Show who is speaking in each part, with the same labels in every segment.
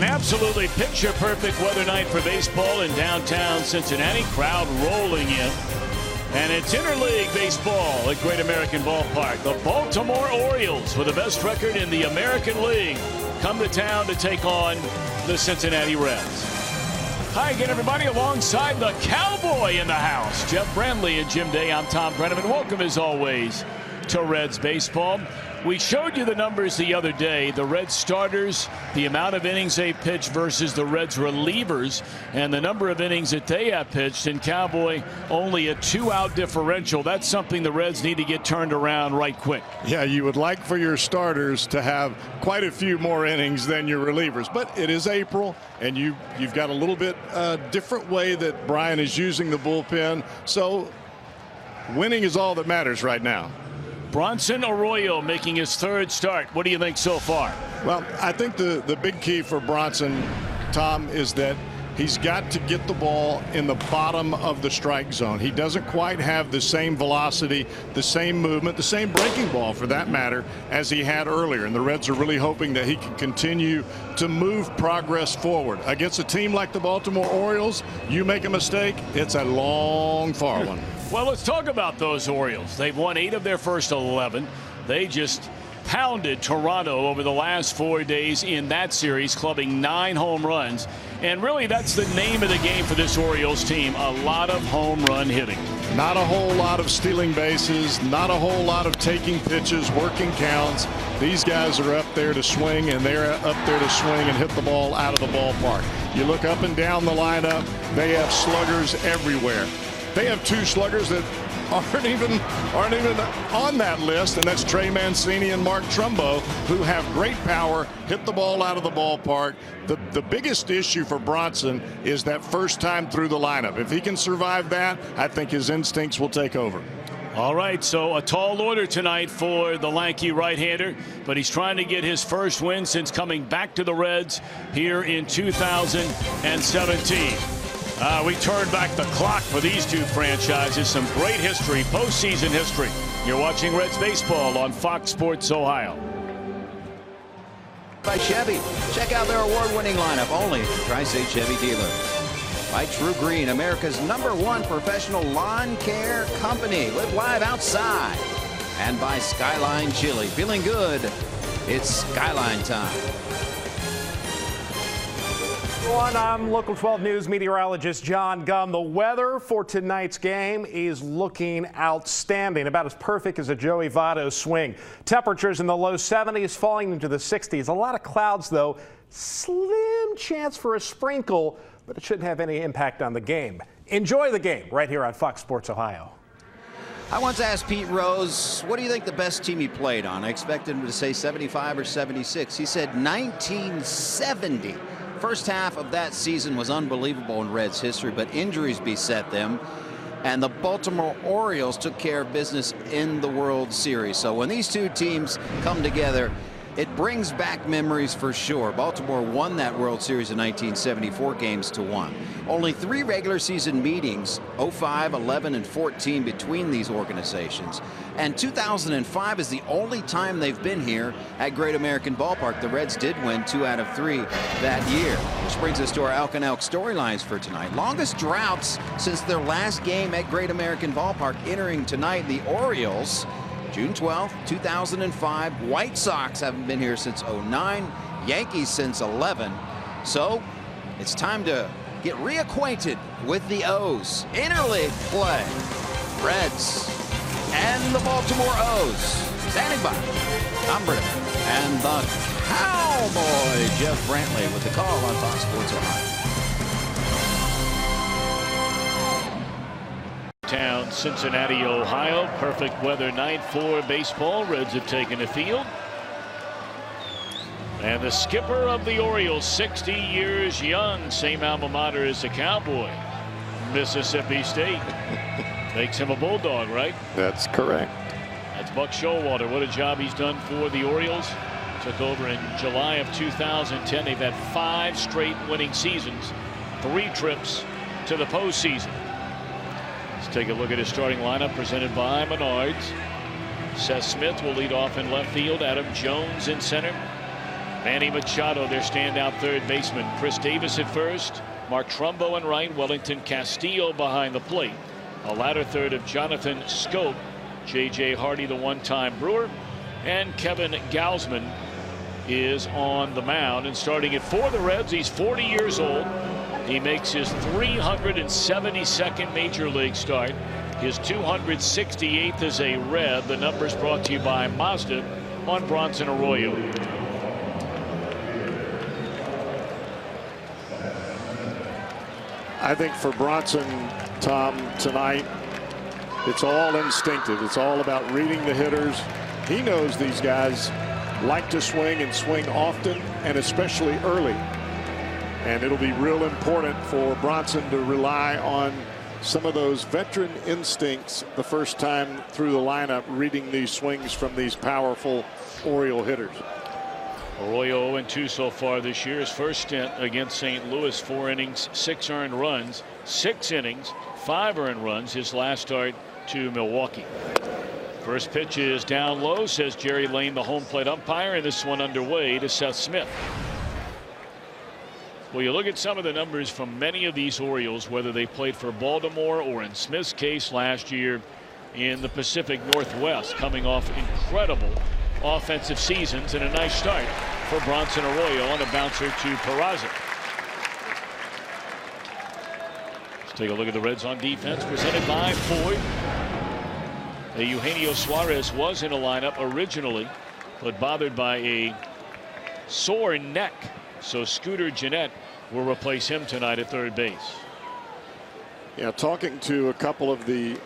Speaker 1: An absolutely picture-perfect weather night for baseball in downtown Cincinnati. Crowd rolling in. And it's interleague baseball at Great American Ballpark. The Baltimore Orioles, with the best record in the American League, come to town to take on the Cincinnati Reds. Hi again, everybody, alongside the Cowboy in the house. Jeff Brandley and Jim Day. I'm Tom Brenneman. Welcome, as always, to Reds baseball. We showed you the numbers the other day. The Reds starters, the amount of innings they pitched versus the Reds relievers, and the number of innings that they have pitched. And Cowboy, only a 2-out differential. That's something the Reds need to get turned around right quick.
Speaker 2: Yeah, you would like for your starters to have quite a few more innings than your relievers. But it is April, and you've got a little bit different way that Brian is using the bullpen. So winning is all that matters right now.
Speaker 1: Bronson Arroyo making his third start. What do you think so far?
Speaker 2: Well, I think the big key for Bronson, Tom, is that he's got to get the ball in the bottom of the strike zone. He doesn't quite have the same velocity, the same movement, the same breaking ball for that matter as he had earlier. And the Reds are really hoping that he can continue to move progress forward. Against a team like the Baltimore Orioles, you make a mistake, it's a long, far one.
Speaker 1: Well, let's talk about those Orioles. They've won 8 of their first 11. They just pounded Toronto over the last 4 days in that series, clubbing 9 home runs. And really, that's the name of the game for this Orioles team, a lot of home run hitting.
Speaker 2: Not a whole lot of stealing bases, not a whole lot of taking pitches, working counts. These guys are up there to swing, and they're up there to swing and hit the ball out of the ballpark. You look up and down the lineup, they have sluggers everywhere. They have 2 sluggers that aren't even on that list, and that's Trey Mancini and Mark Trumbo, who have great power, hit the ball out of the ballpark. The biggest issue for Bronson is that first time through the lineup. If he can survive that, I think his instincts will take over.
Speaker 1: All right, so a tall order tonight for the lanky right-hander, but he's trying to get his first win since coming back to the Reds here in 2017. We turn back the clock for these two franchises. Some great history, postseason history. You're watching Reds baseball on Fox Sports Ohio.
Speaker 3: By Chevy. Check out their award-winning lineup only at the Tri-State Chevy dealer. By True Green, America's #1 professional lawn care company. Live live outside. And by Skyline Chili. Feeling good? It's Skyline time.
Speaker 4: I'm Local 12 News meteorologist John Gum. The weather for tonight's game is looking outstanding, about as perfect as a Joey Votto swing. Temperatures in the low 70s, falling into the 60s. A lot of clouds, though. Slim chance for a sprinkle, but it shouldn't have any impact on the game. Enjoy the game right here on Fox Sports Ohio.
Speaker 3: I once asked Pete Rose, what do you think the best team he played on? I expected him to say 75 or 76. He said 1970. First half of that season was unbelievable in Reds history, but injuries beset them, and the Baltimore Orioles took care of business in the World Series. So when these two teams come together, it brings back memories for sure. Baltimore won that World Series in 1974, games to 1. Only 3 regular season meetings, 05, 11, and 14 between these organizations. And 2005 is the only time they've been here at Great American Ballpark. The Reds did win 2 out of 3 that year. Which brings us to our Elk and Elk storylines for tonight. Longest droughts since their last game at Great American Ballpark. Entering tonight, the Orioles, June 12th, 2005. White Sox haven't been here since 09. Yankees since 11. So it's time to get reacquainted with the O's. Interleague play. Reds and the Baltimore O's. Standing by, Tom Britton and the Cowboy Jeff Brantley with the call on Fox Sports Ohio.
Speaker 1: Town, Cincinnati, Ohio. Perfect weather night for baseball. Reds have taken the field. And the skipper of the Orioles, 60 years young, same alma mater as the Cowboy, Mississippi State. Makes him a Bulldog, right?
Speaker 2: That's correct.
Speaker 1: That's Buck Showalter. What a job he's done for the Orioles. Took over in July of 2010. They've had 5 straight winning seasons, 3 trips to the postseason. Let's take a look at his starting lineup presented by Menards. Seth Smith will lead off in left field. Adam Jones in center. Manny Machado, their standout third baseman. Chris Davis at first. Mark Trumbo in right. Wellington Castillo behind the plate. A latter third of Jonathan Scope. J.J. Hardy, the one-time Brewer. And Kevin Gausman is on the mound. And starting it for the Reds, he's 40 years old. He makes his 372nd Major League start. His 268th as a Red. The numbers brought to you by Mazda on Bronson Arroyo.
Speaker 2: I think for Bronson, Tom, tonight, it's all instinctive. It's all about reading the hitters. He knows these guys like to swing and swing often, and especially early. And it'll be real important for Bronson to rely on some of those veteran instincts the first time through the lineup, reading these swings from these powerful Oriole hitters.
Speaker 1: Arroyo 0-2 so far this year. His first stint against St. Louis, 4 innings, 6 earned runs, 6 innings, 5 earned runs. His last start to Milwaukee. First pitch is down low, says Jerry Lane, the home plate umpire, and this one underway to Seth Smith. Well, you look at some of the numbers from many of these Orioles, whether they played for Baltimore or in Smith's case last year in the Pacific Northwest, coming off incredible offensive seasons, and a nice start for Bronson Arroyo on a bouncer to Peraza. Let's take a look at the Reds on defense, presented by Ford. Eugenio Suarez was in a lineup originally, but bothered by a sore neck, so Scooter Gennett will replace him tonight at third base.
Speaker 2: Yeah, talking to a couple of the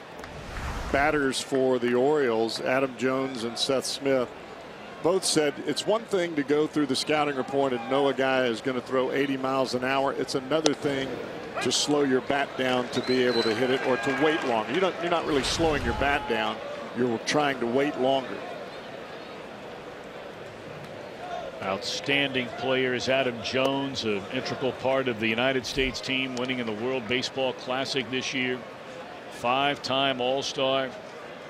Speaker 2: batters for the Orioles, Adam Jones and Seth Smith, both said it's one thing to go through the scouting report and know a guy is going to throw 80 miles an hour. It's another thing to slow your bat down to be able to hit it, or to wait longer. You're not really slowing your bat down. You're trying to wait longer.
Speaker 1: Outstanding players. Adam Jones, an integral part of the United States team, winning in the World Baseball Classic this year. 5-time All-Star.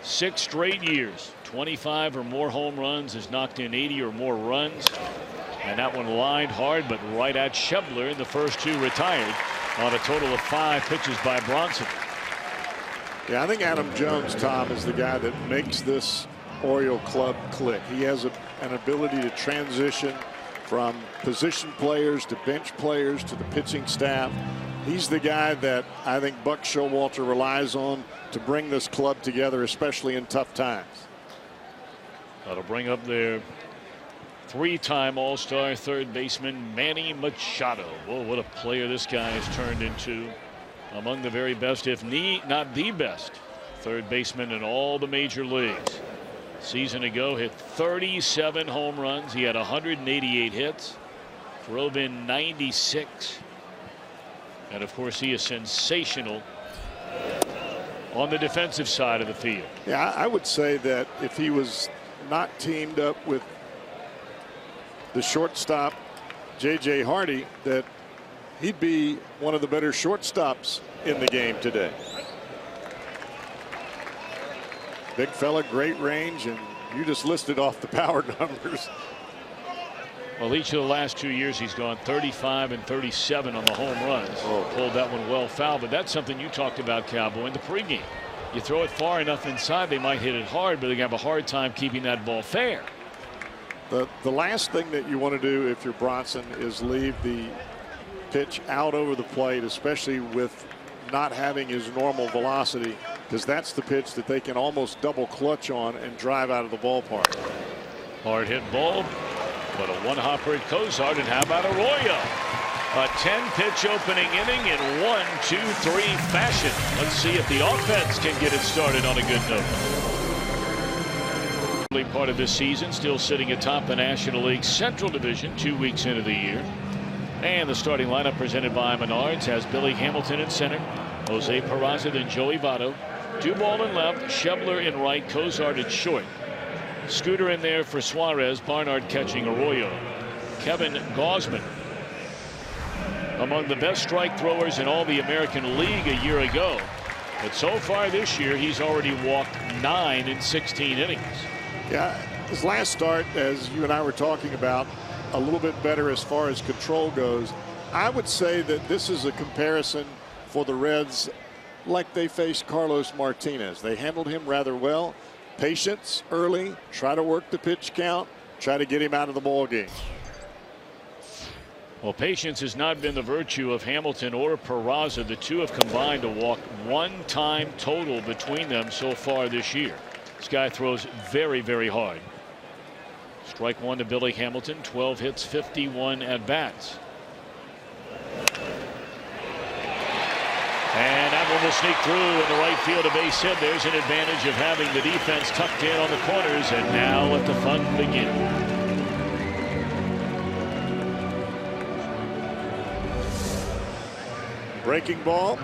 Speaker 1: 6 straight years. 25 or more home runs. Has knocked in 80 or more runs. And that one lined hard, but right at Schebler. In the first 2 retired on a total of 5 pitches by Bronson.
Speaker 2: Yeah, I think Adam Jones, Tom, is the guy that makes this Oriole club click. He has an ability to transition from position players to bench players to the pitching staff. He's the guy that I think Buck Showalter relies on to bring this club together, especially in tough times.
Speaker 1: That'll bring up their 3-time All-Star third baseman Manny Machado. Whoa, what a player this guy has turned into. Among the very best, if not the best, third baseman in all the major leagues. Season ago, hit 37 home runs. He had 188 hits, drove in 96. And of course, he is sensational on the defensive side of the field.
Speaker 2: Yeah, I would say that if he was not teamed up with the shortstop J.J. Hardy, that he'd be one of the better shortstops in the game today. Big fella, great range, and you just listed off the power numbers.
Speaker 1: Well, each of the last 2 years, he's gone 35 and 37 on the home runs. Oh. Pulled that one well foul, but that's something you talked about, Cowboy, in the pregame. You throw it far enough inside, they might hit it hard, but they have a hard time keeping that ball fair.
Speaker 2: The last thing that you want to do if you're Bronson is leave the pitch out over the plate, especially with not having his normal velocity, because that's the pitch that they can almost double clutch on and drive out of the ballpark.
Speaker 1: Hard hit ball, but a one-hopper at Cozart, and how about Arroyo? A 10-pitch opening inning in 1-2-3 fashion. Let's see if the offense can get it started on a good note. Part of this season, still sitting atop the National League Central Division 2 weeks into the year. And the starting lineup presented by Menards has Billy Hamilton in center, Jose Peraza, then Joey Votto, Duvall in left, Schebler in right, Cozart at short. Scooter in there for Suarez, Barnard catching Arroyo. Kevin Gausman, among the best strike throwers in all the American League a year ago. But so far this year, he's already walked 9 in 16 innings.
Speaker 2: Yeah, his last start, as you and I were talking about, a little bit better as far as control goes. I would say that this is a comparison for the Reds like they faced Carlos Martinez. They handled him rather well. Patience early, try to work the pitch count, try to get him out of the ball game.
Speaker 1: Well, patience has not been the virtue of Hamilton or Peraza. The two have combined to walk 1 time total between them so far this year. This guy throws very, very hard. Strike 1 to Billy Hamilton, 12 hits, 51 at bats. And that one will sneak through in the right field, a base hit. There's an advantage of having the defense tucked in on the corners, and now let the fun begin.
Speaker 2: Breaking ball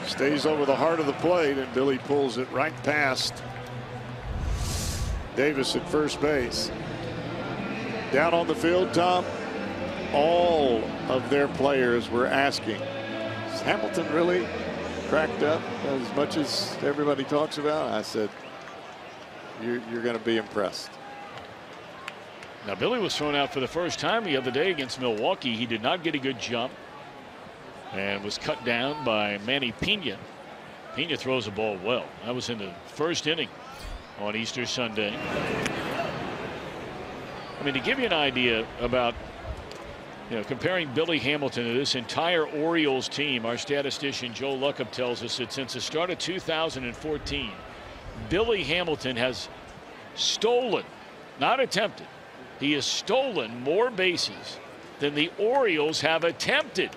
Speaker 2: stays over the heart of the plate, and Billy pulls it right past Davis at first base. Down on the field, Tom, all of their players were asking, is Hamilton really cracked up as much as everybody talks about? I said, you're going to be impressed.
Speaker 1: Now, Billy was thrown out for the first time the other day against Milwaukee. He did not get a good jump and was cut down by Manny Pena. Pena throws the ball well. That was in the first inning on Easter Sunday. I mean, to give you an idea about, comparing Billy Hamilton to this entire Orioles team, our statistician Joe Luckham tells us that since the start of 2014, Billy Hamilton has stolen, not attempted, he has stolen more bases than the Orioles have attempted.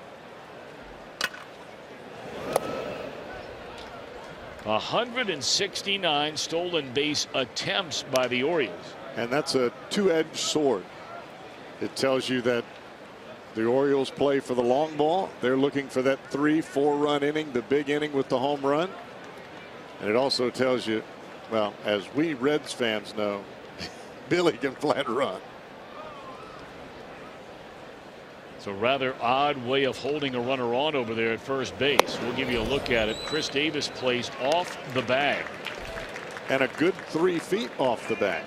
Speaker 1: 169 stolen base attempts by the Orioles.
Speaker 2: And that's a two-edged sword. It tells you that the Orioles play for the long ball. They're looking for that 3-4 run inning, the big inning with the home run. And it also tells you, well, as we Reds fans know, Billy can flat run.
Speaker 1: It's a rather odd way of holding a runner on over there at first base. We'll give you a look at it. Chris Davis placed off the bag.
Speaker 2: And a good 3 feet off the bag.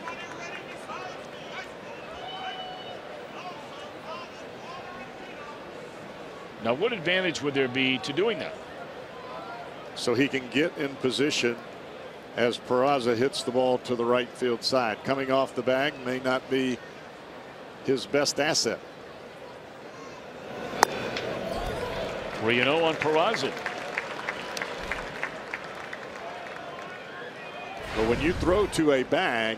Speaker 1: Now, what advantage would there be to doing that?
Speaker 2: So he can get in position as Peraza hits the ball to the right field side. Coming off the bag may not be his best asset.
Speaker 1: 3-0 on Peraza.
Speaker 2: But when you throw to a bag,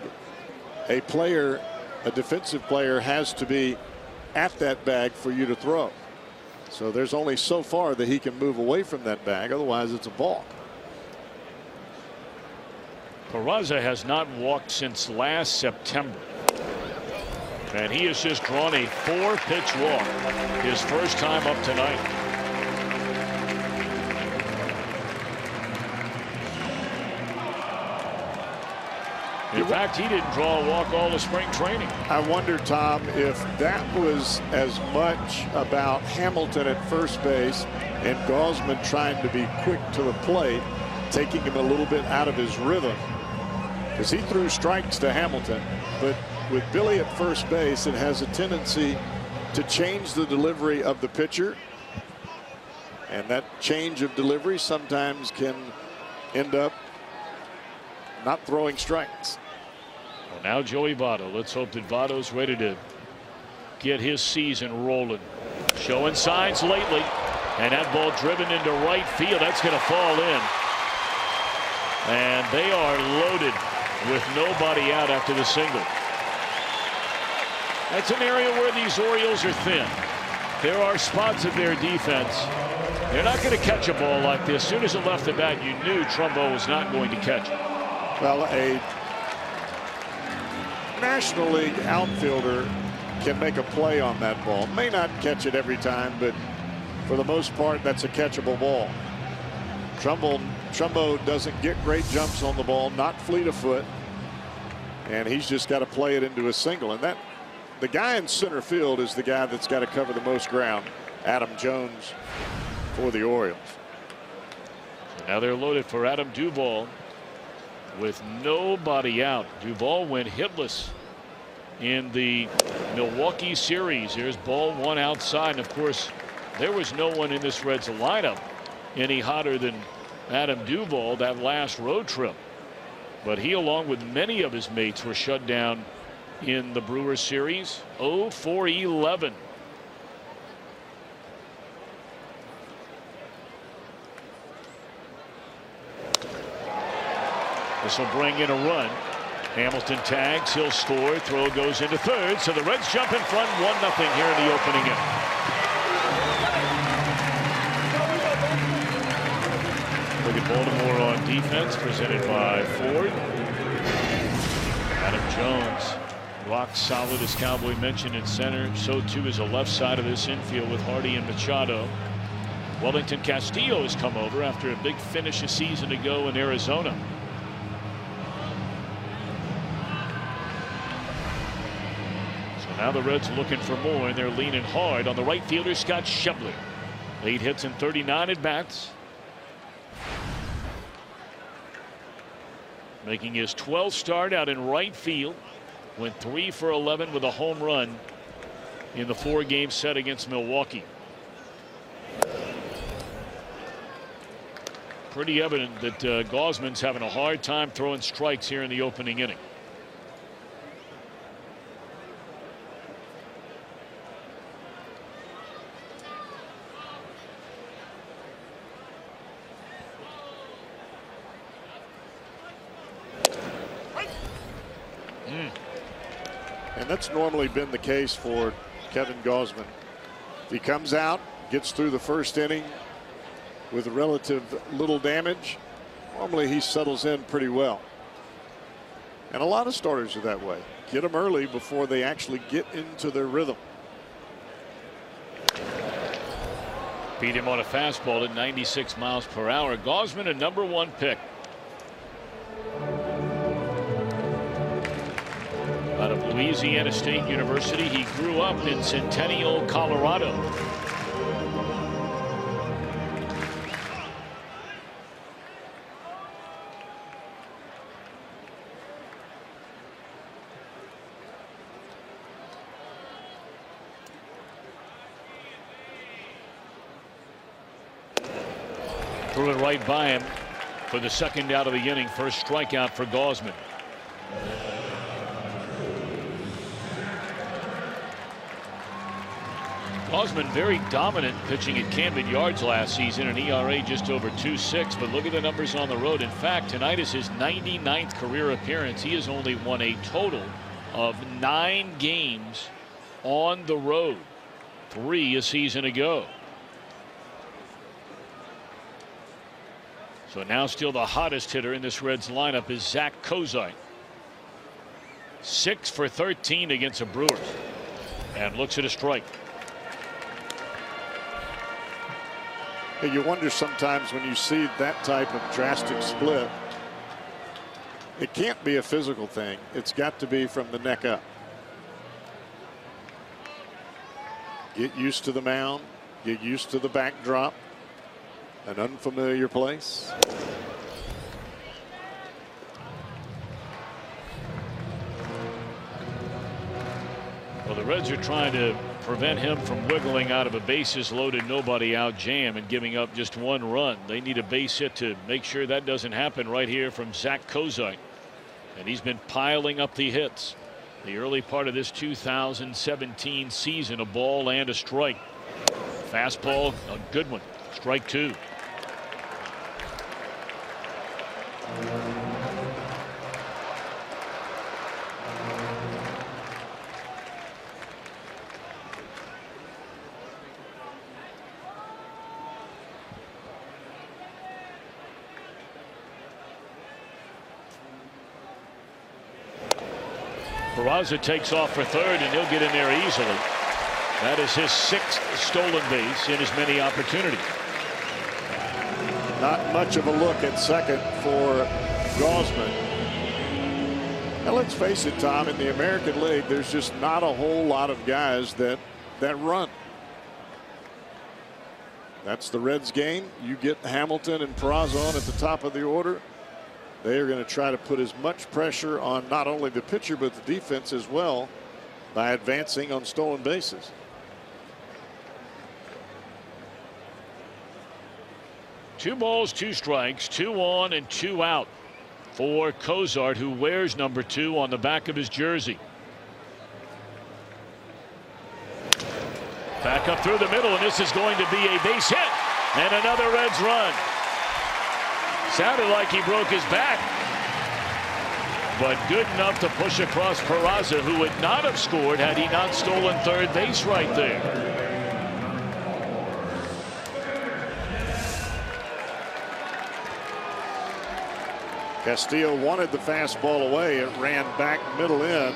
Speaker 2: a player, a defensive player, has to be at that bag for you to throw. So there's only so far that he can move away from that bag. Otherwise, it's a balk.
Speaker 1: Peraza has not walked since last September. And he has just drawn a 4-pitch walk his first time up tonight. In fact, he didn't draw a walk all of spring training.
Speaker 2: I wonder, Tom, if that was as much about Hamilton at first base and Gausman trying to be quick to the plate, taking him a little bit out of his rhythm. Because he threw strikes to Hamilton, but with Billy at first base, it has a tendency to change the delivery of the pitcher. And that change of delivery sometimes can end up not throwing strikes.
Speaker 1: Well, now Joey Votto. Let's hope that Votto's ready to get his season rolling. Showing signs lately. And that ball driven into right field. That's going to fall in. And they are loaded with nobody out after the single. That's an area where these Orioles are thin. There are spots of their defense. They're not going to catch a ball like this. As soon as it left the bat, you knew Trumbo was not going to catch it.
Speaker 2: Well, a National League outfielder can make a play on that ball. May not catch it every time, but for the most part, that's a catchable ball. Trumbo doesn't get great jumps on the ball, not fleet of foot, and he's just got to play it into a single. And that the guy in center field is the guy that's got to cover the most ground, Adam Jones, for the Orioles.
Speaker 1: So now they're loaded for Adam Duvall with nobody out. Duvall went hitless in the Milwaukee series. Here's ball one outside. And of course, there was no one in this Reds lineup any hotter than Adam Duvall that last road trip. But he, along with many of his mates, were shut down in the Brewers series. 0 for 11. This will bring in a run. Hamilton tags, he'll score, throw goes into third, so the Reds jump in front 1-0 here in the opening inning. Look at Baltimore on defense, presented by Ford. Adam Jones, rock solid, as Cowboy mentioned, in center. So too is the left side of this infield with Hardy and Machado. Wellington Castillo has come over after a big finish a season ago in Arizona. Now the Reds looking for more, and they're leaning hard on the right fielder, Scott Schebler. 8 hits and 39 at bats. Making his 12th start out in right field. Went 3 for 11 with a home run in the 4-game set against Milwaukee. Pretty evident that Gausman's having a hard time throwing strikes here in the opening inning.
Speaker 2: And that's normally been the case for Kevin Gausman. If he comes out, gets through the first inning with relative little damage, normally he settles in pretty well. And a lot of starters are that way. Get them early before they actually get into their rhythm.
Speaker 1: Beat him on a fastball at 96 miles per hour. Gausman, a #1 pick. Out of Louisiana State University, he grew up in Centennial, Colorado. Threw it right by him for the second out of the inning. First strikeout for Gausman. Gausman very dominant pitching at Camden Yards last season, an ERA just over 2.6, but look at the numbers on the road. In fact, tonight is his 99th career appearance. He has only won a total of 9 games on the road, 3 a season ago. So now still the hottest hitter in this Reds lineup is Zach Kozite. 6 for 13 against the Brewers, and looks at a strike.
Speaker 2: You wonder sometimes when you see that type of drastic split, it can't be a physical thing. It's got to be from the neck up. Get used to the mound, get used to the backdrop, an unfamiliar place.
Speaker 1: Well, the Reds are trying to prevent him from wiggling out of a bases loaded, nobody out jam and giving up just 1 run. They need a base hit to make sure that doesn't happen right here from Zach Kozite. And he's been piling up the hits the early part of this 2017 season. A ball and a strike. Fastball, a good one. Strike 2. Peraza takes off for third, and he'll get in there easily. That is his 6th stolen base in as many opportunities.
Speaker 2: Not much of a look at second for Gausman. Now let's face it, Tom, in the American League, there's just not a whole lot of guys that run. That's the Reds game. You get Hamilton and Peraza on at the top of the order. They are going to try to put as much pressure on not only the pitcher but the defense as well by advancing on stolen bases.
Speaker 1: Two balls, two strikes, 2 on and 2 out for Cozart, who wears number 2 on the back of his jersey. Back up through the middle, and this is going to be a base hit and another Reds run. Sounded like he broke his back, but good enough to push across Peraza, who would not have scored had he not stolen third base right there.
Speaker 2: Castillo wanted the fastball away. It ran back middle in,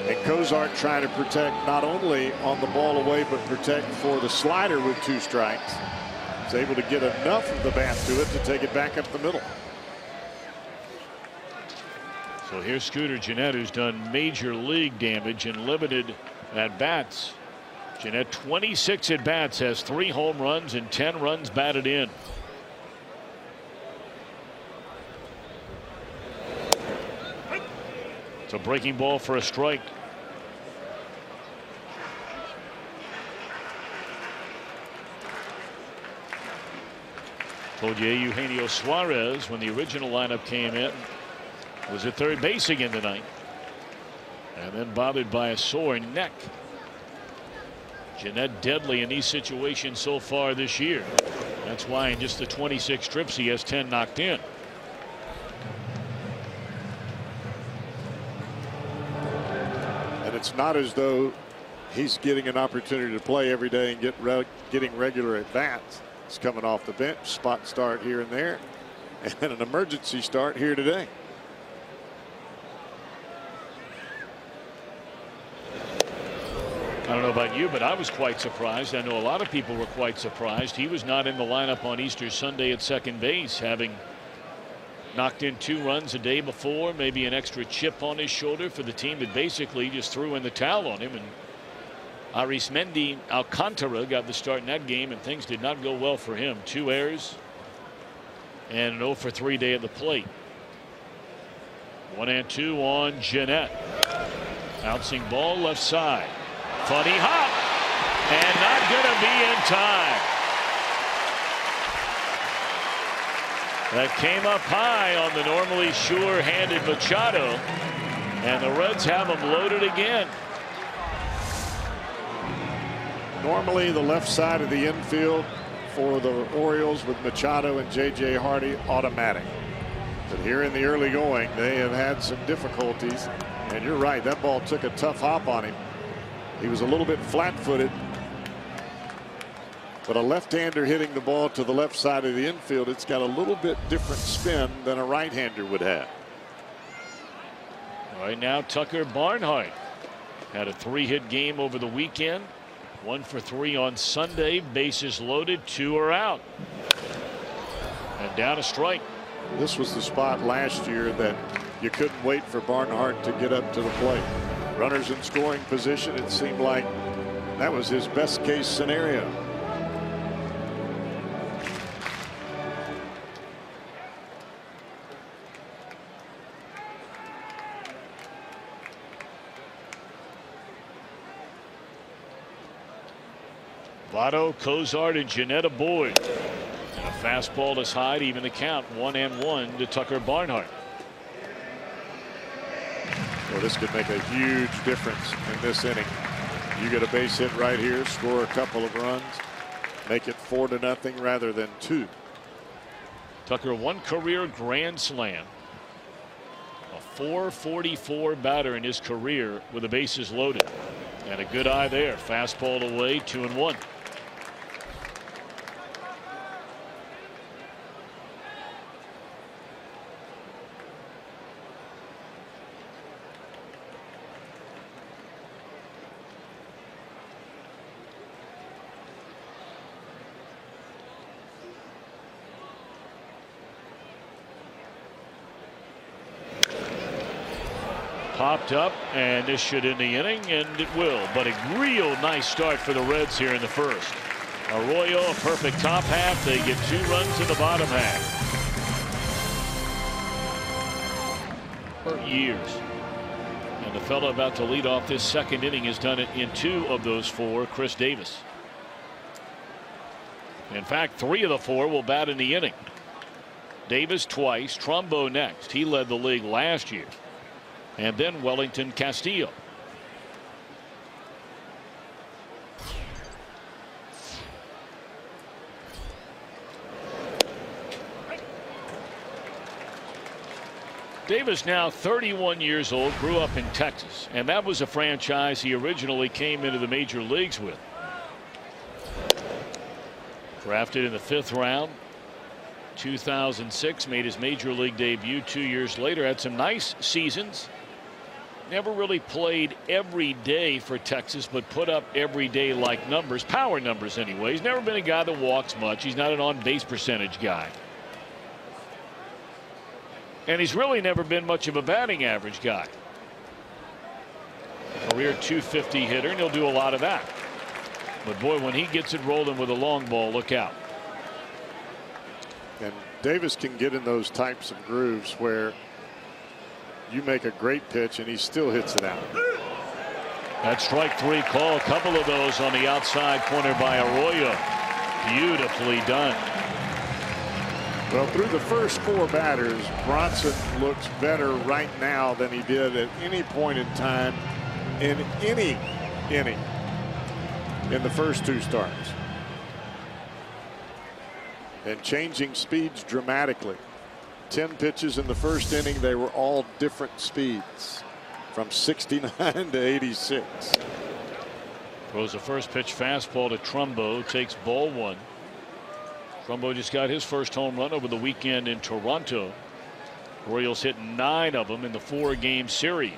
Speaker 2: and Cozart trying to protect not only on the ball away but protect for the slider with 2 strikes. He's able to get enough of the bat to it to take it back up the middle.
Speaker 1: So here's Scooter Gennett, who's done major league damage and limited at bats. Gennett, 26 at bats, has 3 home runs and 10 runs batted in. It's a breaking ball for a strike. Told you Eugenio Suarez, when the original lineup came in, was at third base again tonight, and then bothered by a sore neck. Gennett deadly in these situations so far this year. That's why in just the 26 trips he has 10 knocked in.
Speaker 2: And it's not as though he's getting an opportunity to play every day and getting regular at bats. He's coming off the bench, spot start here and there, and an emergency start here today.
Speaker 1: I don't know about you, but I was quite surprised. I know a lot of people were quite surprised. He was not in the lineup on Easter Sunday at second base, having knocked in 2 runs a day before, maybe an extra chip on his shoulder for the team that basically just threw in the towel on him. And Arismendi Alcantara got the start in that game, and things did not go well for him. 2 errors and an 0 for 3 day at the plate. 1-2 on Gennett. Bouncing ball left side. Funny hop, and not going to be in time. That came up high on the normally sure-handed Machado, and the Reds have him loaded again.
Speaker 2: Normally the left side of the infield for the Orioles with Machado and J.J. Hardy automatic. But here in the early going, they have had some difficulties. And you're right, that ball took a tough hop on him. He was a little bit flat-footed. But a left-hander hitting the ball to the left side of the infield, it's got a little bit different spin than a right-hander would have.
Speaker 1: Right now, Tucker Barnhart had a 3-hit game over the weekend. 1 for 3 on Sunday. Bases loaded, 2 are out. And down a strike.
Speaker 2: This was the spot last year that you couldn't wait for Barnhart to get up to the plate. Runners in scoring position, it seemed like that was his best case scenario.
Speaker 1: Votto, Cozart, and Gennett aboard. And a fastball to Hyde, even the count. 1-1 to Tucker Barnhart.
Speaker 2: Well, this could make a huge difference in this inning. You get a base hit right here, score a couple of runs, make it 4-0 rather than 2.
Speaker 1: Tucker, 1 career grand slam. A .444 batter in his career with the bases loaded. And a good eye there. Fastball away, 2-1. Popped up, and this should end the inning, and it will. But a real nice start for the Reds here in the first. Arroyo, a perfect top half. They get 2 runs in the bottom half. For years. And the fellow about to lead off this second inning has done it in 2 of those 4, Chris Davis. In fact, 3 of the 4 will bat in the inning. Davis twice, Trumbo next. He led the league last year. And then Wellington Castillo. Davis now 31 years old, grew up in Texas, and that was a franchise he originally came into the major leagues with. Drafted in the 5th round, 2006, made his major league debut 2 years later, had some nice seasons. Never really played every day for Texas, but put up everyday like numbers, power numbers anyway. He's never been a guy that walks much. He's not an on-base percentage guy. And he's really never been much of a batting average guy. Career .250 hitter, and he'll do a lot of that. But boy, when he gets it rolling with a long ball, look out.
Speaker 2: And Davis can get in those types of grooves where you make a great pitch and he still hits it out.
Speaker 1: That strike 3 call, a couple of those on the outside corner by Arroyo. Beautifully done.
Speaker 2: Well, through the first 4 batters, Bronson looks better right now than he did at any point in time in any inning in the first 2 starts. And changing speeds dramatically. 10 pitches in the first inning, they were all different speeds from 69 to 86.
Speaker 1: Throws the first pitch fastball to Trumbo, takes ball 1. Trumbo just got his first home run over the weekend in Toronto. Orioles hit 9 of them in the 4-game series.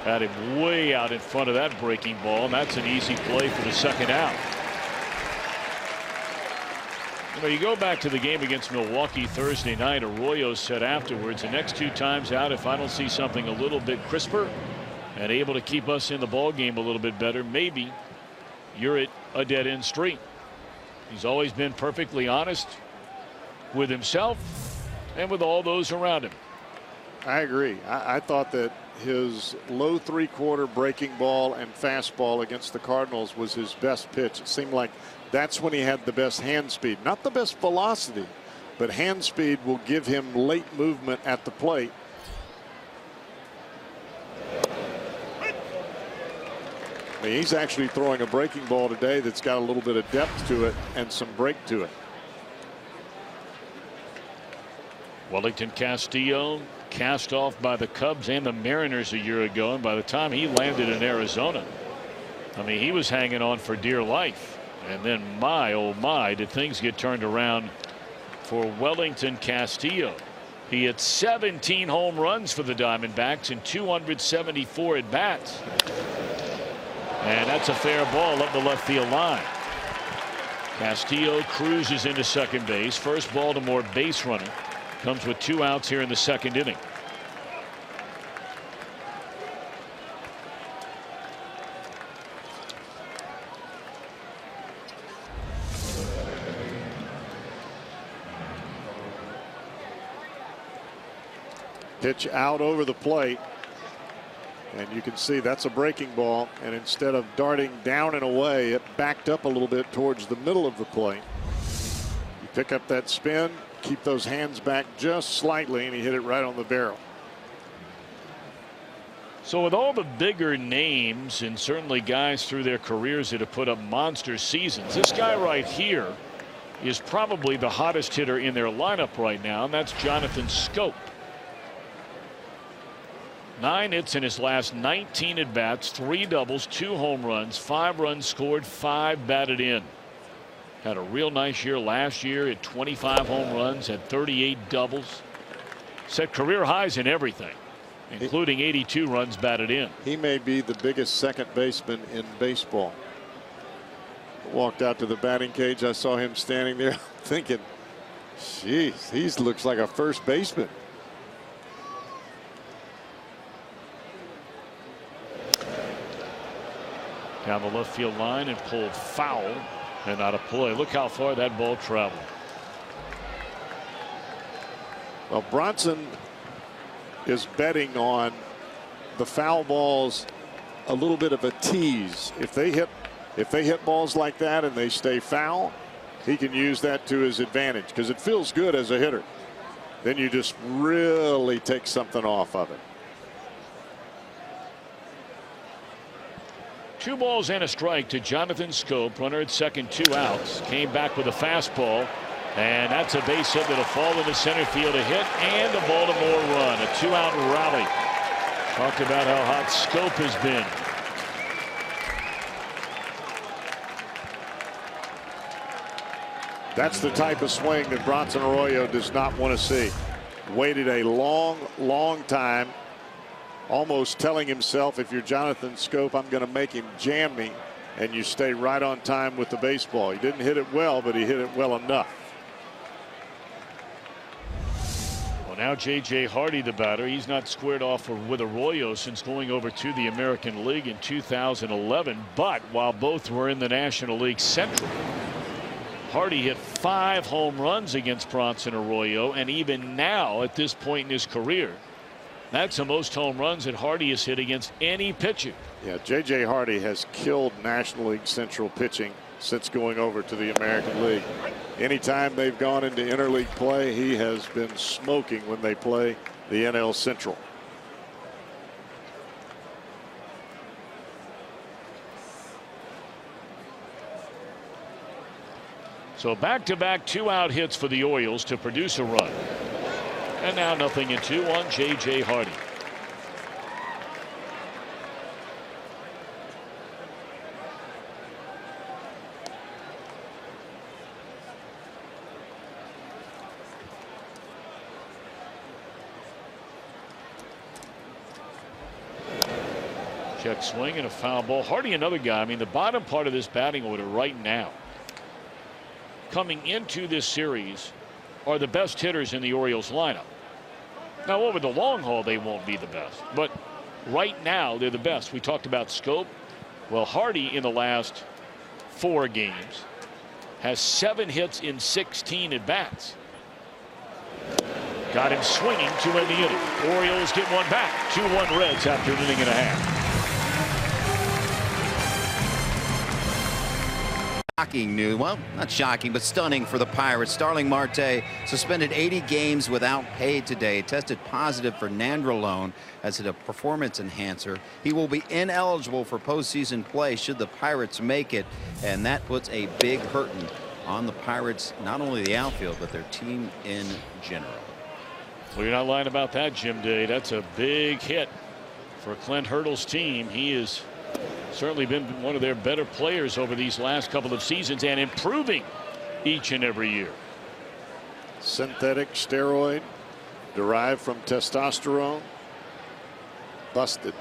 Speaker 1: Had him way out in front of that breaking ball, and that's an easy play for the second out. You know, you go back to the game against Milwaukee Thursday night. Arroyo said afterwards, the next 2 times out, if I don't see something a little bit crisper and able to keep us in the ball game a little bit better, maybe you're at a dead-end street. He's always been perfectly honest with himself and with all those around him.
Speaker 2: I agree. I thought that his low 3/4 breaking ball and fastball against the Cardinals was his best pitch. It seemed like that's when he had the best hand speed. Not the best velocity, but hand speed will give him late movement at the plate. I mean, he's actually throwing a breaking ball today that's got a little bit of depth to it and some break to it.
Speaker 1: Wellington Castillo, cast off by the Cubs and the Mariners a year ago, and by the time he landed in Arizona, I mean, he was hanging on for dear life. And then, my oh my, did things get turned around for Wellington Castillo. He hit 17 home runs for the Diamondbacks in 274 at bats. And that's a fair ball up the left field line. Castillo cruises into second base. First Baltimore base runner comes with 2 outs here in the second inning.
Speaker 2: Pitch out over the plate. And you can see that's a breaking ball, and instead of darting down and away, it backed up a little bit towards the middle of the plate. You pick up that spin, keep those hands back just slightly, and he hit it right on the barrel.
Speaker 1: So with all the bigger names and certainly guys through their careers that have put up monster seasons, this guy right here is probably the hottest hitter in their lineup right now, and that's Jonathan Scope. 9 hits in his last 19 at bats, 3 doubles, 2 home runs, 5 runs scored, 5 batted in. Had a real nice year last year at 25 home runs, had 38 doubles, set career highs in everything, including 82 runs batted in.
Speaker 2: He may be the biggest second baseman in baseball. Walked out to the batting cage. I saw him standing there thinking, geez, he looks like a first baseman.
Speaker 1: Down the left field line and pulled foul and out of play. Look how far that ball traveled.
Speaker 2: Well, Bronson is betting on the foul balls a little bit of a tease. If they hit balls like that and they stay foul, he can use that to his advantage because it feels good as a hitter. Then you just really take something off of it.
Speaker 1: 2 balls and a strike to Jonathan Schoop. Runner at second, 2 outs. Came back with a fastball. And that's a base hit that'll fall into center field. A hit and a Baltimore run. A 2-out rally. Talked about how hot Schoop has been.
Speaker 2: That's the type of swing that Bronson Arroyo does not want to see. Waited a long time, almost telling himself, if you're Jonathan Schoop, I'm going to make him jam me, and you stay right on time with the baseball. He didn't hit it well, but he hit it well enough.
Speaker 1: Well, now J.J. Hardy, the batter. He's not squared off with Arroyo since going over to the American League in 2011. But while both were in the National League Central, Hardy hit 5 home runs against Bronson Arroyo, and even now at this point in his career, that's the most home runs that Hardy has hit against any pitcher.
Speaker 2: Yeah, J.J. Hardy has killed National League Central pitching since going over to the American League. Anytime they've gone into interleague play, he has been smoking when they play the NL Central.
Speaker 1: So back-to-back 2-out hits for the Orioles to produce a run. And now 0-2 on J.J. Hardy. Check swing and a foul ball. Hardy, another guy. I mean, the bottom part of this batting order right now, coming into this series, are the best hitters in the Orioles lineup. Now, over the long haul, they won't be the best, but right now they're the best. We talked about Schoop. Well, Hardy in the last 4 games has 7 hits in 16 at bats. Got him swinging to end the inning. Orioles get one back. 2-1 Reds after an inning and a half.
Speaker 3: Shocking news. Well, not shocking, but stunning for the Pirates. Starling Marte suspended 80 games without pay today. Tested positive for nandrolone as a performance enhancer. He will be ineligible for postseason play should the Pirates make it, and that puts a big hurting on the Pirates, not only the outfield, but their team in general.
Speaker 1: Well, you're not lying about that, Jim Day. That's a big hit for Clint Hurdle's team. He is certainly been one of their better players over these last couple of seasons and improving each and every year.
Speaker 2: Synthetic steroid derived from testosterone. Busted.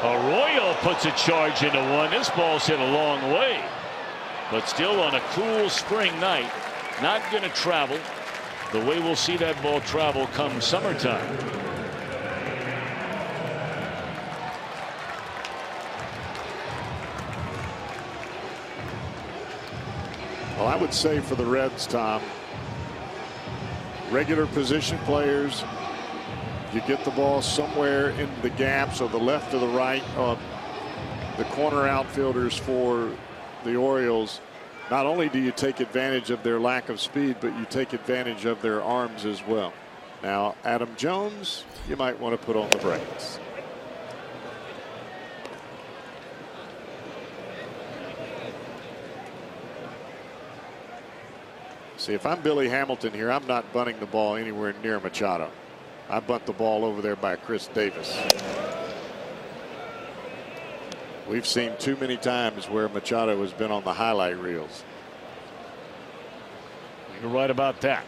Speaker 1: Arroyo puts a charge into one. This ball's hit a long way, but still on a cool spring night, not going to travel the way we'll see that ball travel come summertime.
Speaker 2: Well, I would say for the Reds, Tom, regular position players, you get the ball somewhere in the gaps or the left or the right of the corner outfielders for the Orioles. Not only do you take advantage of their lack of speed, but you take advantage of their arms as well. Now, Adam Jones, you might want to put on the brakes. See, if I'm Billy Hamilton here, I'm not bunting the ball anywhere near Machado. I bunt the ball over there by Chris Davis. We've seen too many times where Machado has been on the highlight reels.
Speaker 1: You're right about that.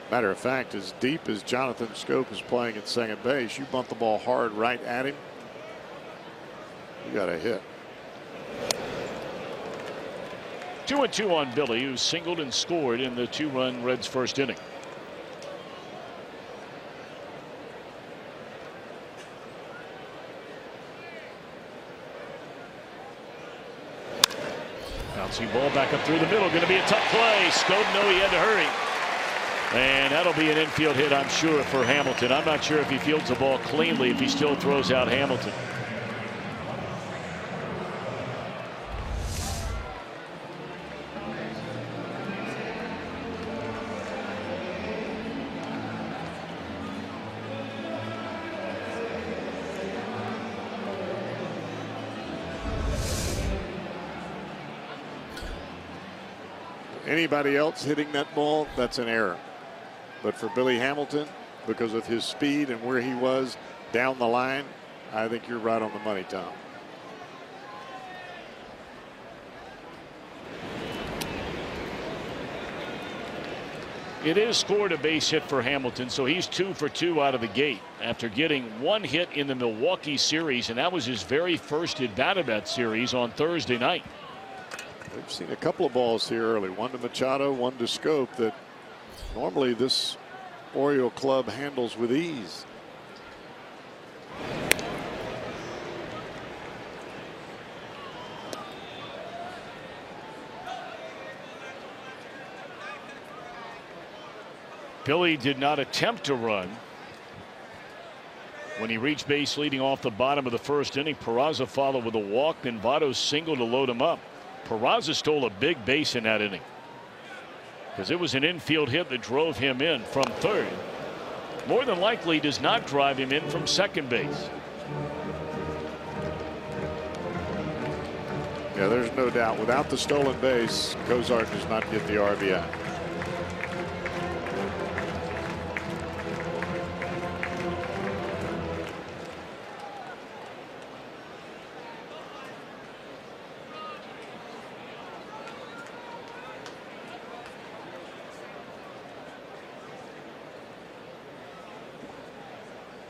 Speaker 2: Matter of fact, as deep as Jonathan Schoop is playing at second base, you bunt the ball hard right at him, you got a hit.
Speaker 1: 2-2 on Billy, who singled and scored in the 2-run Reds first inning. Bouncing ball back up through the middle. Going to be a tough play. Scope, no, he had to hurry. And that'll be an infield hit, I'm sure, for Hamilton. I'm not sure if he fields the ball cleanly if he still throws out Hamilton.
Speaker 2: Anybody else hitting that ball, that's an error. But for Billy Hamilton, because of his speed and where he was down the line, I think you're right on the money, Tom.
Speaker 1: It is scored a base hit for Hamilton, so he's 2 for 2 out of the gate after getting 1 hit in the Milwaukee series, and that was his very first at bat of that series on Thursday night.
Speaker 2: We've seen a couple of balls here early, one to Machado, one to Scope, that normally this Oriole club handles with ease.
Speaker 1: Billy did not attempt to run when he reached base leading off the bottom of the first inning. Peraza followed with a walk, then Votto singled to load him up. Peraza stole a big base in that inning because it was an infield hit that drove him in from third. More than likely does not drive him in from second base.
Speaker 2: Yeah, there's no doubt. Without the stolen base, Cozart does not get the RBI.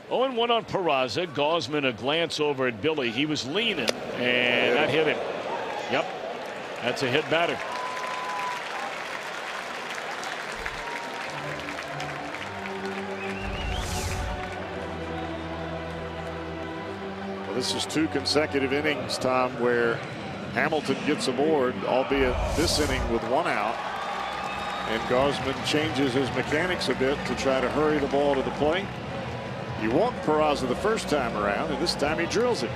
Speaker 1: Oh, and 1 on Peraza. Gausman a glance over at Billy. He was leaning, and that hit him. Yep, that's a hit batter.
Speaker 2: Well, this is 2 consecutive innings, Tom, where Hamilton gets aboard, albeit this inning with 1 out. And Gausman changes his mechanics a bit to try to hurry the ball to the plate. You walked Peraza the first time around, and this time he drills it.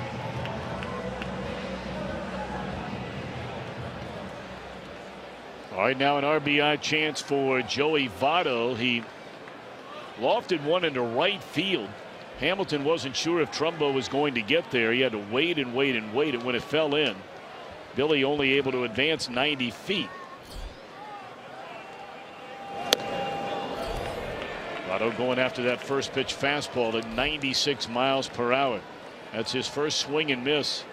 Speaker 1: All right, now an RBI chance for Joey Votto. He lofted one into right field. Hamilton wasn't sure if Trumbo was going to get there. He had to wait and wait and wait, and when it fell in, Billy only able to advance 90 feet. Votto going after that first pitch fastball at 96 miles per hour. That's his first swing and miss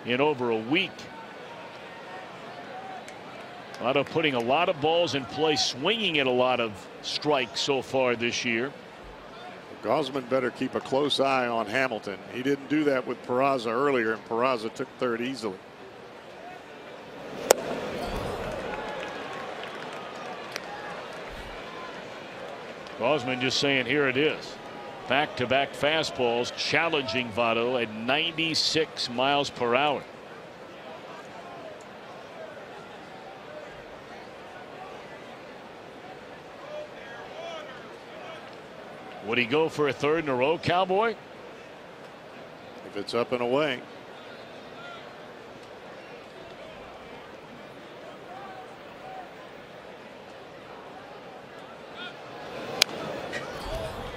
Speaker 1: in over a week. Votto putting a lot of balls in play, swinging at a lot of strikes so far this year.
Speaker 2: Gausman better keep a close eye on Hamilton. He didn't do that with Peraza earlier, and Peraza took third easily.
Speaker 1: Gausman just saying, here it is. Back-to-back fastballs challenging Votto at 96 miles per hour. Would he go for a third in a row, Cowboy?
Speaker 2: If it's up and away.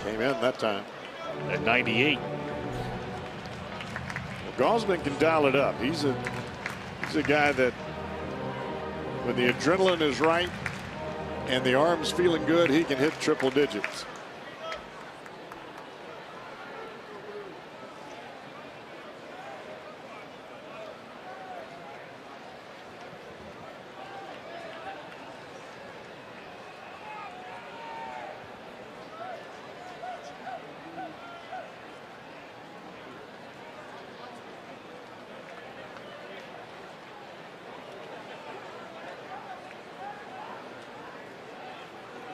Speaker 2: Came in that time.
Speaker 1: At 98.
Speaker 2: Well, Gausman can dial it up. He's a guy that when the adrenaline is right and the arm's feeling good, he can hit triple digits.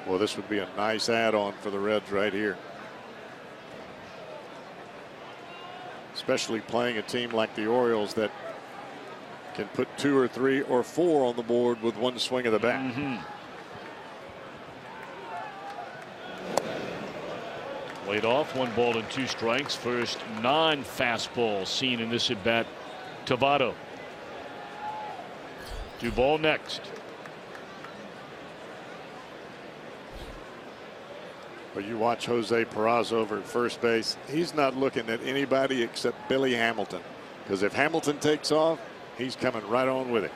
Speaker 2: Well, this would be a nice add-on for the Reds right here. Especially playing a team like the Orioles that can put 2 or 3 or 4 on the board with one swing of the bat.
Speaker 1: Laid off, 1 ball and 2 strikes. First non-fastball seen in this at bat. Votto. Duvall next.
Speaker 2: But you watch Jose Peraza over at first base. He's not looking at anybody except Billy Hamilton, because if Hamilton takes off, he's coming right on with it.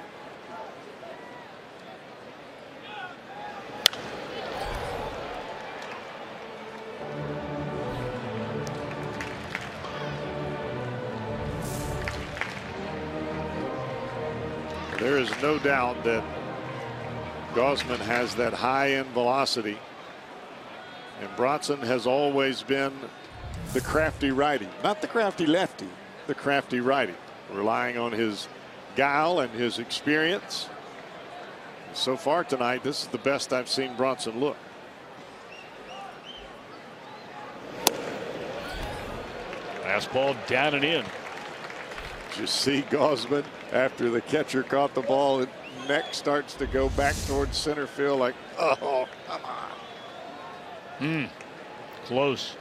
Speaker 2: There is no doubt that Gausman has that high-end velocity, and Bronson has always been the crafty righty, not the crafty lefty, the crafty righty, relying on his guile and his experience. So far tonight, this is the best I've seen Bronson look.
Speaker 1: Fastball down and in.
Speaker 2: You see Gausman, after the catcher caught the ball, his neck starts to go back towards center field like, oh, come on.
Speaker 1: Close.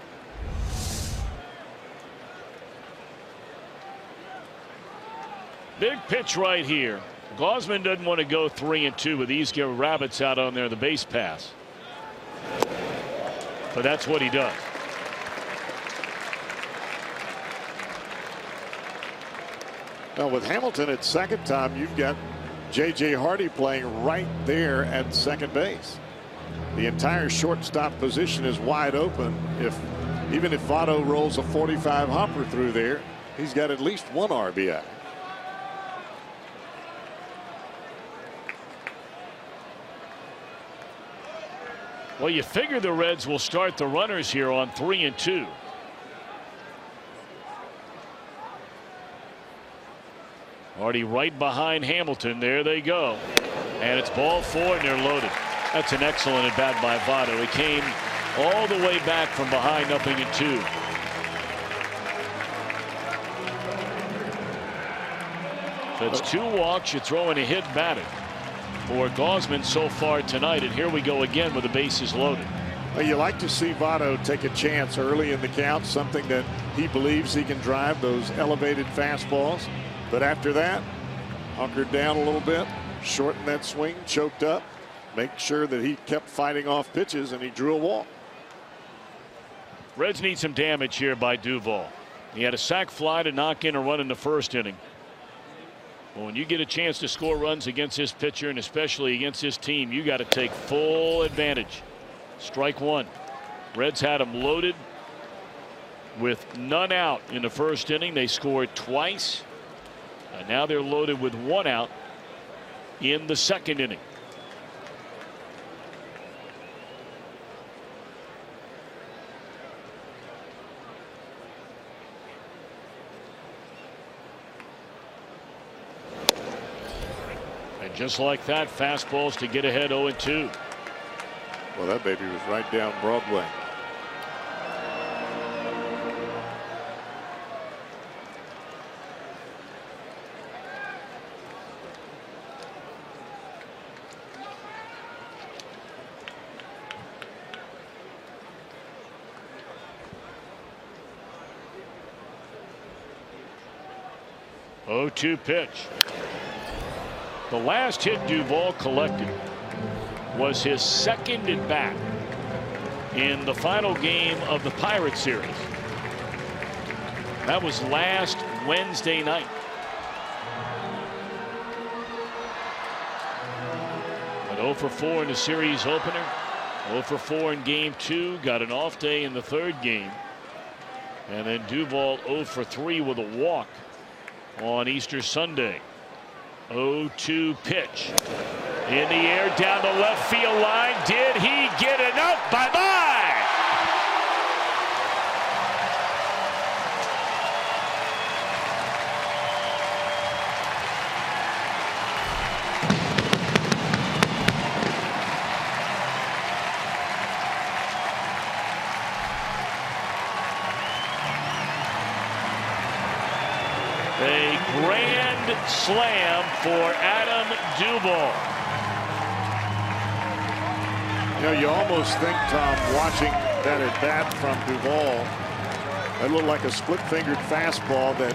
Speaker 1: Big pitch right here. Gausman doesn't want to go 3-2 with these rabbits out on there, the base pass. But that's what he does.
Speaker 2: Now with Hamilton at second time, you've got J.J. Hardy playing right there at second base. The entire shortstop position is wide open. Even if Votto rolls a 45 hopper through there, he's got at least 1 RBI.
Speaker 1: Well, you figure the Reds will start the runners here on 3-2. Hardy right behind Hamilton. There they go. And it's ball 4 and they're loaded. That's an excellent at bat by Votto. He came all the way back from behind, 0-2. So it's 2 walks. You're throwing a hit batter for Gausman so far tonight. And here we go again with the bases loaded.
Speaker 2: Well, you like to see Votto take a chance early in the count, something that he believes he can drive, those elevated fastballs. But after that, hunkered down a little bit, shortened that swing, choked up, make sure that he kept fighting off pitches, and he drew a walk.
Speaker 1: Reds need some damage here by Duvall. He had a sac fly to knock in a run in the first inning. Well, when you get a chance to score runs against this pitcher, and especially against this team, you got to take full advantage. Strike 1. Reds had him loaded with none out in the first inning. They scored twice. And now they're loaded with 1 out in the second inning. And just like that, fastballs to get ahead 0-2.
Speaker 2: Well, that baby was right down Broadway.
Speaker 1: Oh, 2 pitch. The last hit Duvall collected was his second at bat in the final game of the Pirates series. That was last Wednesday night. But 0 for 4 in the series opener. 0 for 4 in game 2. Got an off day in the third game. And then Duvall 0 for 3 with a walk on Easter Sunday. 0-2 pitch. In the air down the left field line. Did he get it up? Bye-bye. A grand grand slam for Adam Duvall.
Speaker 2: You know, you almost think, Tom, watching that at bat from Duvall, that looked like a split-fingered fastball that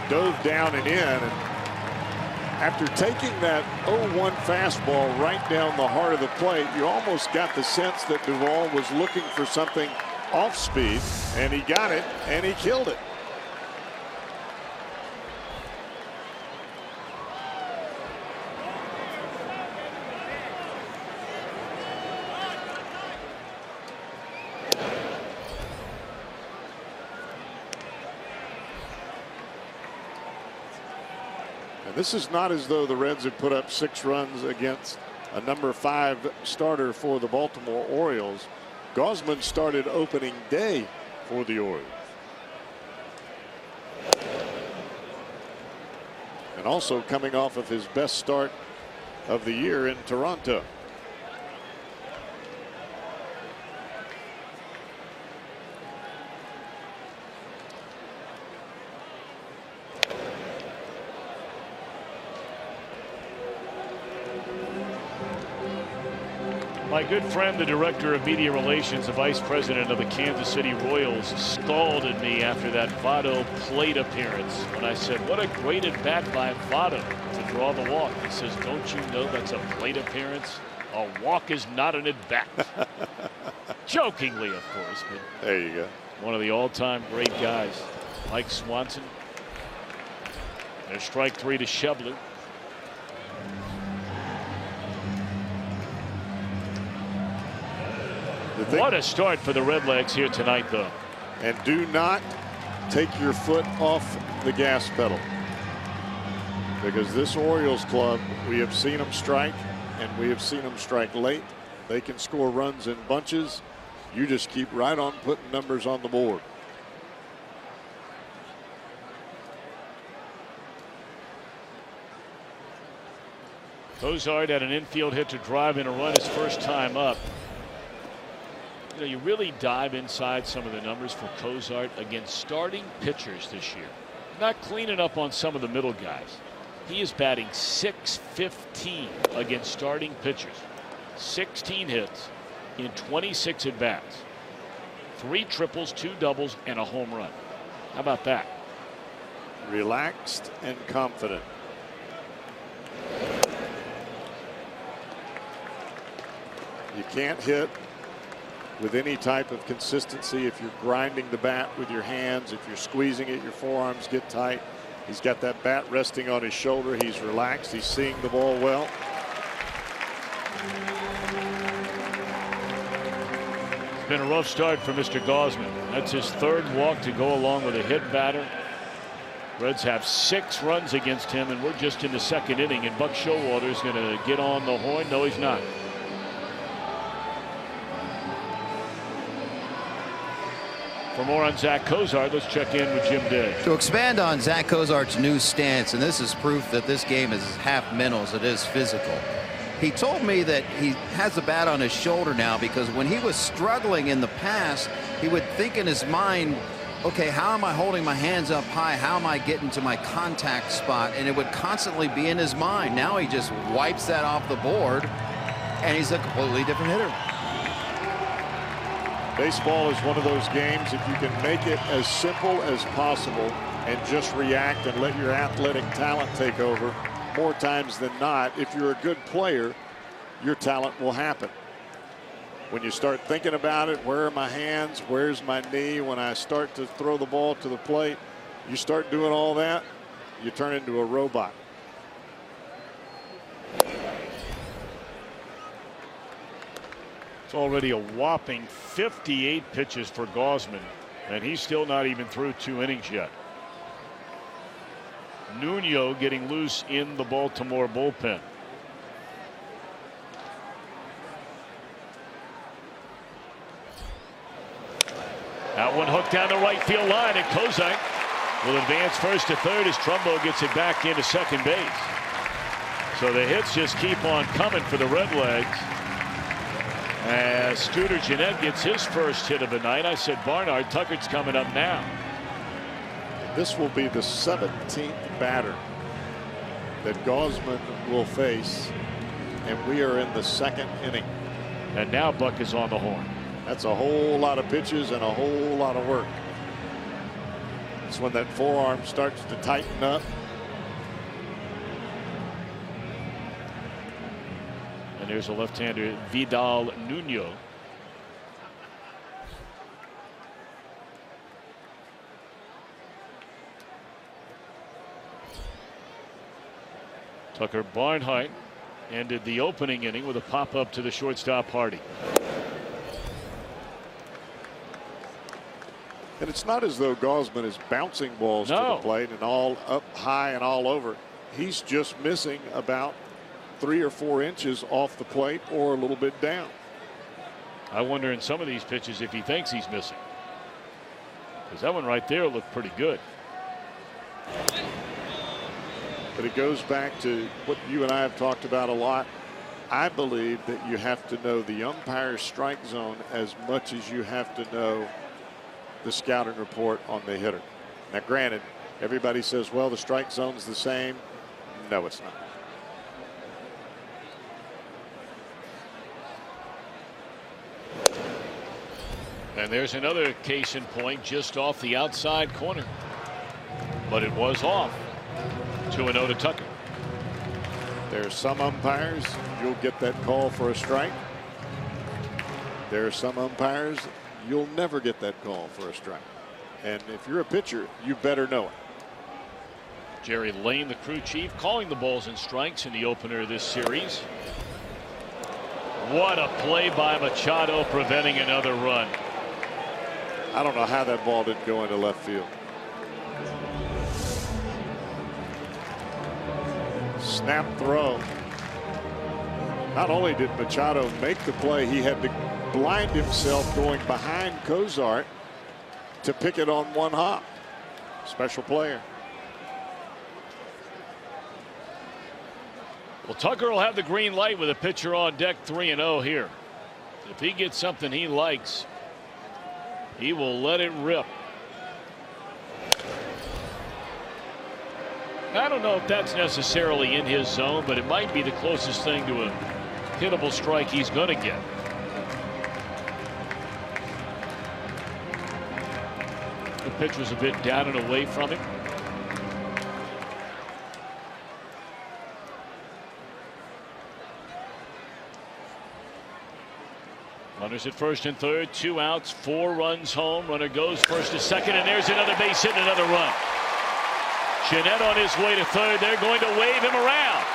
Speaker 2: dove down and in. And after taking that 0-1 fastball right down the heart of the plate, you almost got the sense that Duvall was looking for something off speed, and he got it, and he killed it. This is not as though the Reds had put up 6 runs against a number 5 starter for the Baltimore Orioles. Gausman started opening day for the Orioles. And also coming off of his best start of the year in Toronto.
Speaker 1: My good friend, the director of media relations, the vice president of the Kansas City Royals, scalded me after that Votto plate appearance when I said, what a great at bat by Votto to draw the walk. He says, don't you know that's a plate appearance? A walk is not an at bat. Jokingly, of course, but
Speaker 2: there you go.
Speaker 1: One of the all-time great guys. Mike Swanson. There's strike 3 to Shebler. What a start for the Redlegs here tonight, though.
Speaker 2: And do not take your foot off the gas pedal, because this Orioles club, we have seen them strike, and we have seen them strike late. They can score runs in bunches. You just keep right on putting numbers on the board.
Speaker 1: Cozart had an infield hit to drive in a run his first time up. You know, you really dive inside some of the numbers for Cozart against starting pitchers this year. Not cleaning up on some of the middle guys. He is batting .615 against starting pitchers. 16 hits in 26 at bats. 3 triples, 2 doubles, and a home run. How about that?
Speaker 2: Relaxed and confident. You can't hit with any type of consistency if you're grinding the bat with your hands, if you're squeezing it, your forearms get tight. He's got that bat resting on his shoulder. He's relaxed. He's seeing the ball well.
Speaker 1: It's been a rough start for Mr. Gausman. That's his 3rd walk to go along with a hit batter. Reds have 6 runs against him, and we're just in the 2nd inning, and Buck Showalter's going to get on the horn. No, he's not. For more on Zach Cozart, let's check in with Jim Day.
Speaker 3: To expand on Zach Cozart's new stance, and this is proof that this game is half mental as it is physical. He told me that he has the bat on his shoulder now because when he was struggling in the past, he would think in his mind, okay, how am I holding my hands up high? How am I getting to my contact spot? And it would constantly be in his mind. Now he just wipes that off the board, and he's a completely different hitter.
Speaker 2: Baseball is one of those games, if you can make it as simple as possible and just react and let your athletic talent take over, more times than not, if you're a good player, your talent will happen. When you start thinking about it, where are my hands, where's my knee, when I start to throw the ball to the plate, you start doing all that, you turn into a robot.
Speaker 1: It's already a whopping 58 pitches for Gausman, and he's still not even through 2 innings yet. Nuno getting loose in the Baltimore bullpen. That one hooked down the right field line, and Cozart will advance first to third as Trumbo gets it back into second base. So the hits just keep on coming for the Redlegs. As Scooter Gennett gets his first hit of the night. I said Barnard, Tucker's coming up now.
Speaker 2: This will be the 17th batter that Gausman will face, and we are in the second inning.
Speaker 1: And now Buck is on the horn.
Speaker 2: That's a whole lot of pitches and a whole lot of work. It's when that forearm starts to tighten up.
Speaker 1: And there's a left-hander, Vidal Nuno. Tucker Barnhart ended the opening inning with a pop-up to the shortstop Hardy.
Speaker 2: And it's not as though Gausman is bouncing balls to the plate and all up high and all over. He's just missing about 3 or 4 inches off the plate or a little bit down.
Speaker 1: I wonder in some of these pitches if he thinks he's missing, because that one right there looked pretty good.
Speaker 2: But it goes back to what you and I have talked about a lot. I believe that you have to know the umpire's strike zone as much as you have to know the scouting report on the hitter. Now, granted, everybody says, well, the strike zone's the same. No, it's not.
Speaker 1: And there's another case in point just off the outside corner, but it was off. 2-0 to Tucker.
Speaker 2: There's some umpires, you'll get that call for a strike. There are some umpires, you'll never get that call for a strike. And if you're a pitcher, you better know it.
Speaker 1: Jerry Lane, the crew chief, calling the balls and strikes in the opener of this series. What a play by Machado, preventing another run.
Speaker 2: I don't know how that ball didn't go into left field. Snap throw. Not only did Machado make the play, he had to blind himself going behind Cozart to pick it on one hop. Special player.
Speaker 1: Well, Tucker will have the green light with a pitcher on deck, 3-0 here. If he gets something he likes, he will let it rip. I don't know if that's necessarily in his zone, but it might be the closest thing to a hittable strike he's going to get. The pitch was a bit down and away from him. Runners at first and third, 2 outs, 4 runs home. Runner goes first to second, and there's another base hit and another run. Jeanette on his way to third. They're going to wave him around.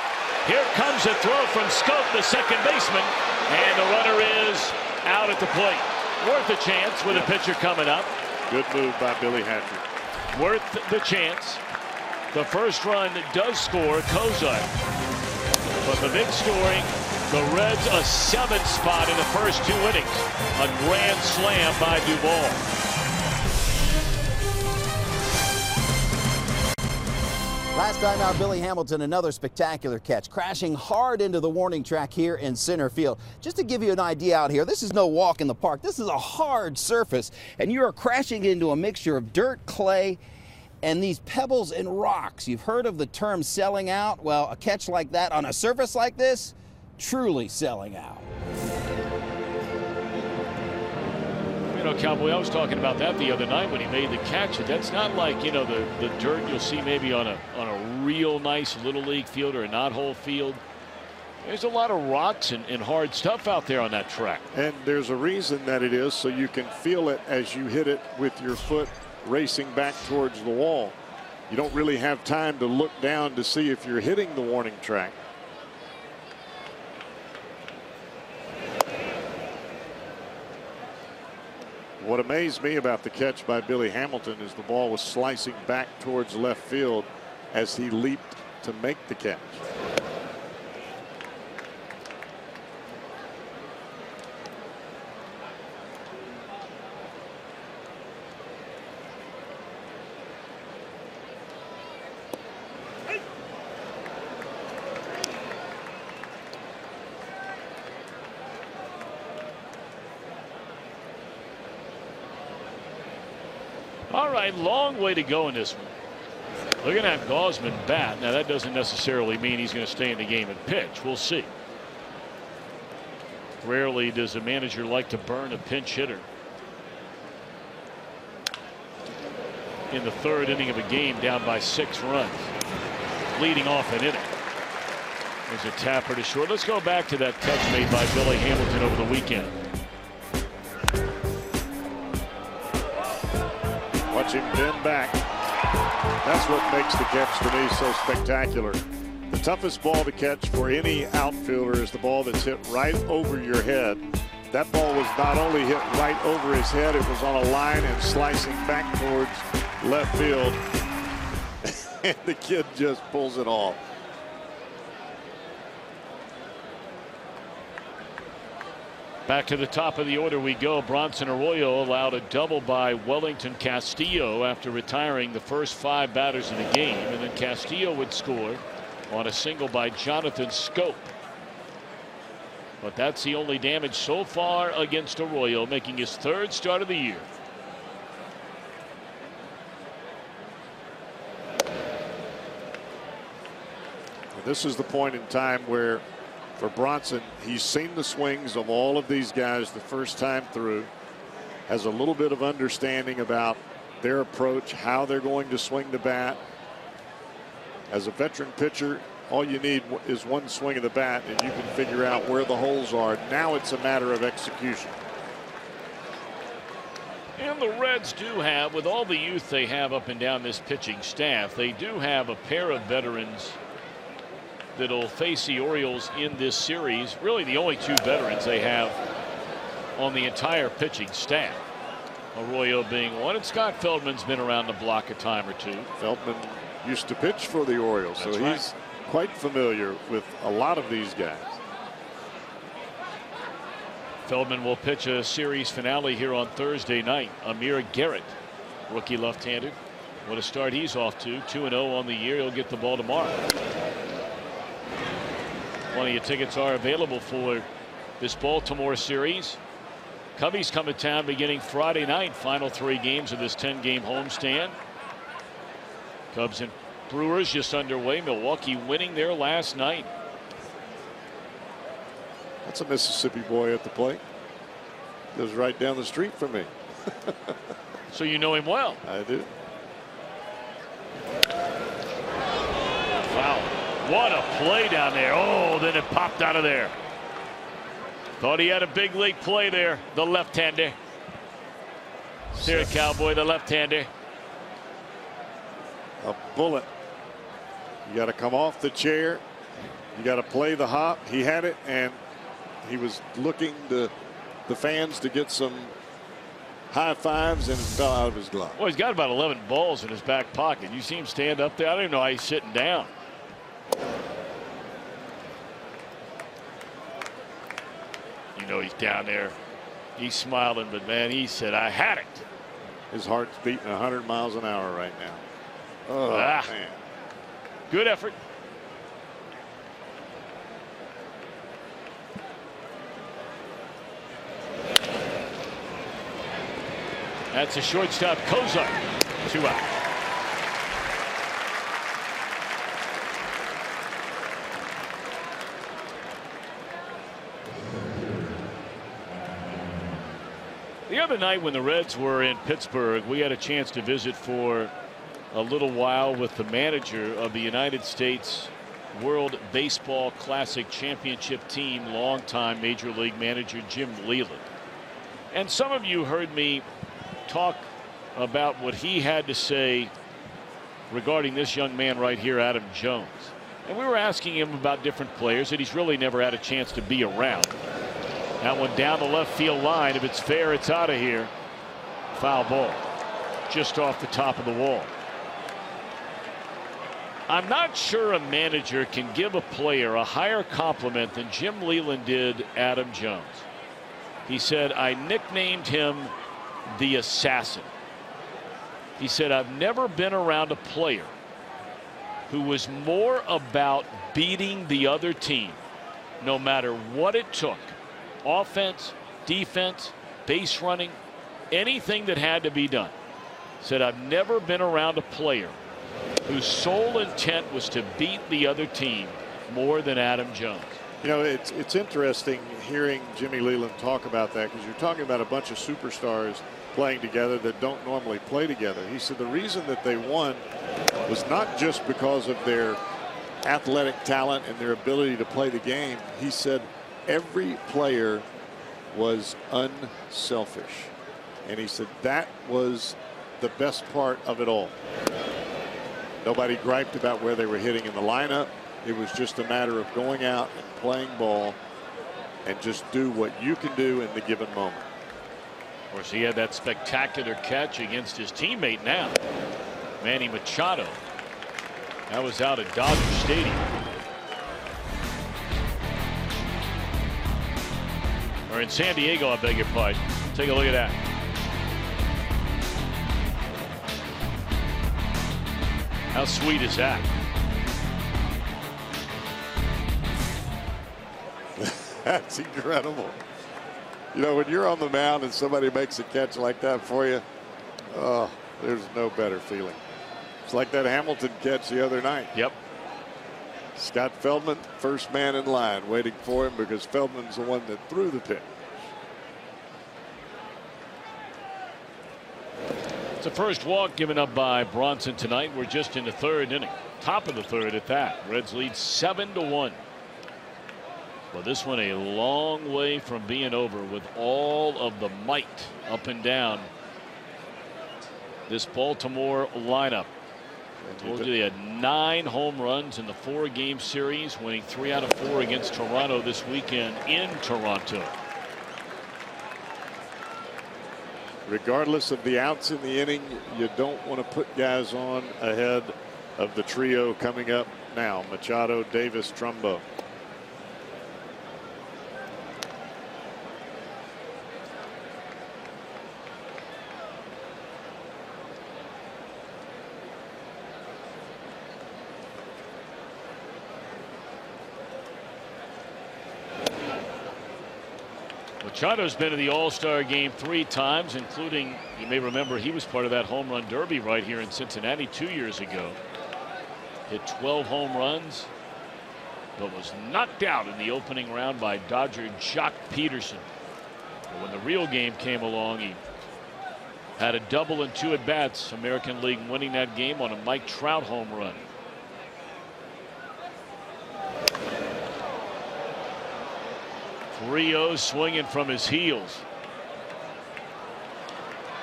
Speaker 1: Here comes a throw from Scope, the second baseman, and the runner is out at the plate. Worth a chance with a pitcher coming up.
Speaker 2: Good move by Billy Hatcher.
Speaker 1: Worth the chance. The first run does score Cozart. But the big story, the Reds a 7th spot in the first 2 innings. A grand slam by Duvall.
Speaker 3: Last time out, Billy Hamilton, another spectacular catch, crashing hard into the warning track here in center field. Just to give you an idea out here, this is no walk in the park. This is a hard surface, and you are crashing into a mixture of dirt, clay, and these pebbles and rocks. You've heard of the term selling out. Well, a catch like that on a surface like this, truly selling out.
Speaker 1: You know, Cowboy, I was talking about that the other night when he made the catch. That's not like, you know, the dirt you'll see maybe on a real nice little league field or a not-hole field. There's a lot of rocks and hard stuff out there on that track.
Speaker 2: And there's a reason that it is, so you can feel it as you hit it with your foot racing back towards the wall. You don't really have time to look down to see if you're hitting the warning track. What amazed me about the catch by Billy Hamilton is the ball was slicing back towards left field as he leaped to make the catch.
Speaker 1: All right, long way to go in this one. They're going to have Gausman bat. Now, that doesn't necessarily mean he's going to stay in the game and pitch. We'll see. Rarely does a manager like to burn a pinch hitter in the third inning of a game down by 6 runs, leading off an inning. There's a tapper to short. Let's go back to that catch made by Billy Hamilton over the weekend.
Speaker 2: Watch him bend back. That's what makes the catch to me so spectacular. The toughest ball to catch for any outfielder is the ball that's hit right over your head. That ball was not only hit right over his head, it was on a line and slicing back towards left field. And the kid just pulls it off.
Speaker 1: Back to the top of the order we go. Bronson Arroyo allowed a double by Wellington Castillo after retiring the first 5 batters of the game, and then Castillo would score on a single by Jonathan Scope. But that's the only damage so far against Arroyo, making his 3rd start of the year.
Speaker 2: This is the point in time where, for Bronson, he's seen the swings of all of these guys the first time through, has a little bit of understanding about their approach, how they're going to swing the bat. As a veteran pitcher, all you need is one swing of the bat and you can figure out where the holes are. Now it's a matter of execution.
Speaker 1: And the Reds do have, with all the youth they have up and down this pitching staff, they do have a pair of veterans that'll face the Orioles in this series. Really the only 2 veterans they have on the entire pitching staff. Arroyo being one, and Scott Feldman's been around the block a time or 2.
Speaker 2: Feldman used to pitch for the Orioles, so he's quite familiar with a lot of these guys.
Speaker 1: Feldman will pitch a series finale here on Thursday night. Amir Garrett, rookie left-handed. What a start he's off to. 2-0 on the year. He'll get the ball tomorrow. Plenty of tickets are available for this Baltimore series. Cubbies come to town beginning Friday night. Final 3 games of this 10-game homestand. Cubs and Brewers just underway. Milwaukee winning there last night.
Speaker 2: That's a Mississippi boy at the plate. Goes right down the street from me.
Speaker 1: So you know him well.
Speaker 2: I do.
Speaker 1: Wow. What a play down there. Oh, then it popped out of there. Thought he had a big league play there. The left-hander. Here, Cowboy, the left-hander.
Speaker 2: A bullet. You got to come off the chair. You got to play the hop. He had it, and he was looking to the fans to get some high fives, and it fell out of his glove.
Speaker 1: Well, he's got about 11 balls in his back pocket. You see him stand up there. I don't even know how he's sitting down. You know he's down there. He's smiling, but man, he said, I had it.
Speaker 2: His heart's beating 100 miles an hour right now. Oh, man.
Speaker 1: Good effort. That's a shortstop, Kozar. 2 out. The other night when the Reds were in Pittsburgh, we had a chance to visit for a little while with the manager of the United States World Baseball Classic Championship team, longtime Major League manager Jim Leyland. And some of you heard me talk about what he had to say regarding this young man right here, Adam Jones. And we were asking him about different players that he's really never had a chance to be around. That one down the left field line. If it's fair, it's out of here. Foul ball. Just off the top of the wall. I'm not sure a manager can give a player a higher compliment than Jim Leyland did Adam Jones. He said, I nicknamed him the assassin. He said, I've never been around a player who was more about beating the other team, no matter what it took. Offense, defense, base running, anything that had to be done. Said, I've never been around a player whose sole intent was to beat the other team more than Adam Jones.
Speaker 2: You know, it's interesting hearing Jimmy Leland talk about that, because you're talking about a bunch of superstars playing together that don't normally play together. He said the reason that they won was not just because of their athletic talent and their ability to play the game. He said every player was unselfish, and he said that was the best part of it all. Nobody griped about where they were hitting in the lineup. It was just a matter of going out and playing ball and just do what you can do in the given moment.
Speaker 1: Of course, he had that spectacular catch against his teammate now, Manny Machado. That was out at Dodger Stadium. Or in San Diego, I beg your pardon. Take a look at that. How sweet is that?
Speaker 2: That's incredible. You know, when you're on the mound and somebody makes a catch like that for you, oh, there's no better feeling. It's like that Hamilton catch the other night.
Speaker 1: Yep.
Speaker 2: Scott Feldman, first man in line, waiting for him because Feldman's the one that threw the pitch.
Speaker 1: It's the first walk given up by Bronson tonight. We're just in the third inning. Top of the third at that. Reds lead 7-1. Well, this one a long way from being over with all of the might up and down this Baltimore lineup. I told you they had 9 home runs in the 4-game series, winning 3 out of 4 against Toronto this weekend in Toronto.
Speaker 2: Regardless of the outs in the inning, you don't want to put guys on ahead of the trio coming up now. Machado, Davis, Trumbo.
Speaker 1: Machado's been to the All-Star game 3 times, including, you may remember, he was part of that home run derby right here in Cincinnati 2 years ago. Hit 12 home runs, but was knocked out in the opening round by Dodger Jock Peterson. But when the real game came along, he had a double and 2 at-bats. American League winning that game on a Mike Trout home run. Rio swinging from his heels.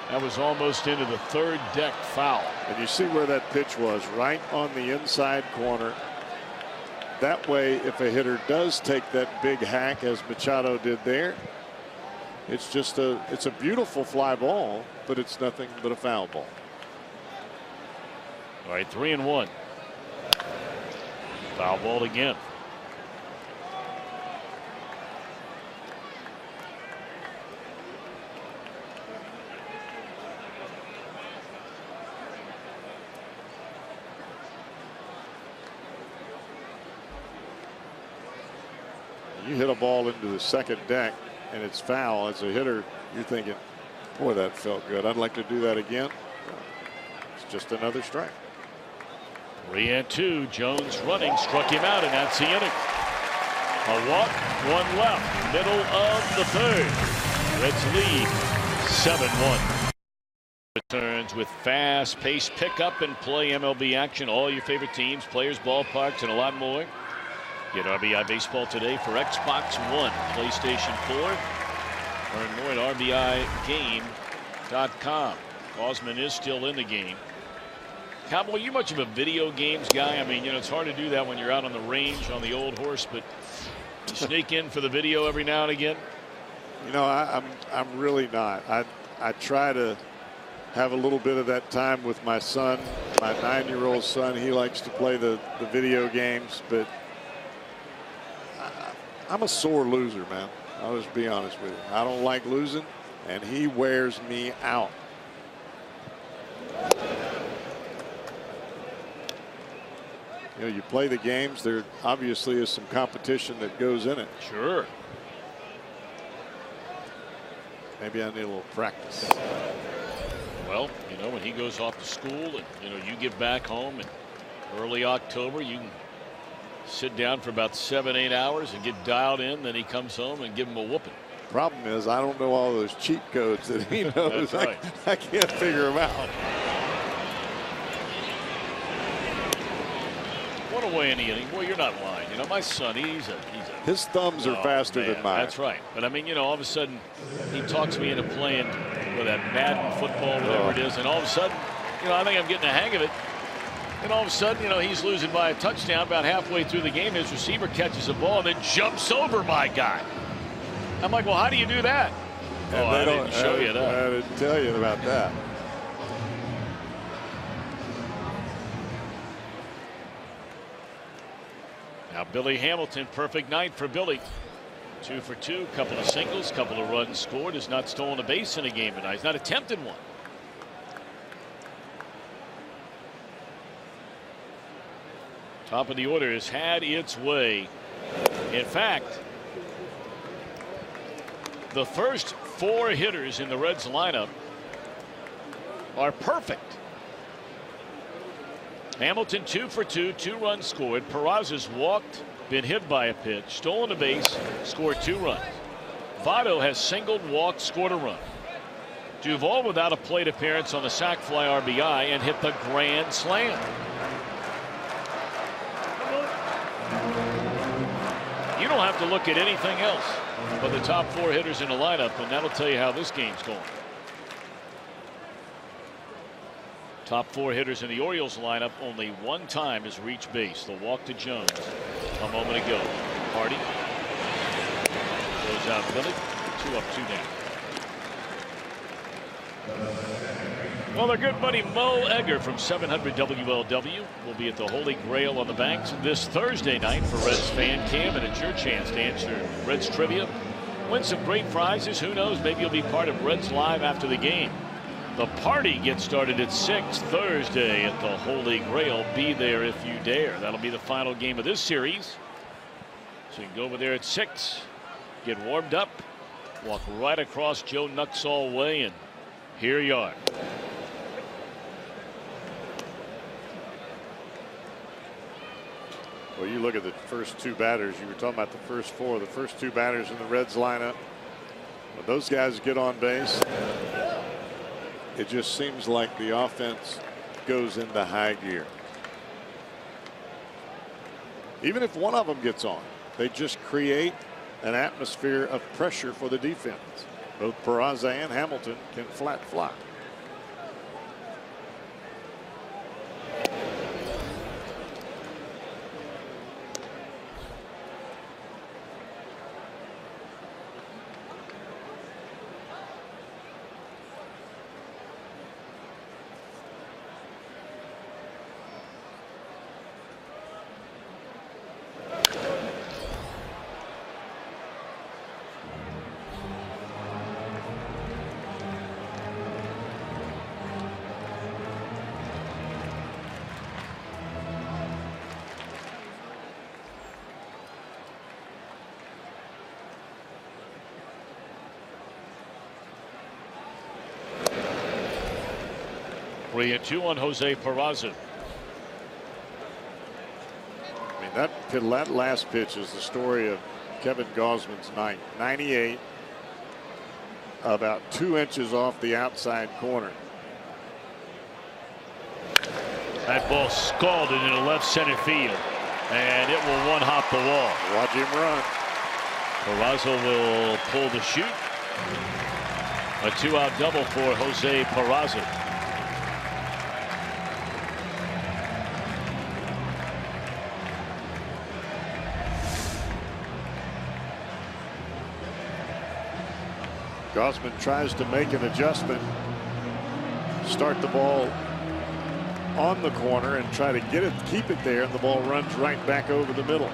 Speaker 1: That was almost into the third deck foul.
Speaker 2: And you see where that pitch was, right on the inside corner. That way, if a hitter does take that big hack as Machado did there, it's just it's a beautiful fly ball, but it's nothing but a foul ball.
Speaker 1: All right, 3-1. Foul ball again.
Speaker 2: You hit a ball into the second deck and it's foul. As a hitter, you're thinking, boy, that felt good. I'd like to do that again. It's just another strike.
Speaker 1: 3-2. Jones running, struck him out, and that's the inning. A walk, 1 left, middle of the third. Reds lead 7-1. Returns with fast-paced pickup and play MLB action. All your favorite teams, players, ballparks, and a lot more. Get RBI Baseball today for Xbox One, PlayStation 4. Learn more at RBIGame.com. Osman is still in the game. Cowboy, you much of a video games guy? I mean, you know, it's hard to do that when you're out on the range on the old horse, but you sneak in for the video every now and again.
Speaker 2: You know, I'm really not. I try to have a little bit of that time with my son, my 9-year-old son. He likes to play the video games, but I'm a sore loser, man. I'll just be honest with you. I don't like losing, and he wears me out. You know, you play the games, there obviously is some competition that goes in it.
Speaker 1: Sure.
Speaker 2: Maybe I need a little practice.
Speaker 1: Well, you know, when he goes off to school and, you know, you get back home and Early October, you can sit down for about 7-8 hours and get dialed in. Then he comes home and give him a whooping.
Speaker 2: Problem is, I don't know all those cheat codes that he knows.
Speaker 1: That's right.
Speaker 2: I can't figure them out.
Speaker 1: One away in the inning. Boy, you're not lying. You know, my son,
Speaker 2: his thumbs are faster than mine.
Speaker 1: That's right. But I mean, you know, all of a sudden he talks me into playing with that Madden football, whatever it is, and all of a sudden, you know, I think I'm getting the hang of it. And all of a sudden, you know, he's losing by a touchdown about halfway through the game. His receiver catches a ball and then jumps over my guy. I'm like, well, how do you do that?
Speaker 2: And
Speaker 1: I didn't show you that.
Speaker 2: I didn't tell you about that.
Speaker 1: Now Billy Hamilton, perfect night for Billy. 2 for 2, couple of singles, couple of runs scored. Has not stolen a base in a game tonight. He's not attempted one. Top of the order has had its way. In fact, the first 4 hitters in the Reds lineup are perfect. Hamilton 2 for 2, 2 runs scored. Peraza's walked, been hit by a pitch, stolen a base, scored 2 runs. Votto has singled, walked, scored a run. Duvall without a plate appearance on the sac fly RBI and hit the grand slam. You don't have to look at anything else but the top 4 hitters in the lineup, and that'll tell you how this game's going. Top 4 hitters in the Orioles lineup, only one time has reached base. The walk to Jones a moment ago. Hardy goes out Billy. 2 up, 2 down. Well, our good buddy Mo Egger from 700 WLW will be at the Holy Grail on the Banks this Thursday night for Reds Fan Cam, and it's your chance to answer Reds trivia, win some great prizes. Who knows, maybe you'll be part of Reds Live after the game. The party gets started at 6 Thursday at the Holy Grail. Be there if you dare. That'll be the final game of this series. So you can go over there at 6, get warmed up, walk right across Joe Nuxall Way, and here you are.
Speaker 2: Well, you look at the first 2 batters. You were talking about the first 4. The first 2 batters in the Reds lineup. When those guys get on base, it just seems like the offense goes into high gear. Even if one of them gets on, they just create an atmosphere of pressure for the defense. Both Peraza and Hamilton can flat fly.
Speaker 1: Three and 2 on Jose Peraza.
Speaker 2: I mean, that last pitch is the story of Kevin Gausman's night. 98, about 2 inches off the outside corner.
Speaker 1: That ball scalded into left center field, and it will one-hop the wall.
Speaker 2: Watch him run.
Speaker 1: Peraza will pull the chute. A 2-out double for Jose Peraza.
Speaker 2: Gausman tries to make an adjustment, start the ball on the corner and try to get it, keep it there, and the ball runs right back over the middle.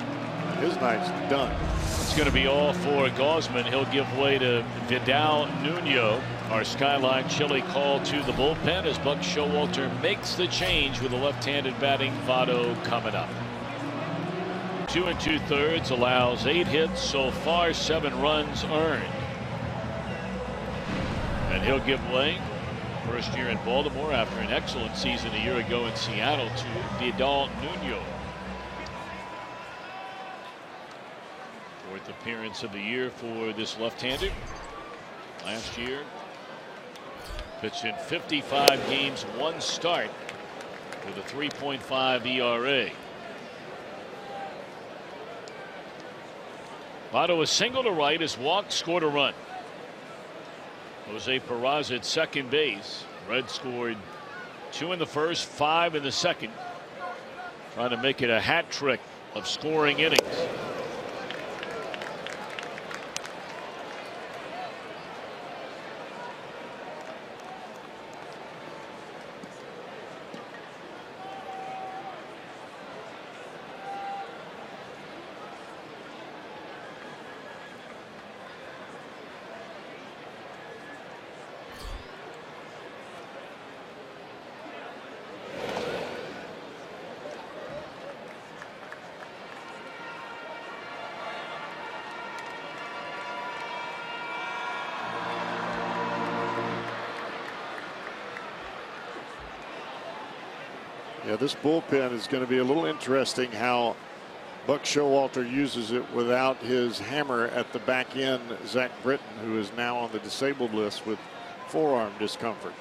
Speaker 2: His night's done.
Speaker 1: It's going to be all for Gausman. He'll give way to Vidal Nuno. Our Skyline Chili call to the bullpen as Buck Showalter makes the change with a left-handed batting Votto coming up. 2 2/3 allows 8 hits so far, 7 runs earned. And he'll give way First year in Baltimore after an excellent season a year ago in Seattle to Vidal Nuno. Fourth appearance of the year for this left-hander. Last year pitched in 55 games, 1 start with a 3.5 ERA. Votto a single to right, has walked, scored a run. Jose Peraza at second base. Red scored 2 in the first, 5 in the second. Trying to make it a hat trick of scoring innings.
Speaker 2: Yeah, this bullpen is going to be a little interesting how Buck Showalter uses it without his hammer at the back end, Zach Britton, who is now on the disabled list with forearm discomfort.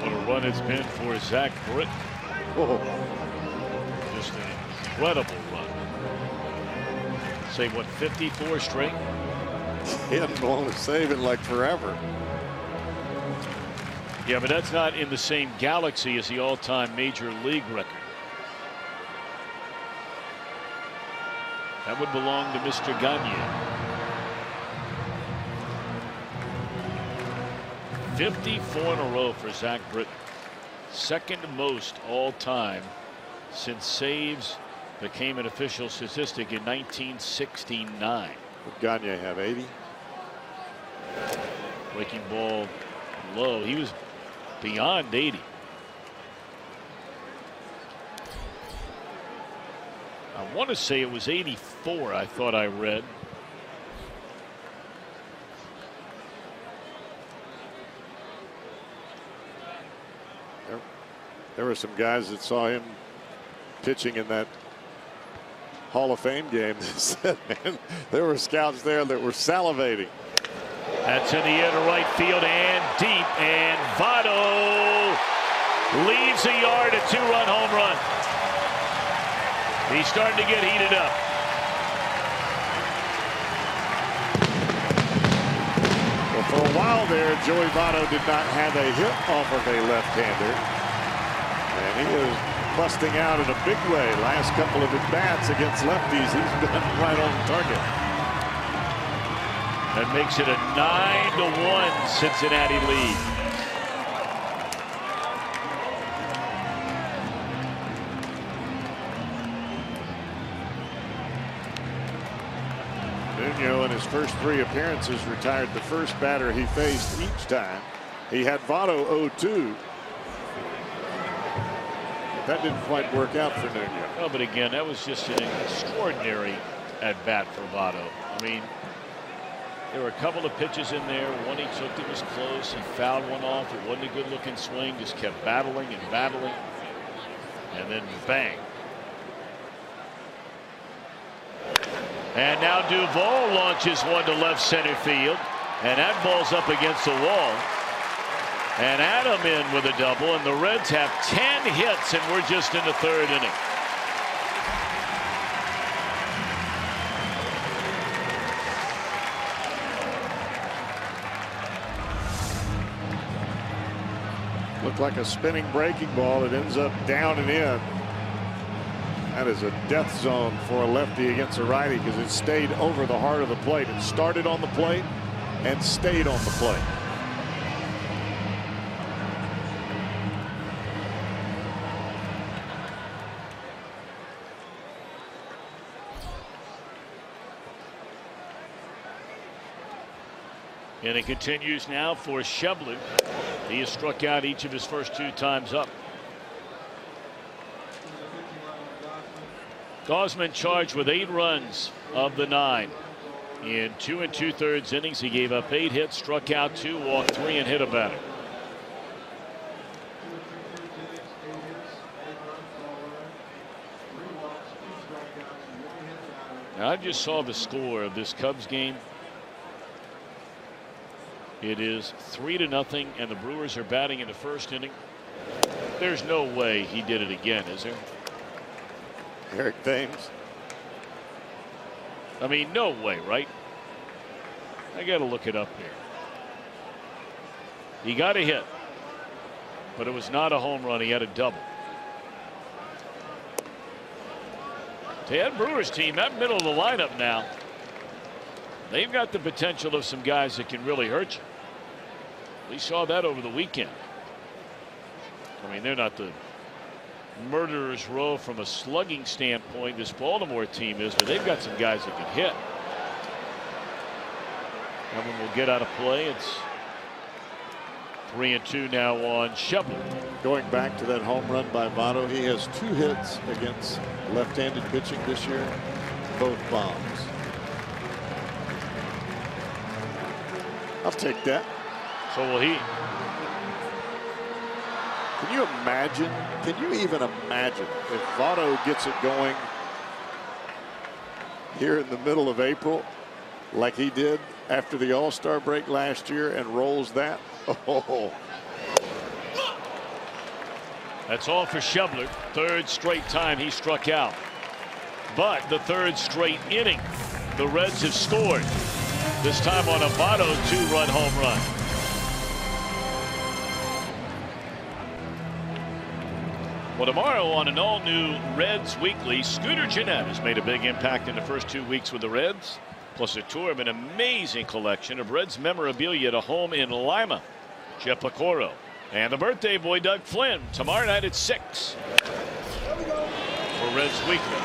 Speaker 1: What a run it's been for Zach Britton.
Speaker 2: Oh.
Speaker 1: Just an incredible run. Say what, 54 straight?
Speaker 2: He hadn't blown a save in like forever.
Speaker 1: Yeah, but that's not in the same galaxy as the all-time major league record. That would belong to Mr. Gagne. 54 in a row for Zach Britton. Second most all-time since saves became an official statistic in 1969.
Speaker 2: Would Gagne have 80?
Speaker 1: Breaking ball low. He was beyond 80. I want to say it was 84. I thought I read.
Speaker 2: There were some guys that saw him pitching in that Hall of Fame game that said, man, there were scouts there that were salivating.
Speaker 1: That's in the air to right field and deep, and Votto leaves the yard, a 2-run home run. He's starting to get heated up.
Speaker 2: Well, for a while there, Joey Votto did not have a hit off of a left-hander, and he is busting out in a big way. Last couple of at-bats against lefties, he's been right on target.
Speaker 1: That makes it a 9-1 Cincinnati lead.
Speaker 2: Nuno in his first 3 appearances retired the first batter he faced each time. He had Votto 0-2. That didn't quite work out for Nuno.
Speaker 1: Oh, but again, that was just an extraordinary at-bat for Votto. I mean, there were a couple of pitches in there. One he took that was close. He fouled one off. It wasn't a good-looking swing. Just kept battling and battling. And then bang. And now Duvall launches one to left center field. And that ball's up against the wall. And Adam in with a double, and the Reds have 10 hits, and we're just in the 3rd inning.
Speaker 2: Looked like a spinning breaking ball. It ends up down and in. That is a death zone for a lefty against a righty because it stayed over the heart of the plate. It started on the plate and stayed on the plate.
Speaker 1: And it continues now for Shevler. He has struck out each of his first 2 times up. Gosman charged with 8 runs of the 9. In 2 2/3 innings, he gave up 8 hits, struck out 2, walked 3, and hit a batter. Now, I just saw the score of this Cubs game. It is 3-0, and the Brewers are batting in the first inning. There's no way he did it again, is there?
Speaker 2: Eric Thames.
Speaker 1: I mean, no way, right? I got to look it up here. He got a hit, but it was not a home run. He had a double. To that Brewers team, that middle of the lineup now, they've got the potential of some guys that can really hurt you. We saw that over the weekend. I mean, they're not the murderer's row from a slugging standpoint, this Baltimore team is, but they've got some guys that can hit. That one will get out of play. It's 3-2 now on Shepard.
Speaker 2: Going back to that home run by Votto, he has 2 hits against left-handed pitching this year, both bombs. I'll take that.
Speaker 1: So will he.
Speaker 2: Can you imagine? Can you even imagine if Votto gets it going here in the middle of April like he did after the All-Star break last year and rolls that? Oh.
Speaker 1: That's all for Shubler. 3rd straight time he struck out. But the 3rd straight inning, the Reds have scored. This time on a Votto 2-run home run. Well, tomorrow on an all-new Reds Weekly, Scooter Gennett has made a big impact in the first 2 weeks with the Reds, plus a tour of an amazing collection of Reds memorabilia at a home in Lima. Jeff Pecoro and the birthday boy Doug Flynn tomorrow night at 6 for Reds Weekly.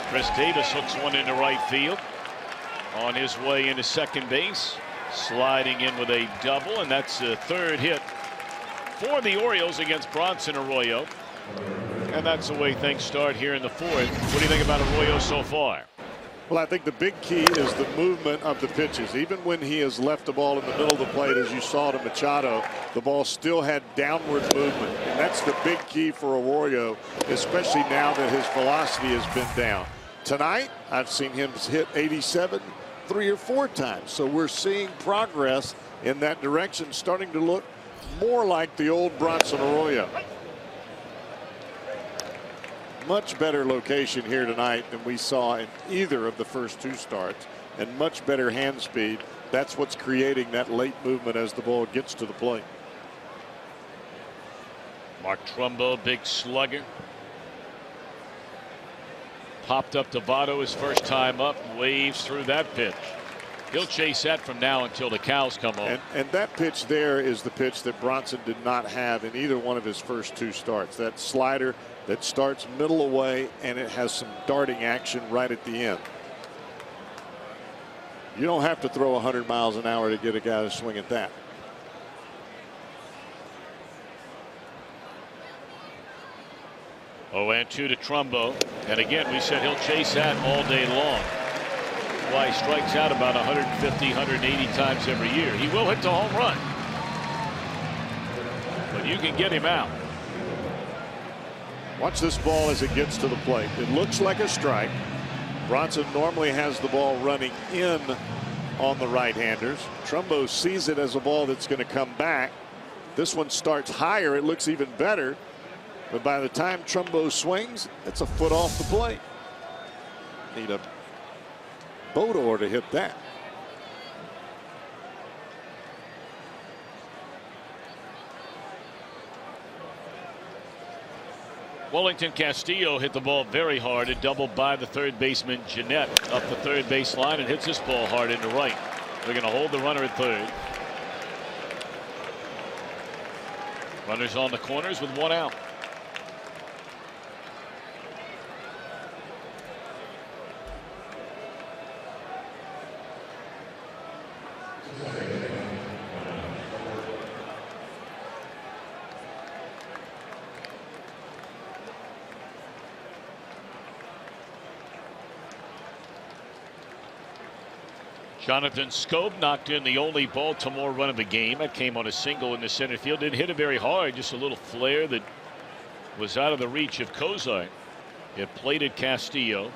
Speaker 1: Chris Davis hooks one into right field. On his way into second base, sliding in with a double, and that's the 3rd hit for the Orioles against Bronson Arroyo. And that's the way things start here in the 4th. What do you think about Arroyo so far?
Speaker 2: Well, I think the big key is the movement of the pitches. Even when he has left the ball in the middle of the plate, as you saw to Machado, the ball still had downward movement. And that's the big key for Arroyo, especially now that his velocity has been down. Tonight, I've seen him hit 87 3 or 4 times. So we're seeing progress in that direction, starting to look more like the old Bronson Arroyo. Much better location here tonight than we saw in either of the first 2 starts, and much better hand speed. That's what's creating that late movement as the ball gets to the plate.
Speaker 1: Mark Trumbo, big slugger. Popped up to Votto his first time up, waves through that pitch. He'll chase that from now until the cows come home.
Speaker 2: And that pitch there is the pitch that Bronson did not have in either one of his first 2 starts. That slider that starts middle away, and it has some darting action right at the end. You don't have to throw 100 miles an hour to get a guy to swing at that.
Speaker 1: Oh, and 2 to Trumbo. And again, we said he'll chase that all day long. Why he strikes out about 150, 180 times every year. He will hit the home run, but you can get him out.
Speaker 2: Watch this ball as it gets to the plate. It looks like a strike. Bronson normally has the ball running in on the right-handers. Trumbo sees it as a ball that's going to come back. This one starts higher. It looks even better. But by the time Trumbo swings, it's a foot off the plate. Need a Bodor to hit that.
Speaker 1: Wellington Castillo hit the ball very hard. It doubled by the 3rd baseman Gennett up the 3rd base line and hits this ball hard into right. They're going to hold the runner at 3rd. Runners on the corners with 1 out. Jonathan Scope knocked in the only Baltimore run of the game. That came on a single in the center field. Didn't hit it very hard, just a little flare that was out of the reach of Cozart. It plated Castillo.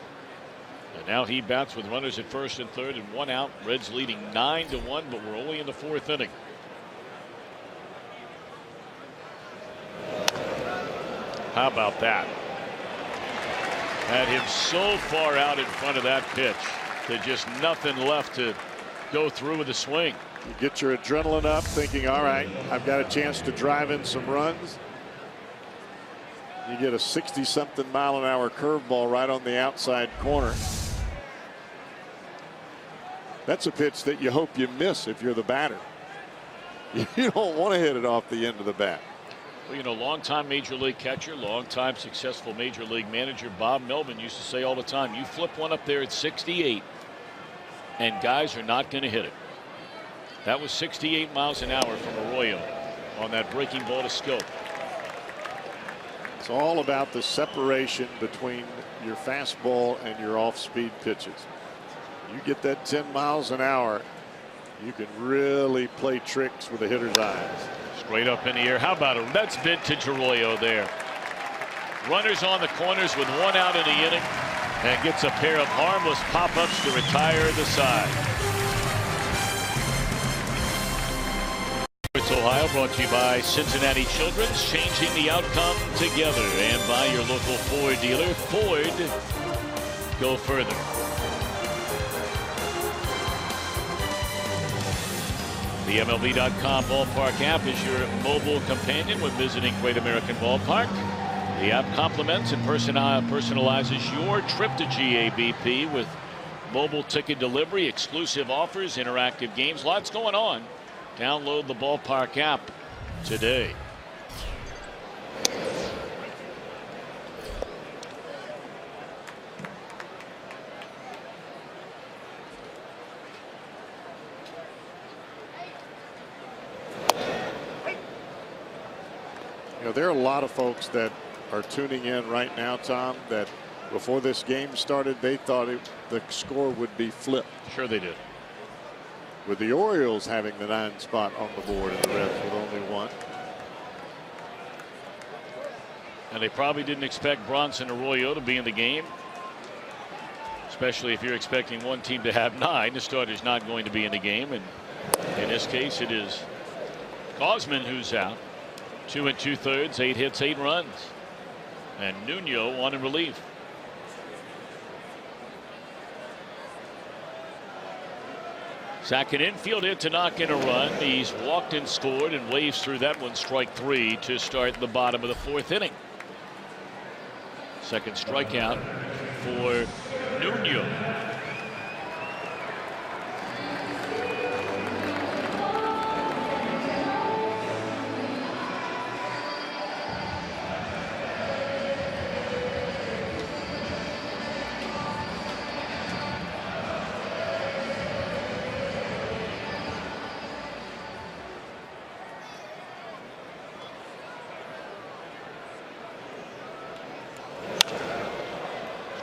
Speaker 1: And now he bats with runners at first and third and one out. Reds leading 9-1, but we're only in the fourth inning. How about that? Had him so far out in front of that pitch. There's just nothing left to go through with the swing.
Speaker 2: You get your adrenaline up thinking, all right, I've got a chance to drive in some runs. You get a 60-something mile-an-hour curveball right on the outside corner. That's a pitch that you hope you miss if you're the batter. You don't want to hit it off the end of the bat.
Speaker 1: Well, you know, longtime major league catcher, longtime successful major league manager Bob Melvin used to say all the time, you flip one up there at 68 and guys are not going to hit it. That was 68 miles an hour from Arroyo on that breaking ball to Scope.
Speaker 2: It's all about the separation between your fastball and your off-speed pitches. You get that 10 miles an hour, you can really play tricks with a hitter's eyes.
Speaker 1: Straight up in the air. How about it? That's vintage Arroyo there. Runners on the corners with one out in the inning and gets a pair of harmless pop-ups to retire the side. It's Ohio, brought to you by Cincinnati Children's, changing the outcome together, and by your local Ford dealer. Ford, go further. The MLB.com ballpark app is your mobile companion when visiting Great American Ballpark. The app complements and personalizes your trip to GABP with mobile ticket delivery, exclusive offers, interactive games. Lots going on. Download the ballpark app today.
Speaker 2: You know, there are a lot of folks that are tuning in right now, Tom, that before this game started, they thought the score would be flipped.
Speaker 1: Sure they did.
Speaker 2: With the Orioles having the 9th spot on the board and the Reds with only one.
Speaker 1: And they probably didn't expect Bronson Arroyo to be in the game, especially if you're expecting one team to have 9. The starter's not going to be in the game, and in this case it is Gausman who's out. 2 2/3, 8 hits, 8 runs, and Nuno on in relief. Second infield hit to knock in a run. He's walked and scored and waves through that one. Strike 3 to start the bottom of the 4th inning. Second strikeout for Nuno.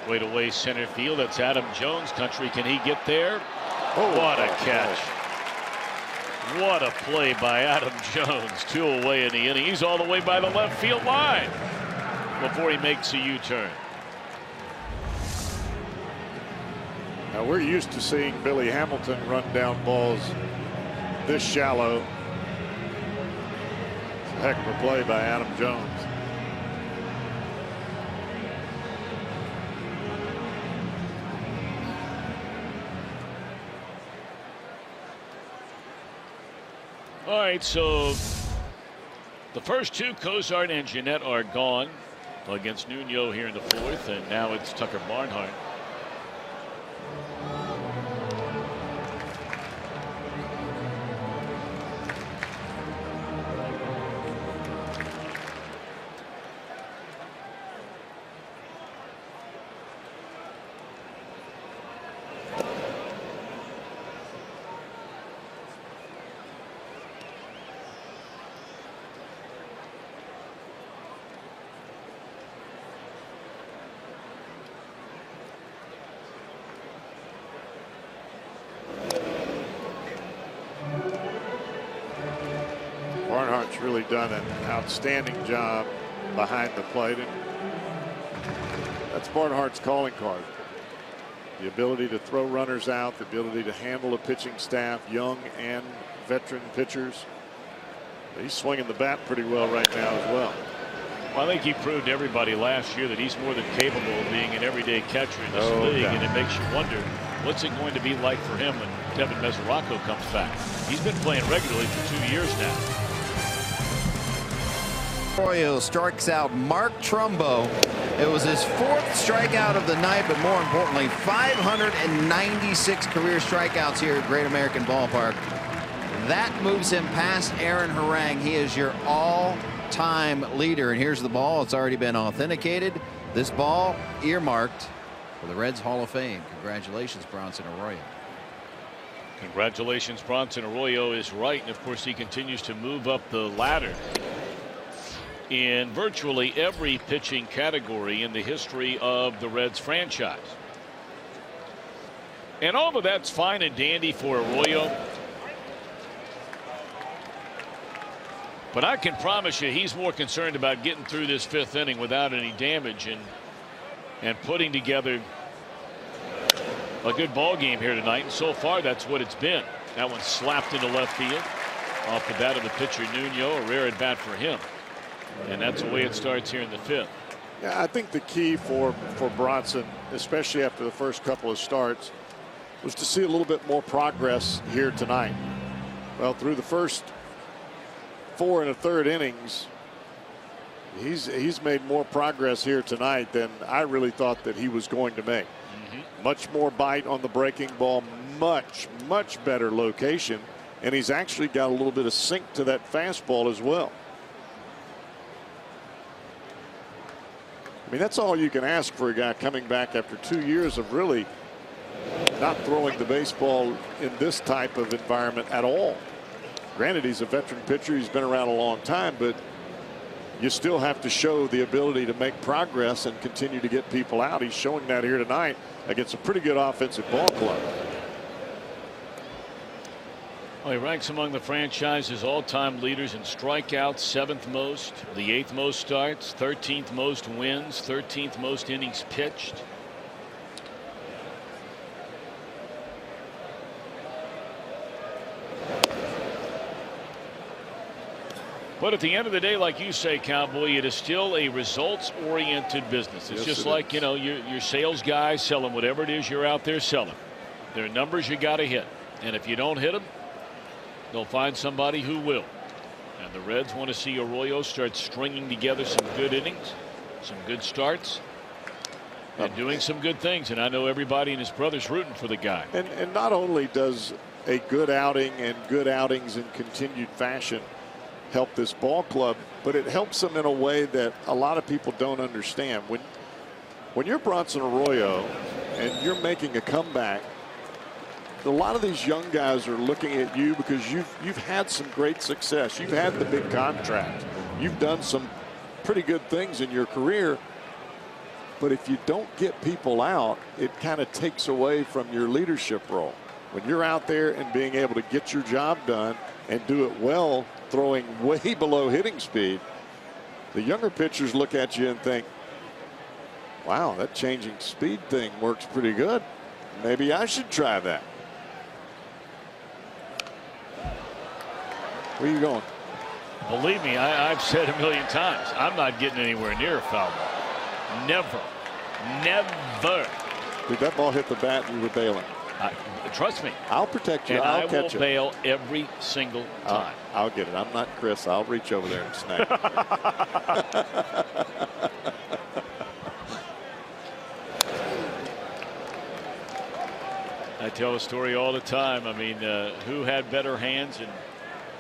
Speaker 1: Straight away center field. That's Adam Jones country. Can he get there? Oh, what a catch. What a play by Adam Jones. 2 away in the inning. He's all the way by the left field line before he makes a U-turn.
Speaker 2: Now we're used to seeing Billy Hamilton run down balls this shallow. It's a heck of a play by Adam Jones.
Speaker 1: All right, so the first 2, Cozart and Jeanette, are gone against Nuno here in the 4th, and now it's Tucker Barnhart.
Speaker 2: has really done an outstanding job behind the plate. And that's Barnhart's calling card. The ability to throw runners out, the ability to handle a pitching staff, young and veteran pitchers. He's swinging the bat pretty well right now as well.
Speaker 1: Well, I think he proved to everybody last year that he's more than capable of being an everyday catcher in this league. And it makes you wonder, what's it going to be like for him when Devin Mesoraco comes back? He's been playing regularly for 2 years now.
Speaker 3: Arroyo strikes out Mark Trumbo. It was his 4th strikeout of the night, but more importantly, 596 career strikeouts here at Great American Ballpark. That moves him past Aaron Harang. He is your all-time leader. And here's the ball. It's already been authenticated. This ball earmarked for the Reds Hall of Fame. Congratulations, Bronson Arroyo.
Speaker 1: Congratulations, Bronson Arroyo is right. And of course, he continues to move up the ladder in virtually every pitching category in the history of the Reds franchise. And all of that's fine and dandy for Arroyo. But I can promise you he's more concerned about getting through this 5th inning without any damage and putting together a good ball game here tonight. And so far, that's what it's been. That one slapped into left field off the bat of the pitcher Nuno. A rare at bat for him. And that's the way it starts here in the 5th.
Speaker 2: Yeah, I think the key for Bronson, especially after the first couple of starts, was to see a little bit more progress here tonight. Well, through the first 4 1/3 innings, he's made more progress here tonight than I really thought that he was going to make. Much more bite on the breaking ball, much better location, and he's actually got a little bit of sink to that fastball as well. I mean, that's all you can ask for a guy coming back after 2 years of really not throwing the baseball in this type of environment at all. Granted, he's a veteran pitcher. He's been around a long time, but you still have to show the ability to make progress and continue to get people out. He's showing that here tonight against a pretty good offensive ball club.
Speaker 1: Well, he ranks among the franchise's all-time leaders in strikeouts, 7th most, the 8th most starts, 13th most wins, 13th most innings pitched. But at the end of the day, like you say, Cowboy, it is still a results-oriented business. It's just like, you know, your sales guy selling whatever it is you're out there selling. There are numbers you got to hit. And if you don't hit them, they'll find somebody who will. And the Reds want to see Arroyo start stringing together some good innings, some good starts, and doing some good things. And I know everybody and his brother's rooting for the guy.
Speaker 2: And not only does a good outing and good outings in continued fashion help this ball club, but it helps them in a way that a lot of people don't understand. When you're Bronson Arroyo and you're making a comeback, a lot of these young guys are looking at you because you've had some great success. You've had the big contract. You've done some pretty good things in your career. But if you don't get people out, it kind of takes away from your leadership role. When you're out there and being able to get your job done and do it well, throwing way below hitting speed, the younger pitchers look at you and think, wow, that changing speed thing works pretty good. Maybe I should try that. Where are you going?
Speaker 1: Believe me, I've said a million times, I'm not getting anywhere near a foul ball. Never. Never.
Speaker 2: Did that ball hit the bat and you were bailing?
Speaker 1: Trust me.
Speaker 2: I'll protect you.
Speaker 1: And
Speaker 2: I'll
Speaker 1: I
Speaker 2: catch
Speaker 1: will bail every single time.
Speaker 2: I'll get it. I'm not Chris. I'll reach over there and snag it.
Speaker 1: I tell a story all the time. I mean, who had better hands? And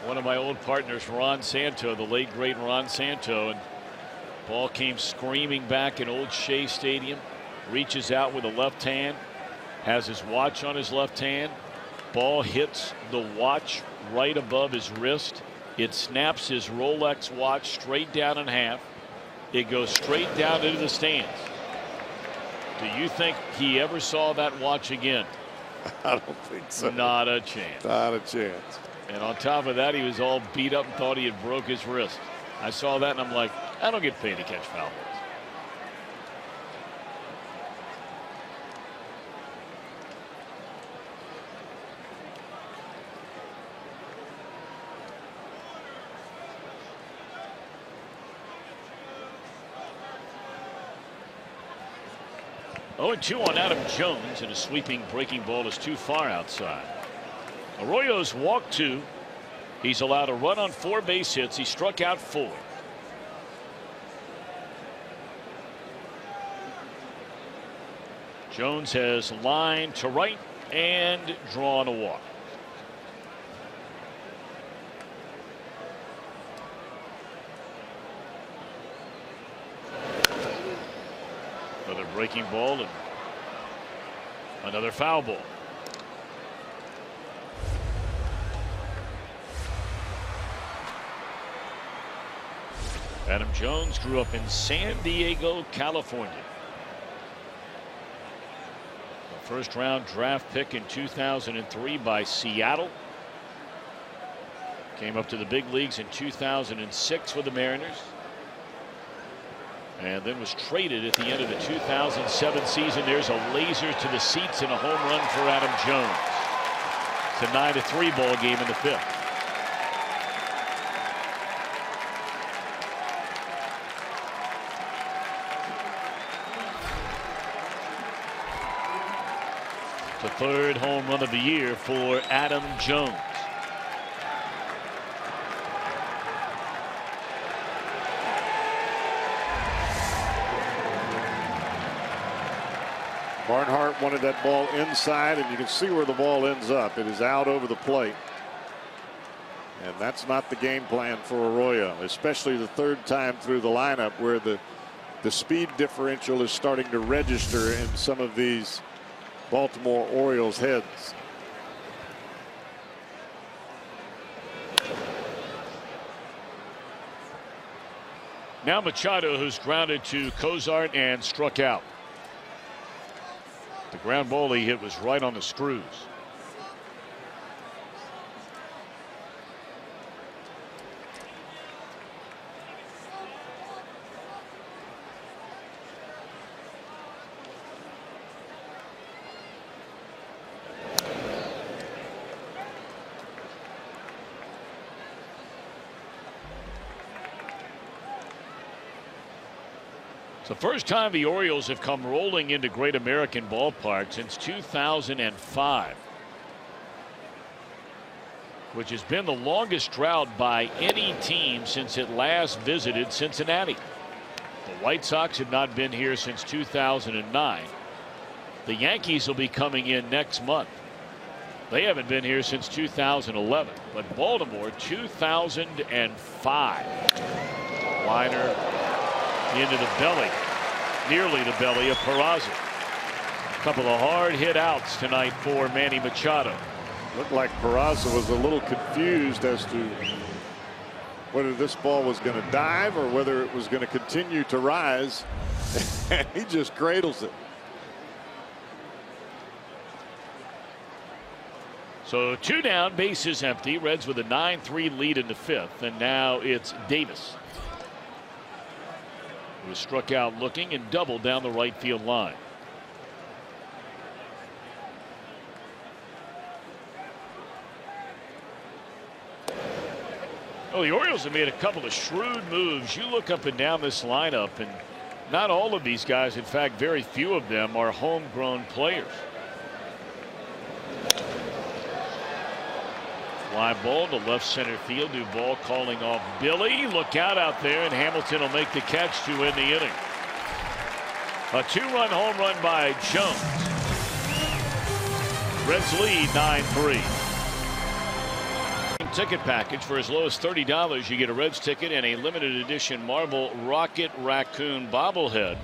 Speaker 1: one of my old partners, Ron Santo, the late great Ron Santo, and ball came screaming back in Old Shea Stadium, reaches out with a left hand, has his watch on his left hand, ball hits the watch right above his wrist. It snaps his Rolex watch straight down in half. It goes straight down into the stands. Do you think he ever saw that watch again?
Speaker 2: I don't think so.
Speaker 1: Not a chance.
Speaker 2: Not a chance.
Speaker 1: And on top of that, he was all beat up and thought he had broke his wrist. I saw that and I'm like, I don't get paid to catch foul balls. Oh, 0-2 on Adam Jones, and a sweeping breaking ball is too far outside. Arroyo's walked 2. He's allowed a run on 4 base hits. He struck out 4. Jones has lined to right and drawn a walk. Another breaking ball and another foul ball. Adam Jones grew up in San Diego, California. A first-round draft pick in 2003 by Seattle. Came up to the big leagues in 2006 with the Mariners. And then was traded at the end of the 2007 season. There's a laser to the seats and a home run for Adam Jones. It's a 9-3 ball game in the 5th. The 3rd home run of the year for Adam Jones.
Speaker 2: Barnhart wanted that ball inside, and you can see where the ball ends up. It is out over the plate. And that's not the game plan for Arroyo, especially the 3rd time through the lineup, where the speed differential is starting to register in some of these Baltimore Orioles heads.
Speaker 1: Now Machado, who's grounded to Cozart and struck out. The ground ball he hit was right on the screws. It's the first time the Orioles have come rolling into Great American Ballpark since 2005, which has been the longest drought by any team since it last visited Cincinnati. The White Sox have not been here since 2009. The Yankees will be coming in next month. They haven't been here since 2011, but Baltimore 2005. Liner into the belly, nearly the belly of Peraza. A couple of hard hit outs tonight for Manny Machado.
Speaker 2: Looked like Peraza was a little confused as to whether this ball was going to dive or whether it was going to continue to rise. He just cradles it.
Speaker 1: So 2 down, bases empty. Reds with a 9-3 lead in the 5th, and now it's Davis, who was struck out looking and doubled down the right field line. Well, the Orioles have made a couple of shrewd moves. You look up and down this lineup, and not all of these guys, in fact, very few of them are homegrown players. Fly ball to left center field. Duvall calling off Billy. Look out there, and Hamilton will make the catch to end the inning. A 2-run home run by Jones. Reds lead 9-3. Ticket package for as low as $30. You get a Reds ticket and a limited edition Marvel Rocket Raccoon bobblehead.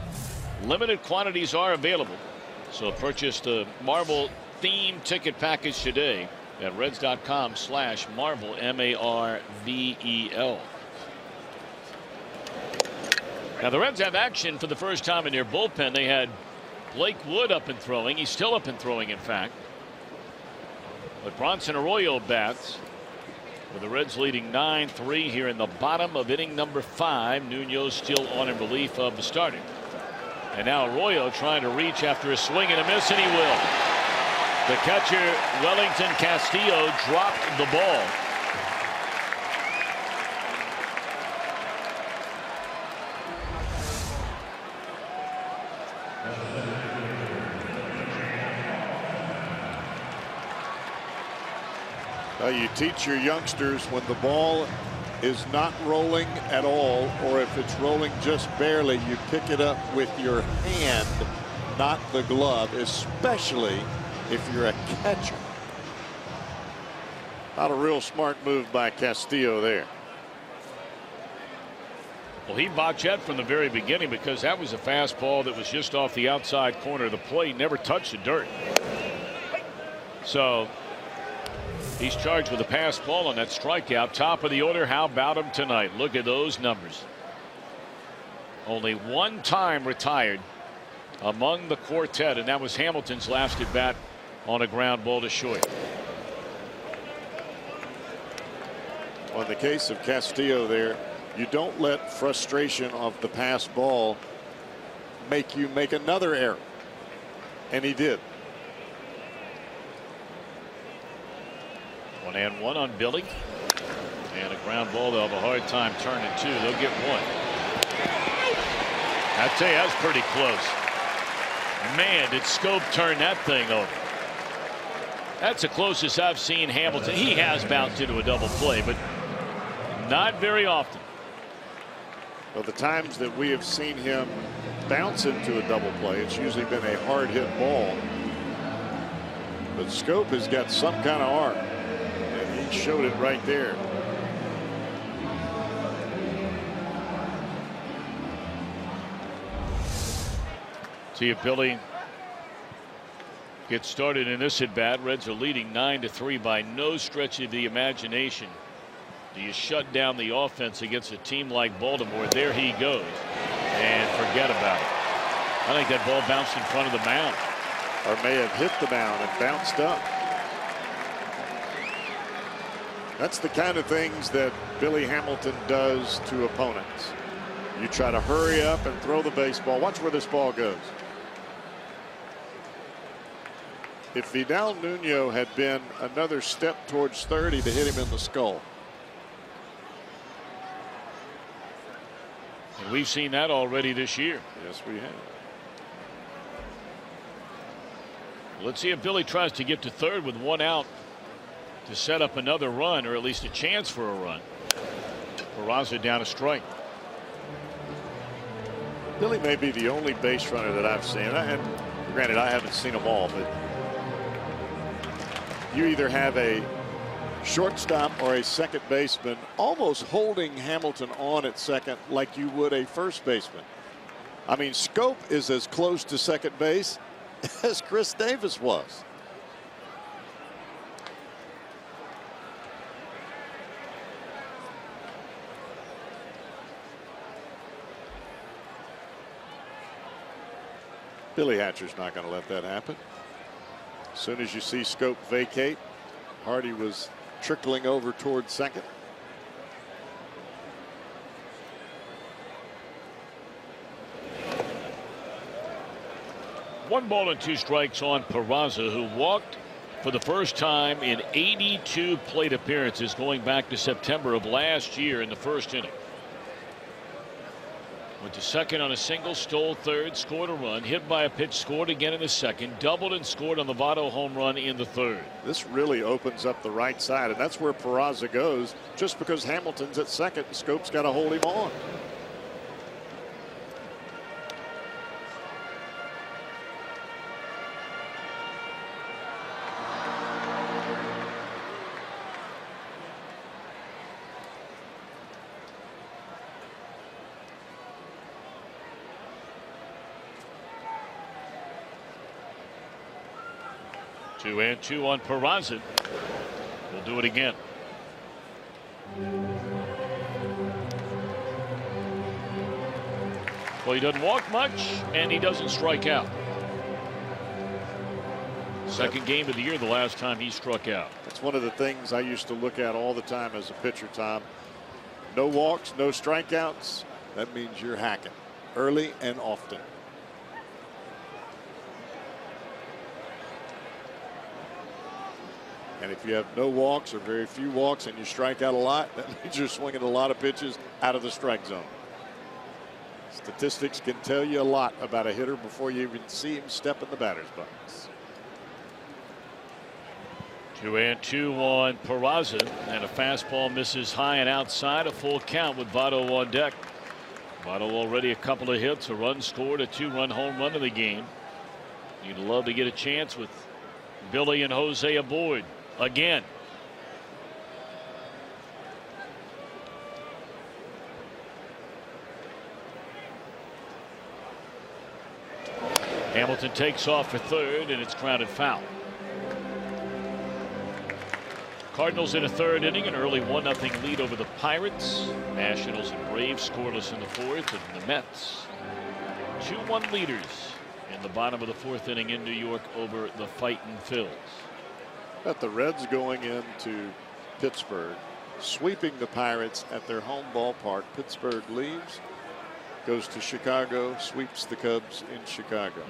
Speaker 1: Limited quantities are available, so purchase the Marvel theme ticket package today at Reds.com/Marvel, MARVEL. Now the Reds have action for the first time in their bullpen. They had Blake Wood up and throwing. He's still up and throwing, in fact. But Bronson Arroyo bats. With the Reds leading 9-3 here in the bottom of inning number 5. Nuno still on in relief of the starter. And now Arroyo trying to reach after a swing and a miss, and he will. The catcher, Wellington Castillo, dropped the ball.
Speaker 2: You teach your youngsters when the ball is not rolling at all, or if it's rolling just barely, you pick it up with your hand, not the glove, especially if you're a catcher. Not a real smart move by Castillo there.
Speaker 1: Well, he botched that from the very beginning because that was a fastball that was just off the outside corner of the plate, never touched the dirt. So he's charged with a pass ball on that strikeout. Top of the order. How about him tonight? Look at those numbers. Only one time retired among the quartet, and that was Hamilton's last at bat on a ground ball to short.
Speaker 2: Well, in the case of Castillo there, you don't let frustration of the pass ball make you make another error. And he did.
Speaker 1: 1-1 on Billy. And a ground ball. They'll have a hard time turning 2. They'll get 1. I tell you, that's pretty close. Man, did Scope turn that thing over. That's the closest I've seen Hamilton. He has bounced into a double play, but not very often.
Speaker 2: Well, the times that we have seen him bounce into a double play, it's usually been a hard hit ball. But Scope has got some kind of arm, and he showed it right there.
Speaker 1: See if Billy gets started in this at bat. Reds are leading 9-3 by no stretch of the imagination. Do you shut down the offense against a team like Baltimore? There he goes. And forget about it. I think that ball bounced in front of the mound.
Speaker 2: Or may have hit the mound and bounced up. That's the kind of things that Billy Hamilton does to opponents. You try to hurry up and throw the baseball. Watch where this ball goes. If Vidal Nuno had been another step towards 30 to hit him in the skull.
Speaker 1: And we've seen that already this year.
Speaker 2: Yes, we have.
Speaker 1: Let's see if Billy tries to get to third with 1 out to set up another run, or at least a chance for a run. Peraza down a strike.
Speaker 2: Billy may be the only base runner that I've seen, and granted I haven't seen them all, but you either have a shortstop or a second baseman almost holding Hamilton on at second like you would a first baseman. I mean, Scope is as close to second base as Chris Davis was. Billy Hatcher's not going to let that happen. As soon as you see Scope vacate, Hardy was trickling over towards second.
Speaker 1: One ball and 2 strikes on Peraza, who walked for the first time in 82 plate appearances going back to September of last year in the first inning. Went to second on a single, stole third, scored a run, hit by a pitch, scored again in the second, doubled and scored on the Votto home run in the third.
Speaker 2: This really opens up the right side, and that's where Peraza goes. Just because Hamilton's at second, Scope's got to hold him on.
Speaker 1: Two and two on Peraza. We'll do it again. Well, he doesn't walk much, and he doesn't strike out. Second game of the year the last time he struck out.
Speaker 2: That's one of the things I used to look at all the time as a pitcher, Tom. No walks, no strikeouts. That means you're hacking early and often. And if you have no walks or very few walks and you strike out a lot, that means you're swinging a lot of pitches out of the strike zone. Statistics can tell you a lot about a hitter before you even see him step in the batter's box.
Speaker 1: 2-2 on Peraza, and a fastball misses high and outside. A full count with Votto on deck. Votto already a couple of hits, a run scored, a 2-run home run in the game. You'd love to get a chance with Billy and Jose aboard again. Hamilton takes off for third, and it's grounded foul. Cardinals in a third inning, an early 1-0 lead over the Pirates. Nationals and Braves scoreless in the fourth, and the Mets 2-1 leaders in the bottom of the fourth inning in New York over the Fightin' Phils.
Speaker 2: But the Reds going into Pittsburgh, sweeping the Pirates at their home ballpark. Pittsburgh leaves, goes to Chicago, sweeps the Cubs in Chicago.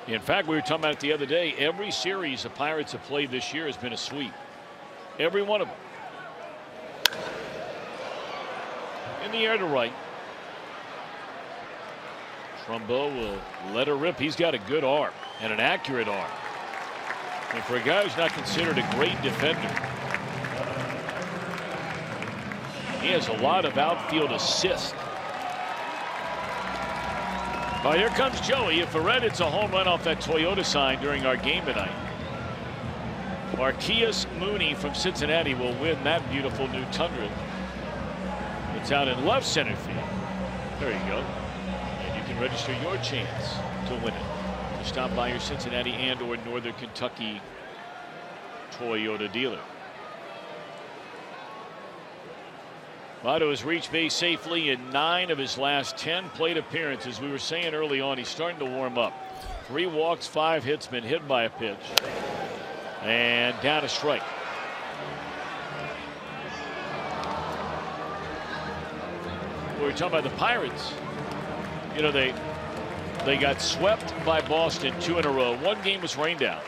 Speaker 1: In fact, we were talking about it the other day. Every series the Pirates have played this year has been a sweep. Every one of them. In the air to right. Trumbo will let her rip. He's got a good arm and an accurate arm. And for a guy who's not considered a great defender, he has a lot of outfield assist. Well, here comes Joey. If a red, it's a home run off that Toyota sign during our game tonight. Marquise Mooney from Cincinnati will win that beautiful new Tundra. It's out in left center field. There you go. And you can register your chance to win it. Stop by your Cincinnati and or Northern Kentucky Toyota dealer. Votto has reached base safely in 9 of his last 10 plate appearances. We were saying early on, he's starting to warm up. 3 walks, 5 hits, been hit by a pitch. And down a strike. We were talking about the Pirates. You know, they got swept by Boston 2 in a row. One game was rained out.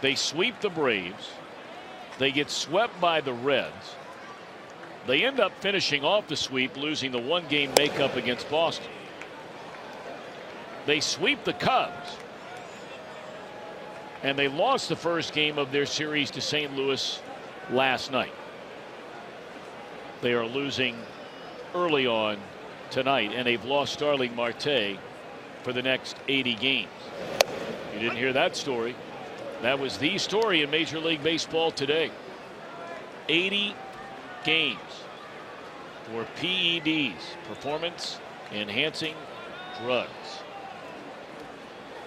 Speaker 1: They sweep the Braves. They get swept by the Reds. They end up finishing off the sweep, losing the 1-game makeup against Boston. They sweep the Cubs. And they lost the first game of their series to St. Louis last night. They are losing early on tonight, and they've lost Starling Marte for the next 80 games. You didn't hear that story. That was the story in Major League Baseball today. 80 games for PEDs, performance enhancing drugs.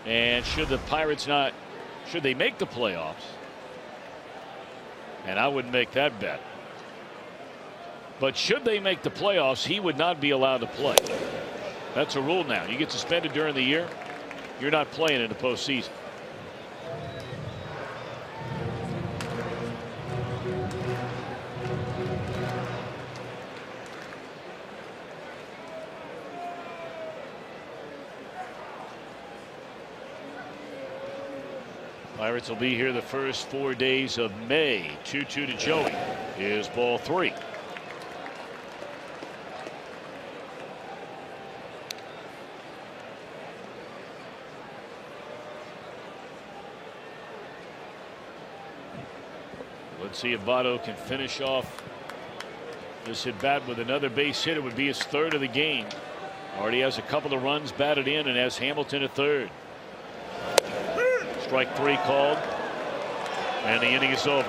Speaker 1: And should the Pirates not, should they make the playoffs, and I wouldn't make that bet, but should they make the playoffs, he would not be allowed to play. That's a rule now. You get suspended during the year, you're not playing in the postseason. Pirates will be here the first 4 days of May. 2-2 to Joey. Is ball 3. Let's see if Votto can finish off this at bat with another base hit. It would be his 3rd of the game. Already has a couple of runs batted in and has Hamilton at 3rd. Strike 3 called, and the inning is over.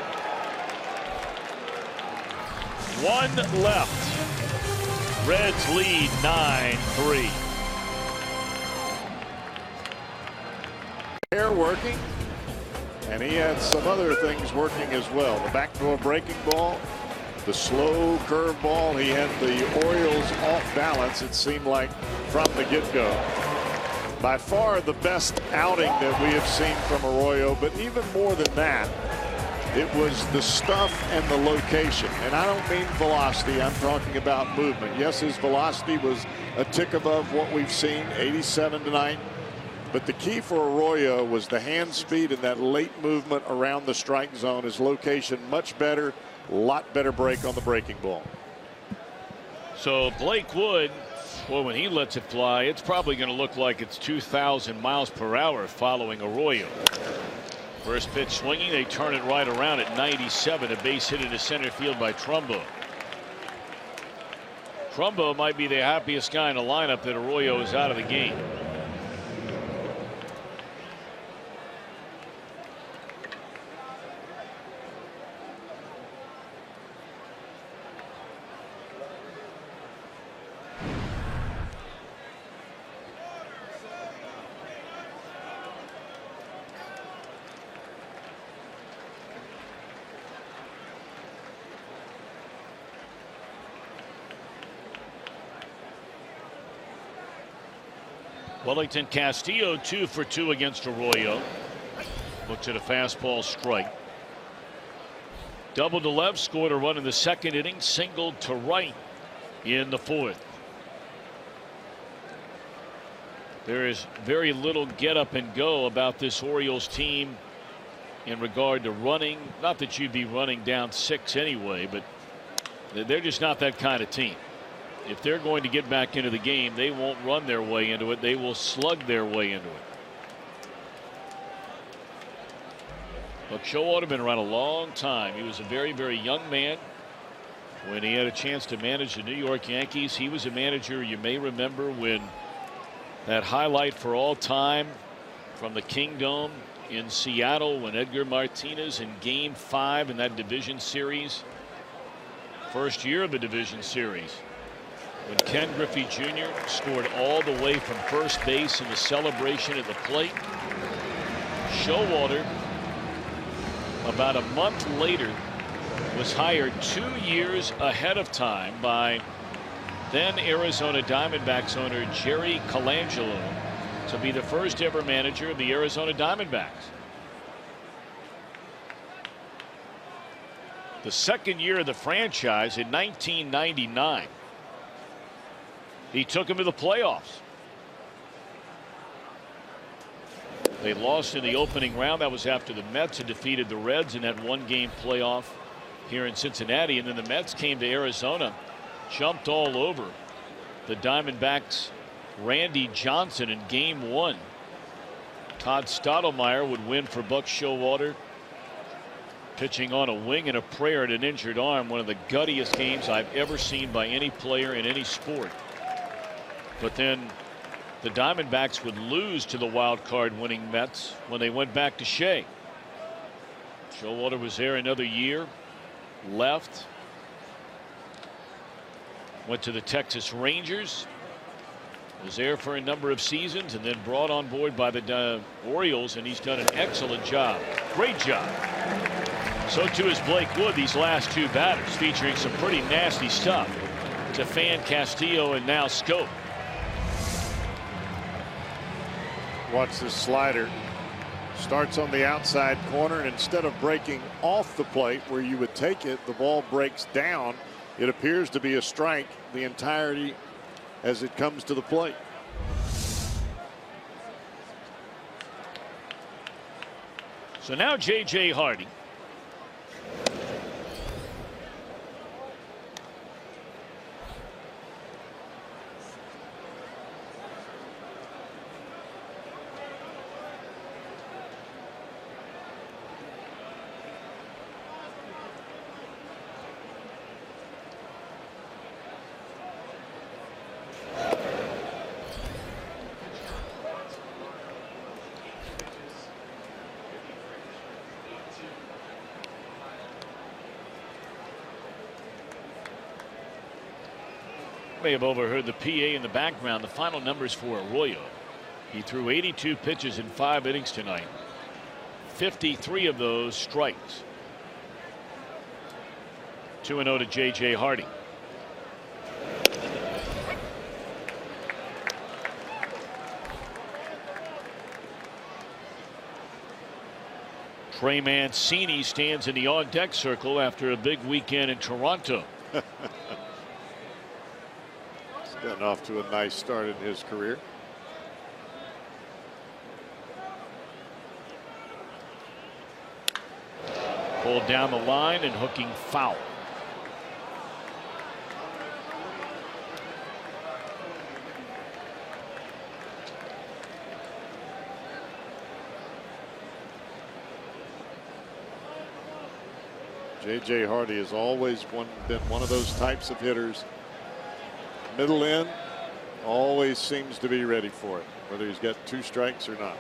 Speaker 1: 1 left. Reds lead 9-3.
Speaker 2: Hair working, and he had some other things working as well. The backdoor breaking ball, the slow curve ball. He had the Orioles off balance, it seemed like, from the get-go. By far the best outing that we have seen from Arroyo, but even more than that, it was the stuff and the location. And I don't mean velocity, I'm talking about movement. Yes, his velocity was a tick above what we've seen, 87 tonight. But the key for Arroyo was the hand speed and that late movement around the strike zone. His location much better, a lot better break on the breaking ball.
Speaker 1: So Blake Wood, well, when he lets it fly, it's probably going to look like it's 2,000 miles per hour following Arroyo. First pitch swinging, they turn it right around at 97. A base hit into center field by Trumbo. Trumbo might be the happiest guy in the lineup that Arroyo is out of the game. Wellington Castillo 2 for 2 against Arroyo. Looks at a fastball strike. Double to left, scored a run in the second inning, singled to right in the fourth. There is very little get up and go about this Orioles team in regard to running. Not that you'd be running down 6 anyway, but they're just not that kind of team. If they're going to get back into the game, they won't run their way into it. They will slug their way into it. Buck Showalter been around a long time. He was a very, very young man when he had a chance to manage the New York Yankees. He was a manager, you may remember, when that highlight for all time from the Kingdome in Seattle when Edgar Martinez in Game 5 in that division series. First year of the division series. When Ken Griffey Jr. scored all the way from first base in the celebration at the plate. Showalter, about a month later, was hired 2 years ahead of time by then Arizona Diamondbacks owner Jerry Colangelo to be the first ever manager of the Arizona Diamondbacks. The second year of the franchise in 1999. He took him to the playoffs. They lost in the opening round. That was after the Mets had defeated the Reds in that 1-game playoff here in Cincinnati. And then the Mets came to Arizona, jumped all over the Diamondbacks' Randy Johnson in Game 1. Todd Stottlemyre would win for Buck Showalter, pitching on a wing and a prayer at an injured arm. One of the guttiest games I've ever seen by any player in any sport. But then the Diamondbacks would lose to the wild card winning Mets when they went back to Shea. Showalter was there another year, left, went to the Texas Rangers, was there for a number of seasons, and then brought on board by the Orioles, and he's done an excellent job. Great job. So too is Blake Wood these last 2 batters, featuring some pretty nasty stuff to Fan, Castillo, and now Scope.
Speaker 2: Watch this slider. Starts on the outside corner, and instead of breaking off the plate where you would take it, the ball breaks down. It appears to be a strike the entirety as it comes to the plate.
Speaker 1: So now J.J. Hardy. May have overheard the PA in the background. The final numbers for Arroyo. He threw 82 pitches in 5 innings tonight. 53 of those strikes. 2-0 to J.J. Hardy. Trey Mancini stands in the on-deck circle after a big weekend in Toronto.
Speaker 2: He's gotten off to a nice start in his career.
Speaker 1: Pulled down the line and hooking foul.
Speaker 2: J.J. Hardy has always been one of those types of hitters. Middle in, always seems to be ready for it, whether he's got 2 strikes or not.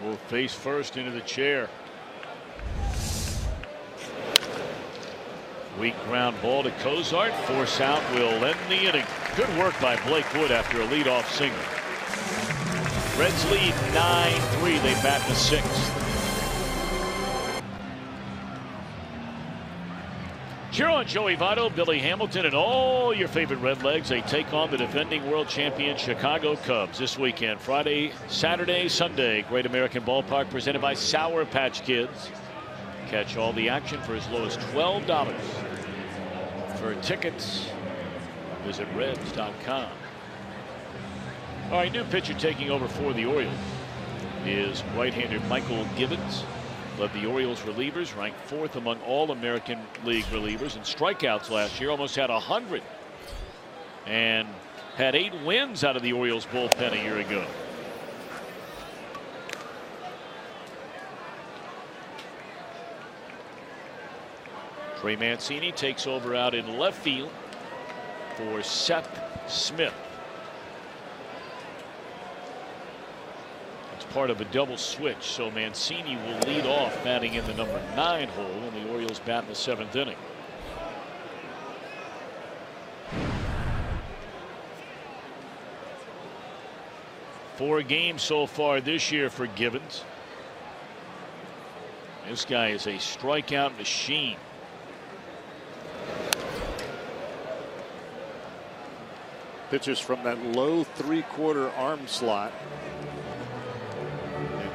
Speaker 1: Will face first into the chair. Weak ground ball to Cozart. Force out will end the inning. Good work by Blake Wood after a leadoff single. Reds lead 9-3. They bat in the 6th. Cheer on Joey Votto, Billy Hamilton, and all your favorite Redlegs. They take on the defending world champion Chicago Cubs this weekend. Friday, Saturday, Sunday. Great American Ballpark presented by Sour Patch Kids. Catch all the action for as low as $12. For tickets, visit Reds.com. All right, new pitcher taking over for the Orioles is right-hander Michael Gibbons. Led the Orioles relievers, ranked 4th among all American League relievers in strikeouts last year. Almost had 100 and had 8 wins out of the Orioles bullpen a year ago. Trey Mancini takes over out in left field for Seth Smith. Part of a double switch, so Mancini will lead off, batting in the number 9 hole, and the Orioles bat in the 7th inning. Four games so far this year for Gibbons. This guy is a strikeout machine.
Speaker 2: Pitches from that low 3/4 arm slot.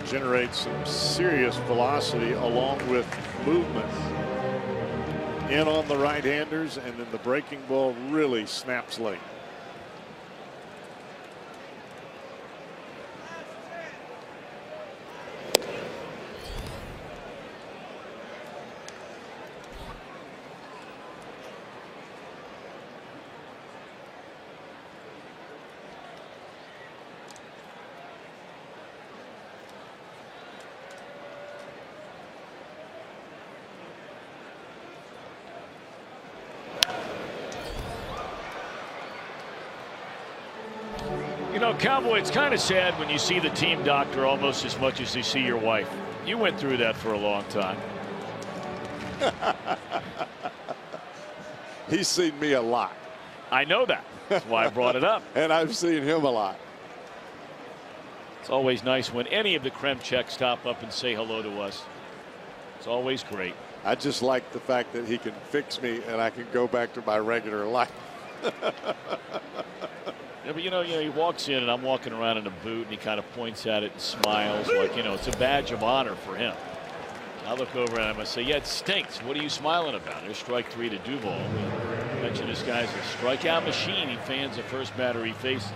Speaker 2: Generates some serious velocity along with movement in on the right-handers, and then the breaking ball really snaps late.
Speaker 1: You know, Cowboy, it's kind of sad when you see the team doctor almost as much as you see your wife. You went through that for a long time.
Speaker 2: He's seen me a lot.
Speaker 1: I know that. That's why I brought it up.
Speaker 2: And I've seen him a lot.
Speaker 1: It's always nice when any of the Kremcheks stop up and say hello to us. It's always great.
Speaker 2: I just like the fact that he can fix me and I can go back to my regular life.
Speaker 1: Yeah, but you know, he walks in and I'm walking around in a boot and he kind of points at it and smiles like, it's a badge of honor for him. I look over at him and say, yeah, it stinks. What are you smiling about? There's strike 3 to Duvall. We mentioned this guy's a strikeout machine. He fans the first batter he faces.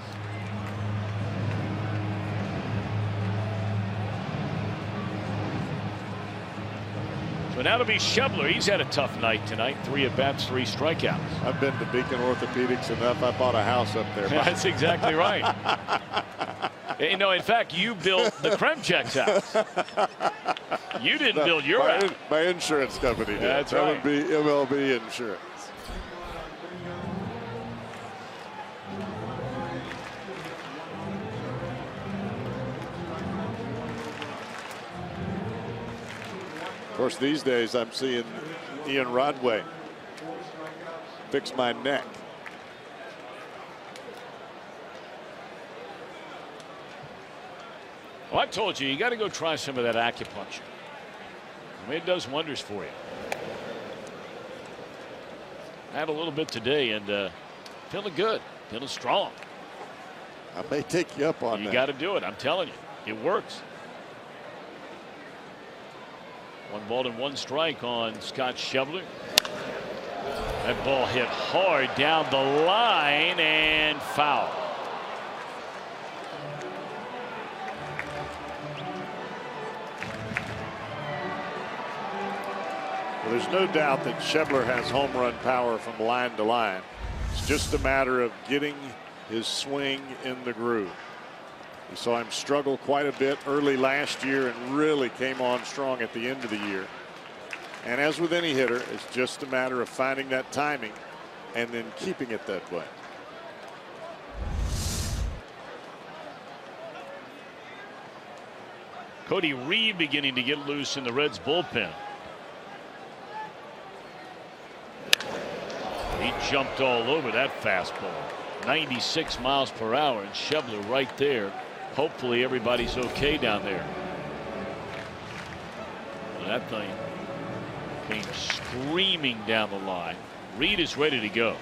Speaker 1: So now to be Schebler. He's had a tough night tonight. 3 at-bats, 3 strikeouts.
Speaker 2: I've been to Beacon Orthopedics enough. I bought a house up there.
Speaker 1: That's exactly right. In fact, you built the Kremcheks house. You didn't build your house.
Speaker 2: My insurance company did.
Speaker 1: That's right.
Speaker 2: That would be MLB Insurance. Of course, these days I'm seeing Ian Rodway fix my neck.
Speaker 1: Well, I told you got to go try some of that acupuncture. I mean, it does wonders for you. I had a little bit today and feeling good, feeling strong.
Speaker 2: I may take you up on that.
Speaker 1: You got to do it. I'm telling you. It works. 1 ball and 1 strike on Scott Schebler. That ball hit hard down the line and foul.
Speaker 2: Well, there's no doubt that Schebler has home run power from line to line. It's just a matter of getting his swing in the groove. We saw him struggle quite a bit early last year and really came on strong at the end of the year. And as with any hitter, it's just a matter of finding that timing and then keeping it that way.
Speaker 1: Cody Reed beginning to get loose in the Reds bullpen. He jumped all over that fastball. 96 miles per hour, and Schebler right there. Hopefully everybody's okay down there. Well, that thing came screaming down the line. Reed is ready to go.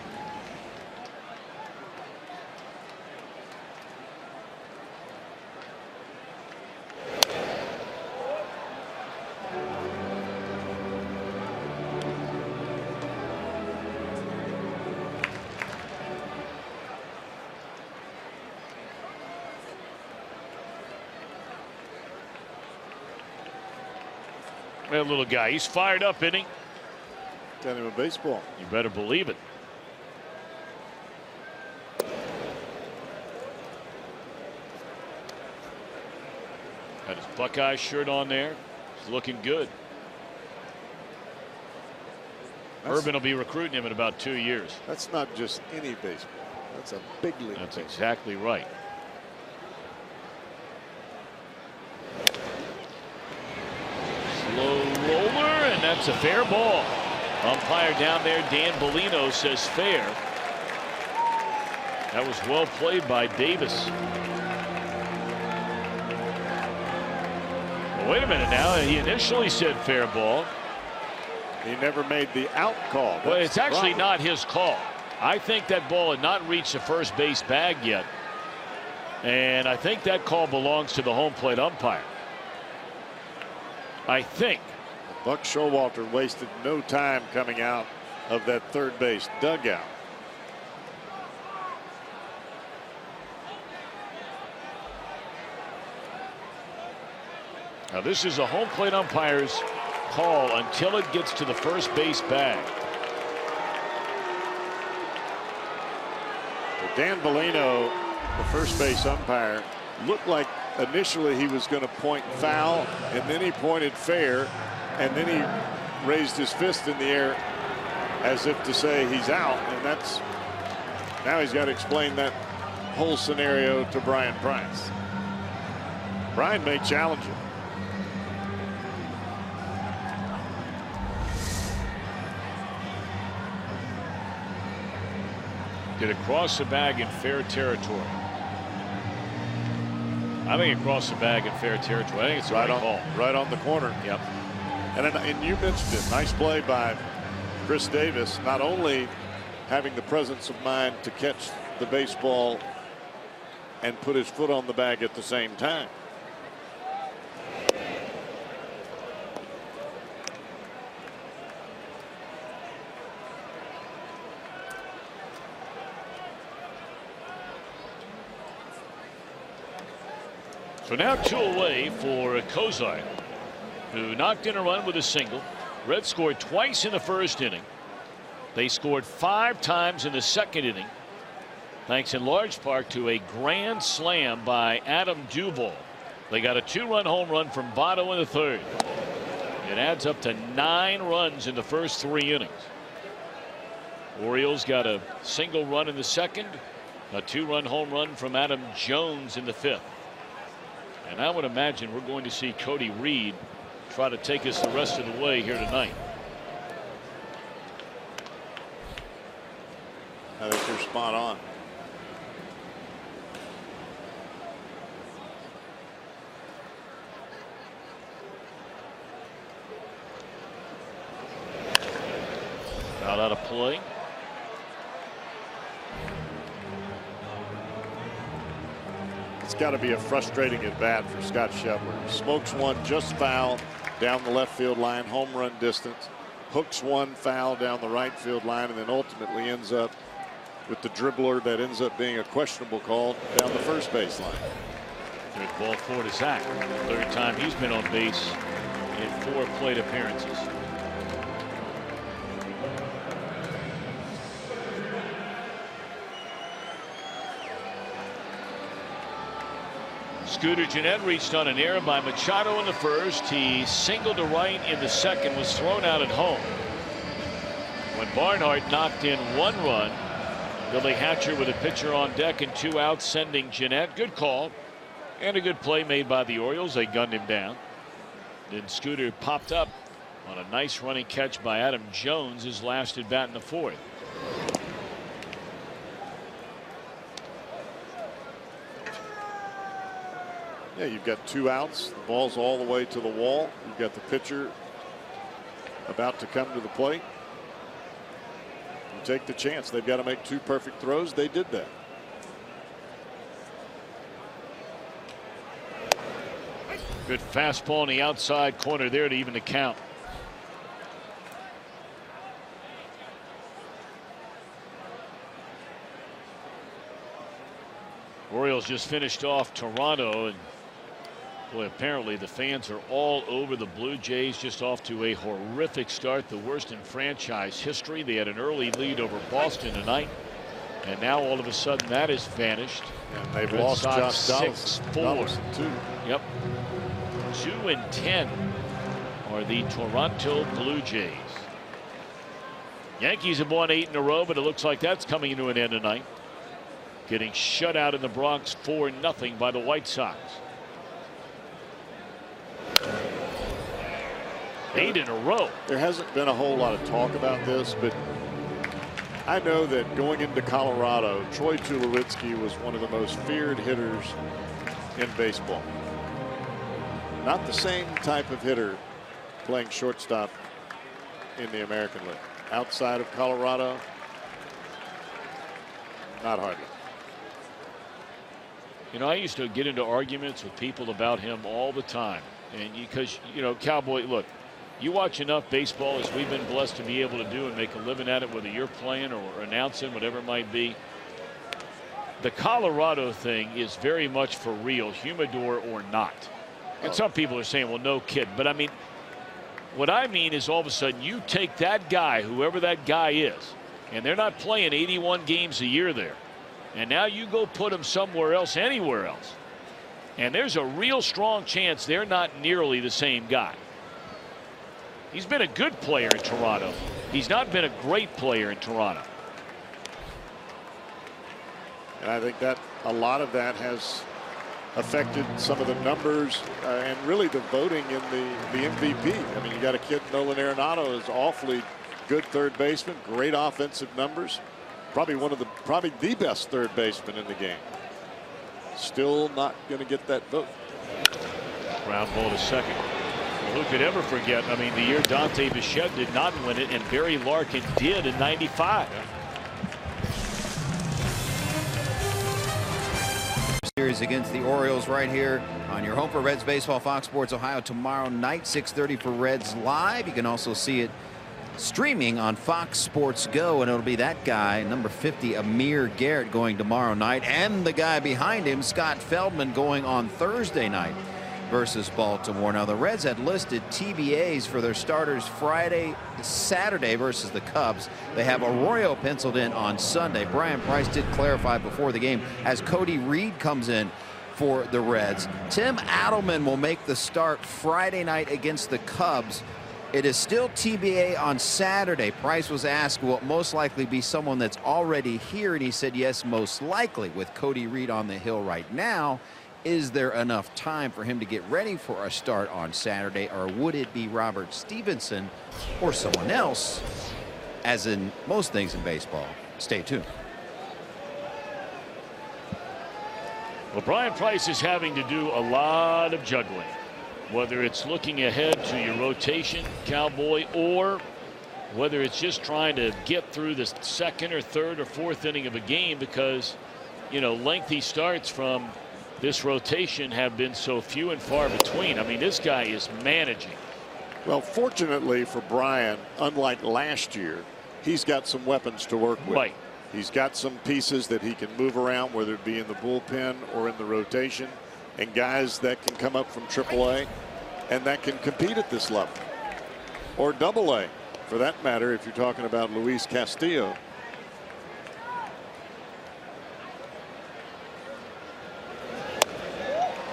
Speaker 1: That little guy, he's fired up, isn't he?
Speaker 2: Got him a baseball.
Speaker 1: You better believe it. Got his Buckeye shirt on there. He's looking good. Urban will be recruiting him in about 2 years.
Speaker 2: That's not just any baseball. That's a big league.
Speaker 1: That's
Speaker 2: baseball.
Speaker 1: exactly right. Slow roller, and that's a fair ball. Umpire down there, Dan Bellino, says fair. That was well played by Davis. Well, wait a minute now. He initially said fair ball.
Speaker 2: He never made the out call.
Speaker 1: Well, it's actually not his call. I think that ball had not reached the first base bag yet. And I think that call belongs to the home plate umpire. I think.
Speaker 2: Buck Showalter wasted no time coming out of that third base dugout.
Speaker 1: Now this is a home plate umpire's call until it gets to the first base bag.
Speaker 2: Dan Bellino, the first base umpire, looked like initially he was going to point foul, and then he pointed fair, and then he raised his fist in the air as if to say he's out, and that's now he's got to explain that whole scenario to Brian Price. Brian may challenge him.
Speaker 1: Did it cross the bag in fair territory? I think it crossed the bag in fair territory. I think it's the right call.
Speaker 2: Right on the corner.
Speaker 1: Yep.
Speaker 2: And you mentioned it. Nice play by Chris Davis. Not only having the presence of mind to catch the baseball and put his foot on the bag at the same time.
Speaker 1: So now 2 away for Kozar, who knocked in a run with a single. Reds scored twice in the first inning. They scored 5 times in the second inning, thanks in large part to a grand slam by Adam Duvall. They got a 2-run home run from Votto in the third. It adds up to 9 runs in the first 3 innings. Orioles got a single run in the second, a 2-run home run from Adam Jones in the fifth. And I would imagine we're going to see Cody Reed try to take us the rest of the way here tonight.
Speaker 2: I think you're spot on.
Speaker 1: Foul out of play.
Speaker 2: It's got to be a frustrating at bat for Scott Schebler. Smokes one just foul down the left field line, home run distance. Hooks one foul down the right field line, and then ultimately ends up with the dribbler that ends up being a questionable call down the first base line.
Speaker 1: Good ball four to Zach. Third time he's been on base in 4 plate appearances. Scooter Gennett reached on an error by Machado in the first. He singled to right in the second, was thrown out at home. When Barnhart knocked in 1 run, Billy Hatcher with a pitcher on deck and 2 outs, sending Gennett. Good call and a good play made by the Orioles. They gunned him down. Then Scooter popped up on a nice running catch by Adam Jones, his last at bat in the 4th.
Speaker 2: Yeah, you've got 2 outs. The ball's all the way to the wall. You've got the pitcher about to come to the plate. You take the chance. They've got to make 2 perfect throws. They did that.
Speaker 1: Good fastball on the outside corner there to even the count. Orioles just finished off Toronto, and boy, apparently the fans are all over the Blue Jays. Just off to a horrific start, the worst in franchise history. They had an early lead over Boston tonight, and now all of a sudden that has vanished.
Speaker 2: And they've
Speaker 1: Red
Speaker 2: lost
Speaker 1: Sox
Speaker 2: Josh
Speaker 1: 6-4
Speaker 2: too.
Speaker 1: Yep. 2-10 are the Toronto Blue Jays. Yankees have won 8 in a row, but it looks like that's coming to an end tonight. Getting shut out in the Bronx 4-0 by the White Sox. 8 in a row.
Speaker 2: There hasn't been a whole lot of talk about this, but I know that going into Colorado, Troy Tulowitzki was one of the most feared hitters in baseball. Not the same type of hitter playing shortstop in the American League. Outside of Colorado, not hardly.
Speaker 1: You know, I used to get into arguments with people about him all the time. And because, you know, Cowboy, look, you watch enough baseball as we've been blessed to be able to do and make a living at it, whether you're playing or announcing, whatever it might be. The Colorado thing is very much for real, humidor or not. And some people are saying, well, no kid. But I mean, what I mean is all of a sudden you take that guy, whoever that guy is, and they're not playing 81 games a year there. And now you go put him somewhere else, anywhere else. And there's a real strong chance they're not nearly the same guy. He's been a good player in Toronto. He's not been a great player in Toronto.
Speaker 2: And I think that a lot of that has affected some of the numbers and really the voting in the MVP. I mean, you got a kid, Nolan Arenado, is awfully good third baseman, great offensive numbers. Probably the best third baseman in the game. Still not going to get that vote.
Speaker 1: Ground ball to second. Well, who could ever forget? I mean, the year Dante Bichette did not win it, and Barry Larkin did in '95.
Speaker 3: Series against the Orioles right here on your home for Reds baseball, Fox Sports Ohio, tomorrow night, 6:30 for Reds Live. You can also see it streaming on Fox Sports Go, and it'll be that guy, number 50, Amir Garrett, going tomorrow night, and the guy behind him, Scott Feldman, going on Thursday night versus Baltimore. Now, the Reds had listed TBAs for their starters Saturday versus the Cubs. They have Arroyo penciled in on Sunday. Brian Price did clarify before the game as Cody Reed comes in for the Reds. Tim Adelman will make the start Friday night against the Cubs. It is still TBA on Saturday. Price was asked, will it most likely be someone that's already here? And he said, yes, most likely. With Cody Reed on the hill right now, is there enough time for him to get ready for a start on Saturday? Or would it be Robert Stevenson or someone else? As in most things in baseball. Stay tuned.
Speaker 1: Well, Brian Price is having to do a lot of juggling. Whether it's looking ahead to your rotation, Cowboy, or whether it's just trying to get through the second or third or fourth inning of a game, because, you know, lengthy starts from this rotation have been so few and far between. I mean, this guy is managing.
Speaker 2: Well, fortunately for Brian, unlike last year, he's got some weapons to work with.
Speaker 1: Right.
Speaker 2: He's got some pieces that he can move around, whether it be in the bullpen or in the rotation, and guys that can come up from AAA and that can compete at this level, or AA, for that matter, if you're talking about Luis Castillo.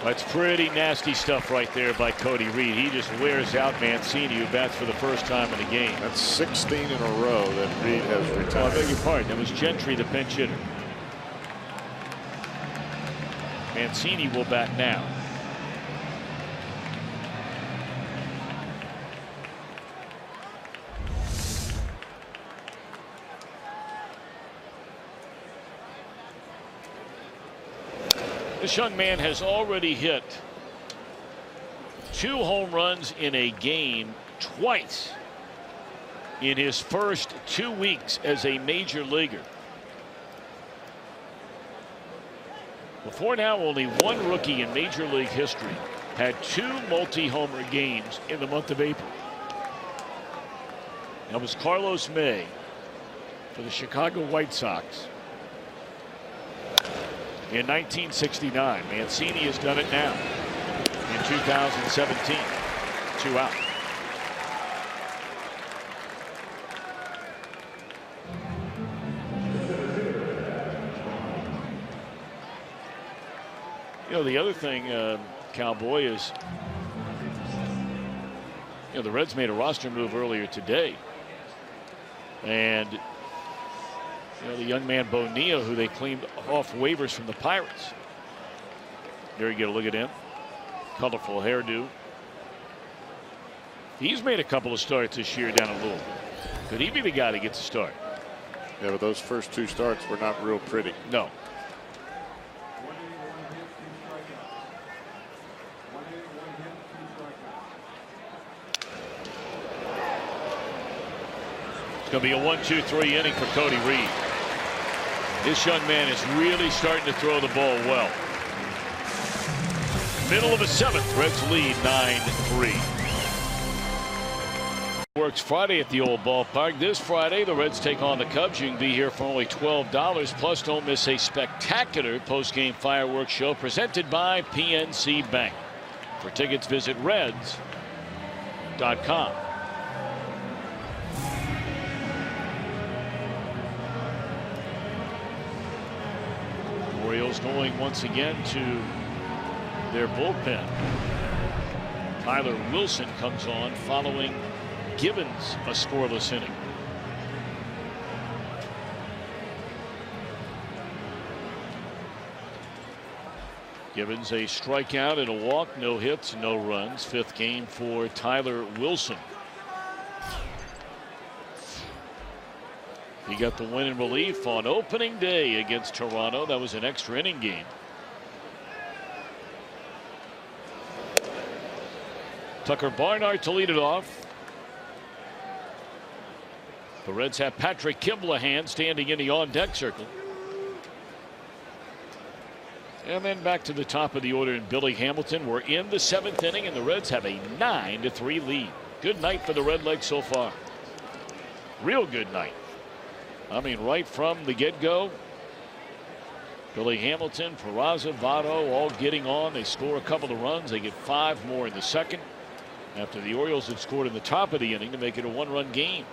Speaker 1: That's pretty nasty stuff right there by Cody Reed. He just wears out Mancini, who bats for the first time in the game.
Speaker 2: That's 16 in a row that Reed has retired.
Speaker 1: Oh, I beg your pardon. That was Gentry, the pinch hitter. Mancini will bat now. This young man has already hit 2 home runs in a game twice in his first 2 weeks as a major leaguer. Before now, only one rookie in Major League history had 2 multi-homer games in the month of April. That was Carlos May for the Chicago White Sox in 1969. Mancini has done it now in 2017. 2 out. You know, the other thing, Cowboy, is the Reds made a roster move earlier today, and the young man Bonilla, who they claimed off waivers from the Pirates. There you get a look at him. Colorful hairdo. He's made a couple of starts this year down in Louisville. Could he be the guy that gets a start?
Speaker 2: Yeah, but those first 2 starts were not real pretty.
Speaker 1: No. It's going to be a 1-2-3 inning for Cody Reed. This young man is really starting to throw the ball well. Middle of the 7th, Reds lead 9-3. Works Friday at the old ballpark. This Friday, the Reds take on the Cubs. You can be here for only $12. Plus, don't miss a spectacular post-game fireworks show presented by PNC Bank. For tickets, visit Reds.com. Orioles going once again to their bullpen. Tyler Wilson comes on following Gibbons a scoreless inning. Gibbons a strikeout and a walk, no hits, no runs. 5th game for Tyler Wilson. He got the win in relief on opening day against Toronto. That was an extra inning game. Tucker Barnhart to lead it off. The Reds have Patrick Kiblahan standing in the on-deck circle. And then back to the top of the order in Billy Hamilton. We're in the 7th inning, and the Reds have a 9-3 lead. Good night for the Redlegs so far. Real good night. I mean, right from the get-go, Billy Hamilton, Peraza, Votto all getting on. They score a couple of runs. They get 5 more in the 2nd after the Orioles had scored in the top of the inning to make it a 1-run game.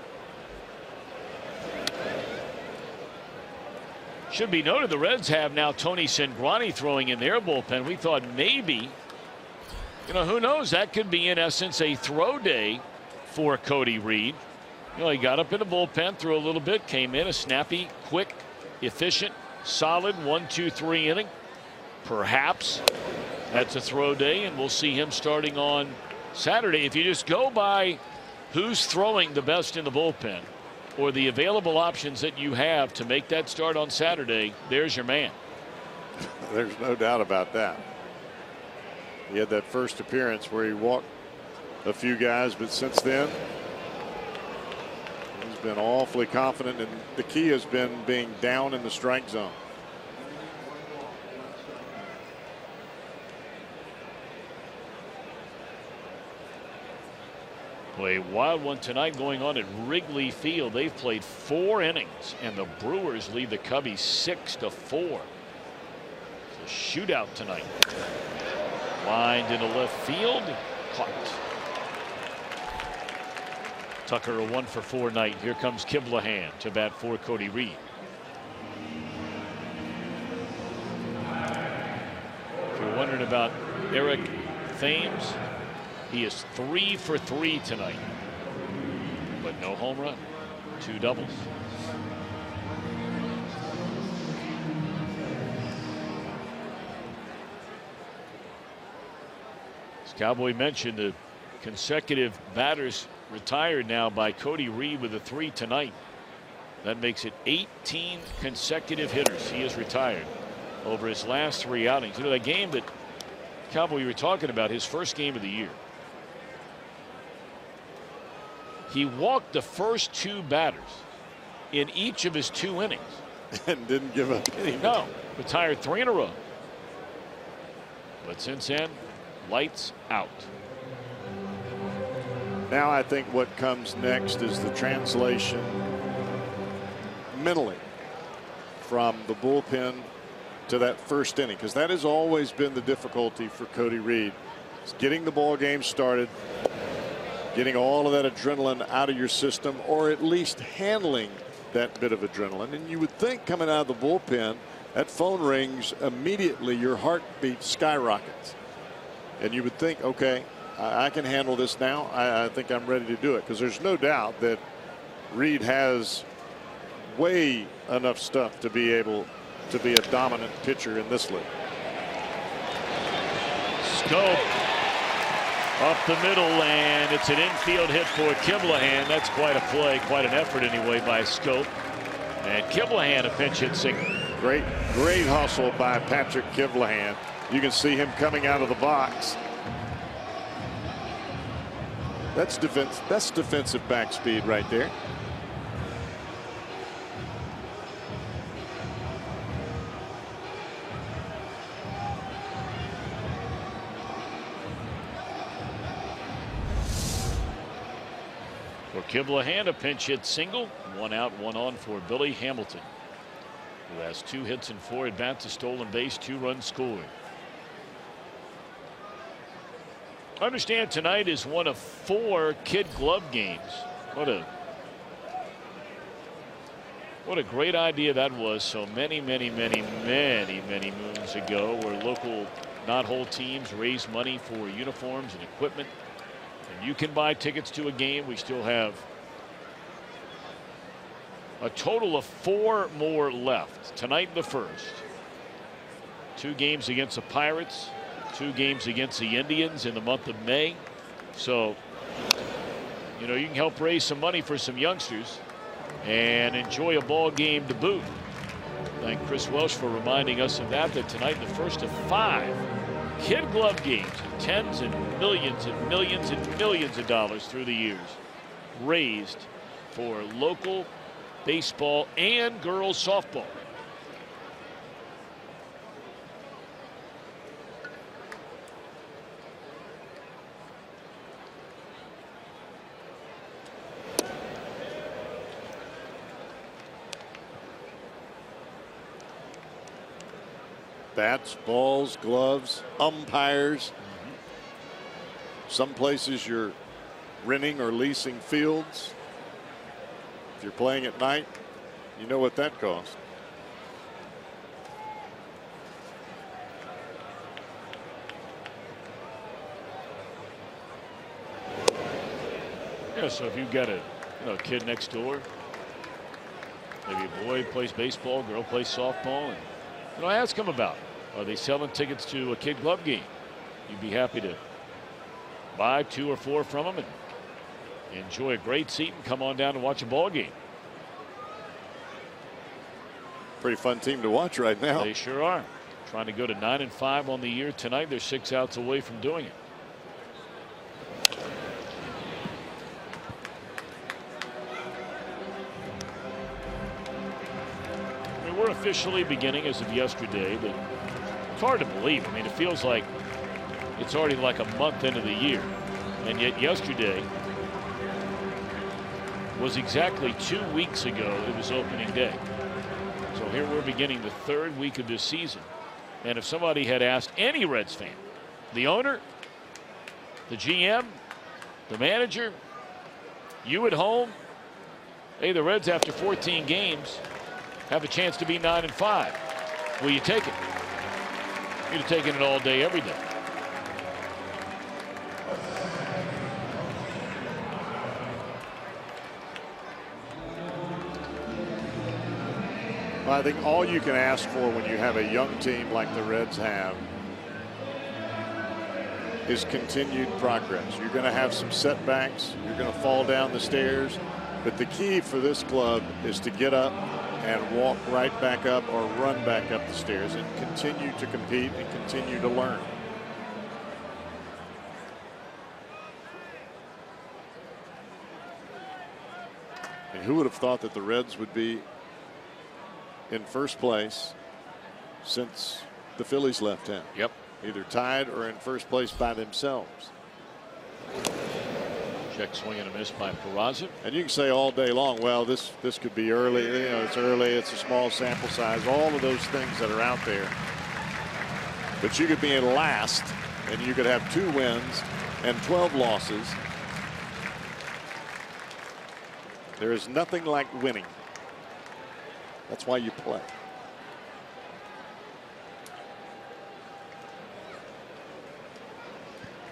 Speaker 1: Should be noted, the Reds have now Tony Cingrani throwing in their bullpen. We thought maybe, who knows, that could be in essence a throw day for Cody Reed. He got up in the bullpen, threw a little bit, came in a snappy, quick, efficient, solid 1-2-3 inning. Perhaps that's a throw day, and we'll see him starting on Saturday. If you just go by who's throwing the best in the bullpen or the available options that you have to make that start on Saturday, there's your man.
Speaker 2: There's no doubt about that. He had that first appearance where he walked a few guys, but since then, he's been awfully confident, and the key has been being down in the strike zone.
Speaker 1: Boy, a wild one tonight going on at Wrigley Field. They've played 4 innings, and the Brewers lead the Cubbies 6-4. It's a shootout tonight. Lined into left field, caught. Tucker a 1-for-4 night. Here comes Kiblahan to bat for Cody Reed. If you're wondering about Eric Thames, he is 3-for-3 tonight, but no home run, 2 doubles. As Cowboy mentioned, the consecutive batters retired now by Cody Reed with a 3 tonight. That makes it 18 consecutive hitters he has retired over his last 3 outings. You know, that game that Cowboy you were talking about, his first game of the year. He walked the first 2 batters in each of his 2 innings.
Speaker 2: And didn't give up any.
Speaker 1: No, retired 3 in a row. But since then, lights out.
Speaker 2: Now I think what comes next is the translation mentally from the bullpen to that first inning, because that has always been the difficulty for Cody Reed. It's getting the ball game started, getting all of that adrenaline out of your system, or at least handling that bit of adrenaline. And you would think coming out of the bullpen, that phone rings immediately, your heartbeat skyrockets. And you would think, okay, I can handle this now. I think I'm ready to do it, because there's no doubt that Reed has way enough stuff to be able to be a dominant pitcher in this league.
Speaker 1: Scope up the middle, and it's an infield hit for Kiblahan. That's quite a play, quite an effort anyway by Scope. And Kiblahan a pinch hit single.
Speaker 2: Great hustle by Patrick Kiblahan. You can see him coming out of the box. That's defensive back speed right there.
Speaker 1: For Kiblahan, a pinch hit single. 1 out, 1 on for Billy Hamilton, who has 2 hits and 4 at bats, a stolen base, 2 runs scored. Understand tonight is one of 4 kid glove games. What a great idea that was so many moons ago, where local knot-hole teams raise money for uniforms and equipment. And you can buy tickets to a game. We still have a total of 4 more left. Tonight the first. 2 games against the Pirates, 2 games against the Indians in the month of May. So, you know, you can help raise some money for some youngsters and enjoy a ball game to boot. Thank Chris Welsh for reminding us of that tonight the first of 5 kid glove games, tens and millions of dollars through the years raised for local baseball and girls softball.
Speaker 2: Bats, balls, gloves, umpires. Some places you're renting or leasing fields. If you're playing at night, you know what that costs.
Speaker 1: Yeah, so if you've got a kid next door, maybe a boy plays baseball, girl plays softball, and ask them about it. Are they selling tickets to a kid glove game? You'd be happy to buy 2 or 4 from them and enjoy a great seat and come on down and watch a ball game.
Speaker 2: Pretty fun team to watch right now.
Speaker 1: They sure are. Trying to go to 9-5 on the year tonight. They're 6 outs away from doing it. We're officially beginning as of yesterday, but it's hard to believe. I mean, it feels like it's already like a month into the year, and yet yesterday was exactly 2 weeks ago. It was opening day. So here we're beginning the 3rd week of this season. And if somebody had asked any Reds fan, the owner, the GM, the manager, you at home, hey, the Reds after 14 games have a chance to be 9-5. Will you take it? You'd have taken it all day, every day.
Speaker 2: I think all you can ask for when you have a young team like the Reds have is continued progress. You're going to have some setbacks. You're going to fall down the stairs. But the key for this club is to get up and walk right back up or run back up the stairs and continue to compete and continue to learn. And who would have thought that the Reds would be in first place since the Phillies left town?
Speaker 1: Yep.
Speaker 2: Either tied or in first place by themselves.
Speaker 1: Check swing and a miss by Peraza.
Speaker 2: And you can say all day long, well, this could be early. You know, it's early. It's a small sample size. All of those things that are out there. But you could be in last, and you could have 2 wins and 12 losses. There is nothing like winning. That's why you play.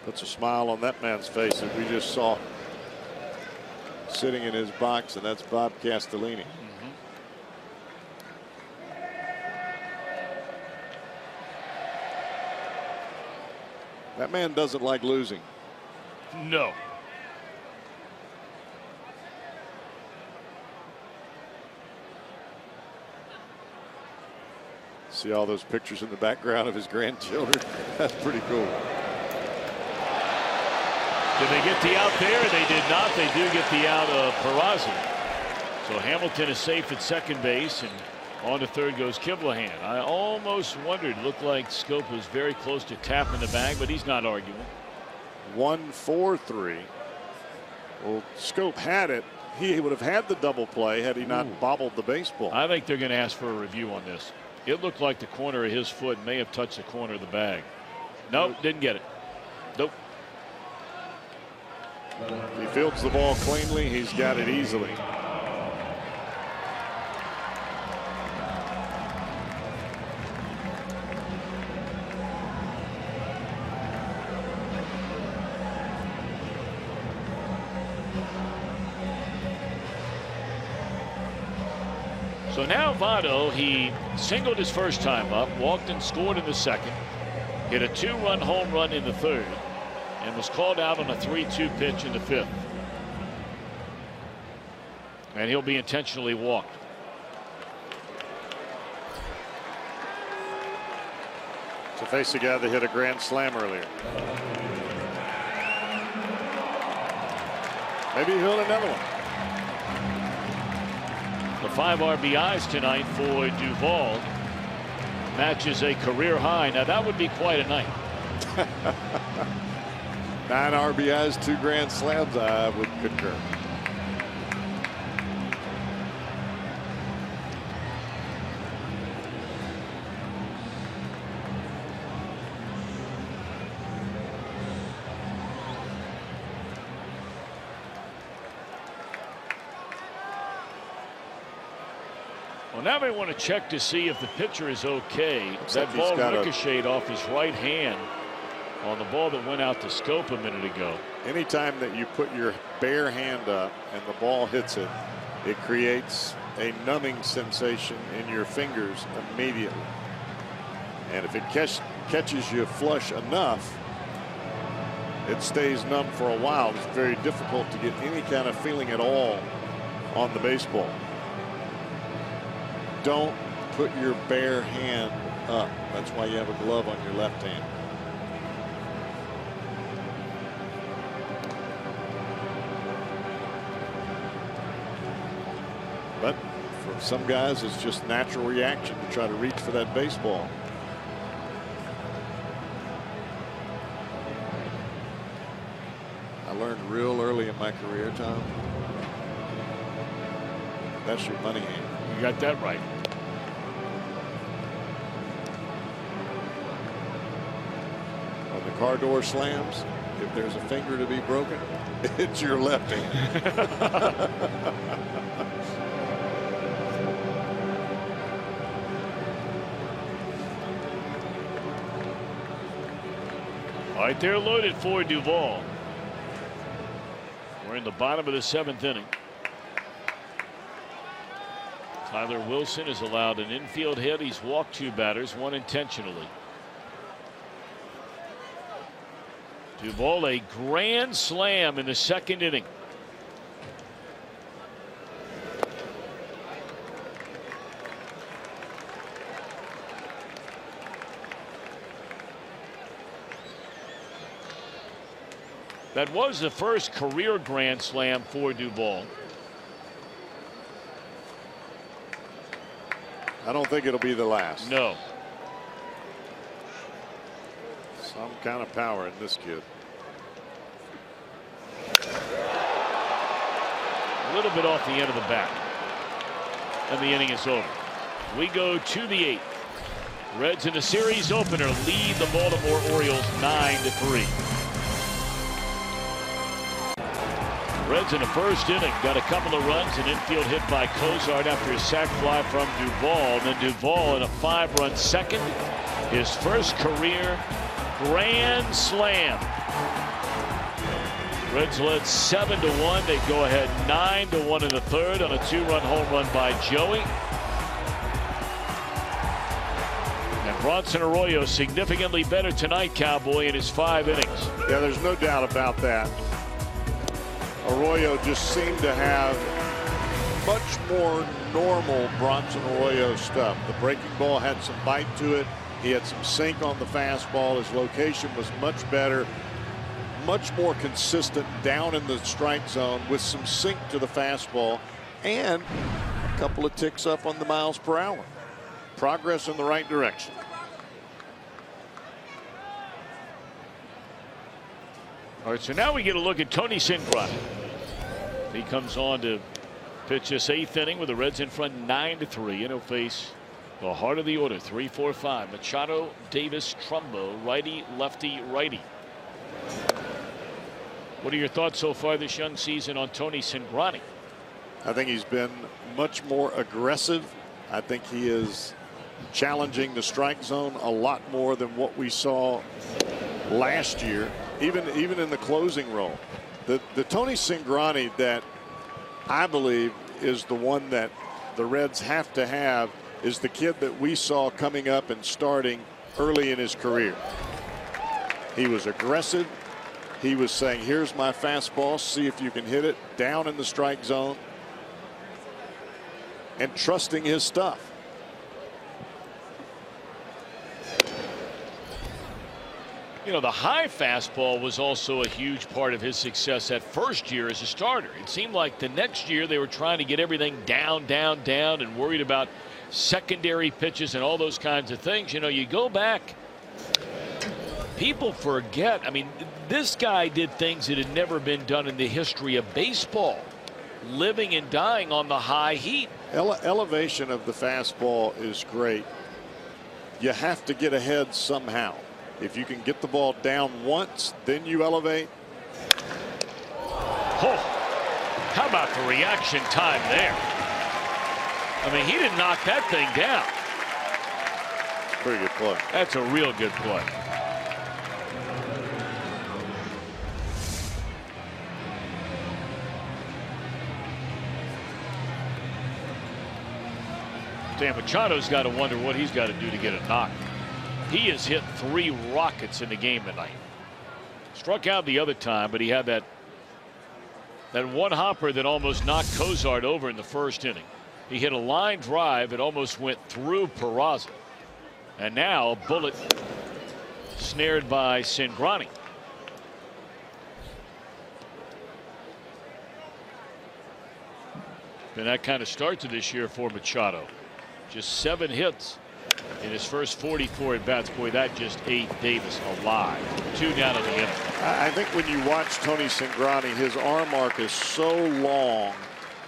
Speaker 2: Puts a smile on that man's face that we just saw sitting in his box, and that's Bob Castellini. That man doesn't like losing.
Speaker 1: No.
Speaker 2: See all those pictures in the background of his grandchildren? That's pretty cool.
Speaker 1: Did they get the out there? They did not. They do get the out of Peraza. So Hamilton is safe at second base, and on to third goes Kiblahan. I almost wondered. Looked like Scope was very close to tapping the bag, but he's not arguing.
Speaker 2: 1-4-3. Well, Scope had it. He would have had the double play had he not bobbled the baseball.
Speaker 1: I think they're going to ask for a review on this. It looked like the corner of his foot may have touched the corner of the bag. Nope, didn't get it. Nope.
Speaker 2: He fields the ball cleanly. He's got it easily.
Speaker 1: So now Votto, he singled his first time up, walked and scored in the second, hit a 2-run home run in the third, and was called out on a 3-2 pitch in the fifth. And he'll be intentionally walked.
Speaker 2: To face a guy that hit a grand slam earlier. Maybe he'll hit another one.
Speaker 1: The 5 RBIs tonight for Duvall matches a career high. Now that would be quite a night.
Speaker 2: 9 RBIs, 2 grand slams. I would concur.
Speaker 1: Well, now they want to check to see if the pitcher is okay. That ball ricocheted off his right hand on the ball that went out to Scope a minute ago.
Speaker 2: Anytime that you put your bare hand up and the ball hits it, it creates a numbing sensation in your fingers immediately. And if it catches you flush enough, it stays numb for a while. It's very difficult to get any kind of feeling at all on the baseball. Don't put your bare hand up. That's why you have a glove on your left hand. But for some guys, it's just natural reaction to try to reach for that baseball. I learned real early in my career, Tom, That's your money hand.
Speaker 1: You got that right.
Speaker 2: When the car door slams, if there's a finger to be broken, it's your left hand.
Speaker 1: All right, they're loaded for Duvall. We're in the bottom of the 7th inning. Tyler Wilson has allowed an infield hit. He's walked 2 batters, 1 intentionally. Duvall, a grand slam in the 2nd inning. That was the first career grand slam for Duvall.
Speaker 2: I don't think it'll be the last.
Speaker 1: No.
Speaker 2: Some kind of power in this kid.
Speaker 1: A little bit off the end of the bat. And the inning is over. We go to the 8th. Reds in the series opener lead the Baltimore Orioles 9-3. Reds in the 1st inning got a couple of runs, an infield hit by Cozart after a sac fly from Duvall. And then Duvall in a 5-run 2nd, his first career grand slam. Reds led 7-1. They go ahead 9-1 in the 3rd on a 2-run home run by Joey. And Bronson Arroyo significantly better tonight, Cowboy, in his 5 innings.
Speaker 2: Yeah, there's no doubt about that. Arroyo just seemed to have much more normal Bronson Arroyo stuff. The breaking ball had some bite to it. He had some sink on the fastball. His location was much better, much more consistent down in the strike zone with some sink to the fastball and a couple of ticks up on the miles per hour. Progress in the right direction.
Speaker 1: All right, so now we get a look at Tony Cingrani. He comes on to pitch this 8th inning with the Reds in front 9-3, and he'll face the heart of the order, 3-4-5. Machado, Davis, Trumbo, righty, lefty, righty. What are your thoughts so far this young season on Tony Cingrani?
Speaker 2: I think he's been much more aggressive. I think he is challenging the strike zone a lot more than what we saw last year, even in the closing role. The Tony Cingrani that I believe is the one that the Reds have to have is the kid that we saw coming up and starting early in his career. He was aggressive. He was saying, here's my fastball, see if you can hit it down in the strike zone, and trusting his stuff.
Speaker 1: You know, the high fastball was also a huge part of his success that first year as a starter. It seemed like the next year they were trying to get everything down, down, down, and worried about secondary pitches and all those kinds of things. You know, you go back, people forget. I mean, this guy did things that had never been done in the history of baseball, living and dying on the high heat.
Speaker 2: Elevation of the fastball is great. You have to get ahead somehow. If you can get the ball down once, then you elevate.
Speaker 1: Oh, how about the reaction time there? I mean, he didn't knock that thing down.
Speaker 2: Pretty good play.
Speaker 1: That's a real good play. Dan Machado's got to wonder what he's got to do to get a knock. He has hit 3 rockets in the game tonight. Struck out the other time, but he had that one hopper that almost knocked Cozart over in the 1st inning. He hit a line drive. It almost went through Peraza. And now a bullet snared by Cingrani. And that kind of start to this year for Machado. Just 7 hits in his first 44 at bats. Boy, that just ate Davis alive. 2 down in the inning.
Speaker 2: I think when you watch Tony Cingrani, his arm arc is so long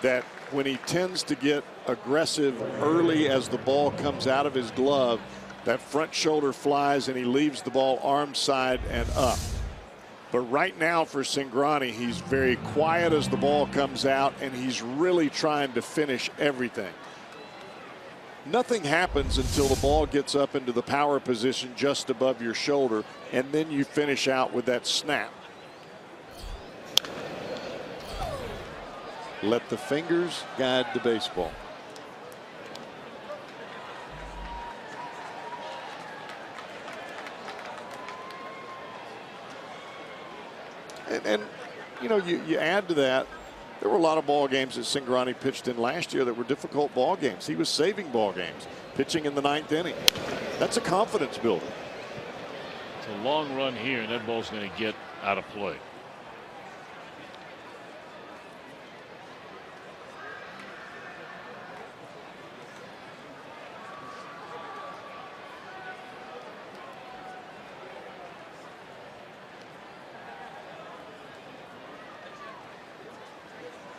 Speaker 2: that when he tends to get aggressive early as the ball comes out of his glove, that front shoulder flies and he leaves the ball arm side and up. But right now for Cingrani, he's very quiet as the ball comes out, and he's really trying to finish everything. Nothing happens until the ball gets up into the power position just above your shoulder, and then you finish out with that snap. Let the fingers guide the baseball. And you know, you add to that, there were a lot of ball games that Cingrani pitched in last year that were difficult ball games. He was saving ball games, pitching in the 9th inning. That's a confidence builder.
Speaker 1: It's a long run here, and that ball's going to get out of play.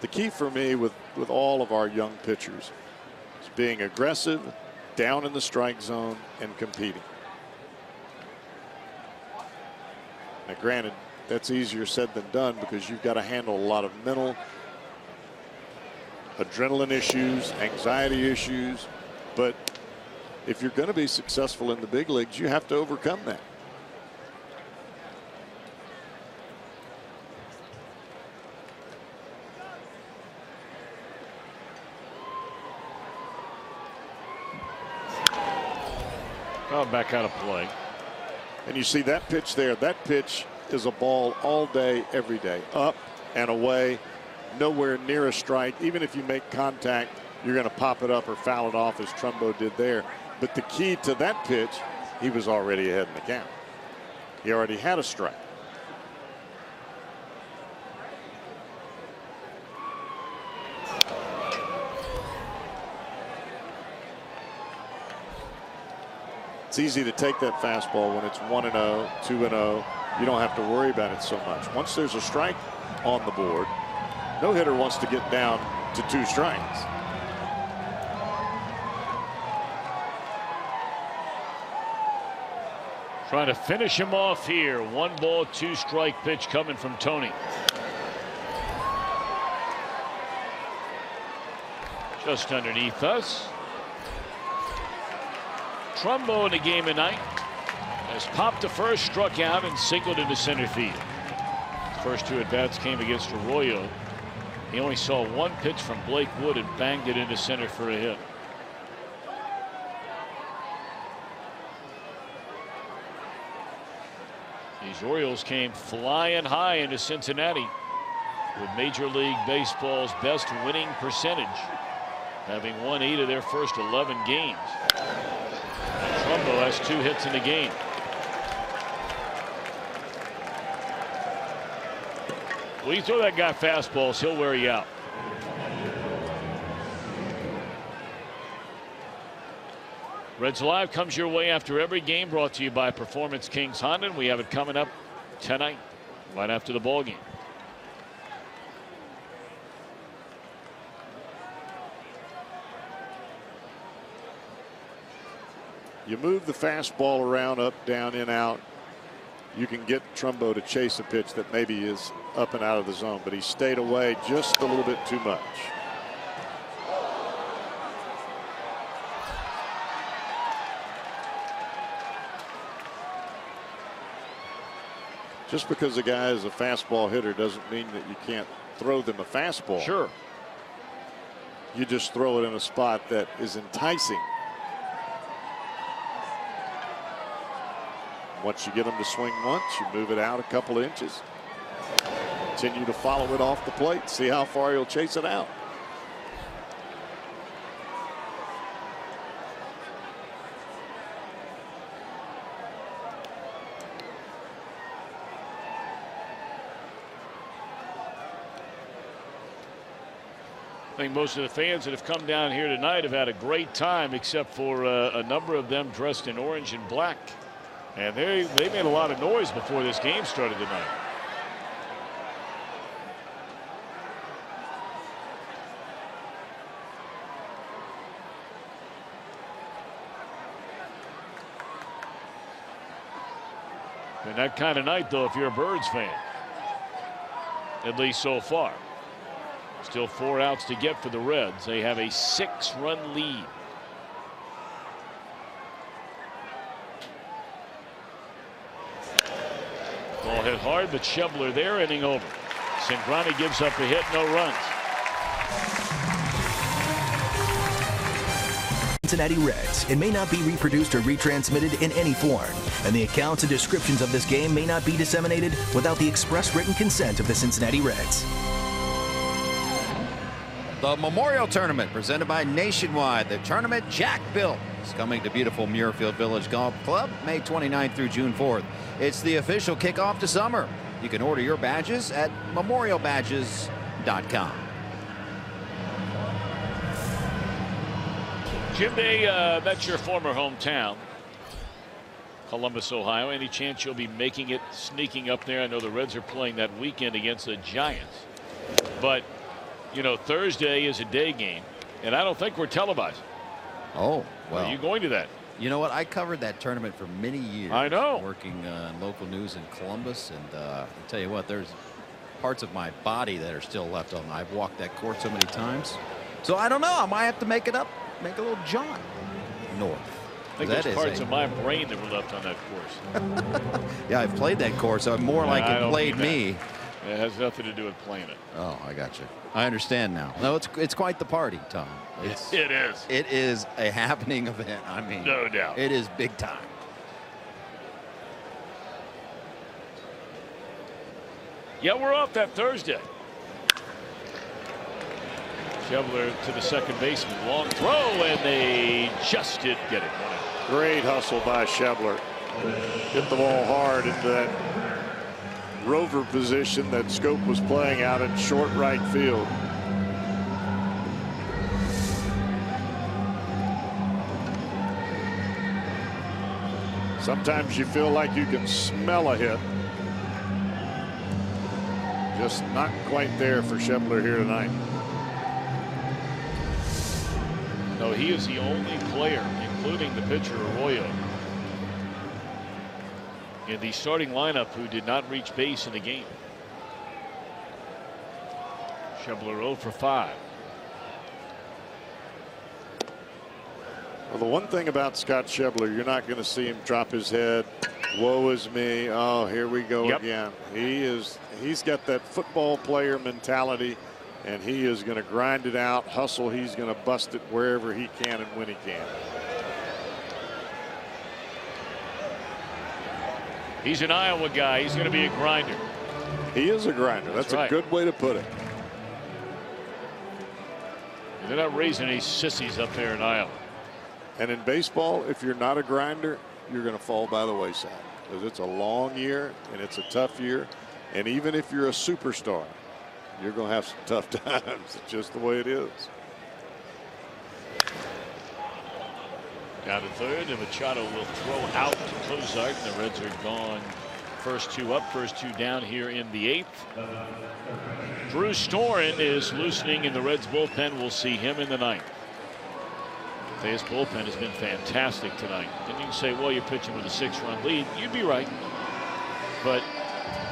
Speaker 2: The key for me with all of our young pitchers is being aggressive, down in the strike zone, and competing. Now, granted, that's easier said than done because you've got to handle a lot of mental, adrenaline issues, anxiety issues. But if you're going to be successful in the big leagues, you have to overcome that.
Speaker 1: Oh, back out of play.
Speaker 2: And you see that pitch there. That pitch is a ball all day, every day. Up and away, nowhere near a strike. Even if you make contact, you're going to pop it up or foul it off as Trumbo did there. But the key to that pitch, he was already ahead in the count. He already had a strike. It's easy to take that fastball when it's 1-0, 2-0. You don't have to worry about it so much. Once there's a strike on the board, no hitter wants to get down to 2 strikes.
Speaker 1: Trying to finish him off here. 1 ball, 2 strike pitch coming from Tony. Just underneath us. Trumbo in the game tonight has popped to first, struck out, and singled into center field. His first 2 at-bats came against Arroyo. He only saw 1 pitch from Blake Wood and banged it into center for a hit. These Orioles came flying high into Cincinnati with Major League Baseball's best winning percentage, having won 8 of their first 11 games. Trumbo has 2 hits in the game. Well, you throw that guy fastballs, he'll wear you out. Reds Live comes your way after every game, brought to you by Performance Kings Honda. And we have it coming up tonight, right after the ball game.
Speaker 2: You move the fastball around, up, down, in, out. You can get Trumbo to chase a pitch that maybe is up and out of the zone, but he stayed away just a little bit too much. Just because a guy is a fastball hitter doesn't mean that you can't throw them a fastball.
Speaker 1: Sure.
Speaker 2: You just throw it in a spot that is enticing. Once you get them to swing once, you move it out a couple of inches. Continue to follow it off the plate. See how far he'll chase it out.
Speaker 1: I think most of the fans that have come down here tonight have had a great time, except for a number of them dressed in orange and black. And they made a lot of noise before this game started tonight. And that kind of night, though, if you're a Birds fan, at least so far. Still 4 outs to get for the Reds. They have a 6-run lead. Ball hit hard, but Schebler there, inning over. Cingrani gives up a hit, no runs.
Speaker 5: Cincinnati Reds. It may not be reproduced or retransmitted in any form, and the accounts and descriptions of this game may not be disseminated without the express written consent of the Cincinnati Reds.
Speaker 3: The Memorial Tournament presented by Nationwide. The tournament Jack built is coming to beautiful Muirfield Village Golf Club May 29th through June 4th. It's the official kickoff to summer. You can order your badges at memorialbadges.com.
Speaker 1: Jim Day, that's your former hometown, Columbus, Ohio. Any chance you'll be making it, sneaking up there? I know the Reds are playing that weekend against the Giants. But, you know, Thursday is a day game, and I don't think we're televised.
Speaker 3: Oh, well.
Speaker 1: Are you going to that?
Speaker 3: You know what? I covered that tournament for many years.
Speaker 1: I know.
Speaker 3: Working in local news in Columbus, and I'll tell you what, there's parts of my body that are still left on. I've walked that court so many times. So I don't know. I might have to make it up. Make a little jaunt north.
Speaker 1: I think there's parts of my brain that were left on that course.
Speaker 3: Yeah, I've played that course. So more like it played me.
Speaker 1: It has nothing to do with playing it.
Speaker 3: Oh, I got you. I understand now. No, it's quite the party, Tom.
Speaker 1: It is.
Speaker 3: It is a happening event. I mean,
Speaker 1: no doubt.
Speaker 3: It is big time.
Speaker 1: Yeah, we're off that Thursday. Schebler to the second baseman. Long throw, and they just didn't get it.
Speaker 2: Great hustle by Schebler. Hit the ball hard into that rover position that Scope was playing out in short right field. Sometimes you feel like you can smell a hit. Just not quite there for Schebler here tonight.
Speaker 1: No, he is the only player, including the pitcher Arroyo, in the starting lineup who did not reach base in the game. Schebler 0 for 5.
Speaker 2: Well, the one thing about Scott Schebler, you're not going to see him drop his head. Woe is me. Oh, here we go again. He's got that football player mentality, and he is going to grind it out, hustle. He's going to bust it wherever he can and when he can.
Speaker 1: He's an Iowa guy. He's going to be a grinder.
Speaker 2: He is a grinder. That's
Speaker 1: right.
Speaker 2: A good way to put it.
Speaker 1: They're not raising any sissies up there in Iowa.
Speaker 2: And in baseball, if you're not a grinder, you're going to fall by the wayside, because it's a long year and it's a tough year. And even if you're a superstar, you're going to have some tough times. It's just the way it is.
Speaker 1: Down to third, and Machado will throw out to Cozart, and the Reds are gone. First two up, first two down here in the eighth. Drew Storen is loosening in the Reds bullpen. We'll see him in the ninth. His bullpen has been fantastic tonight. And you can say, well, you're pitching with a 6-run lead. You'd be right. But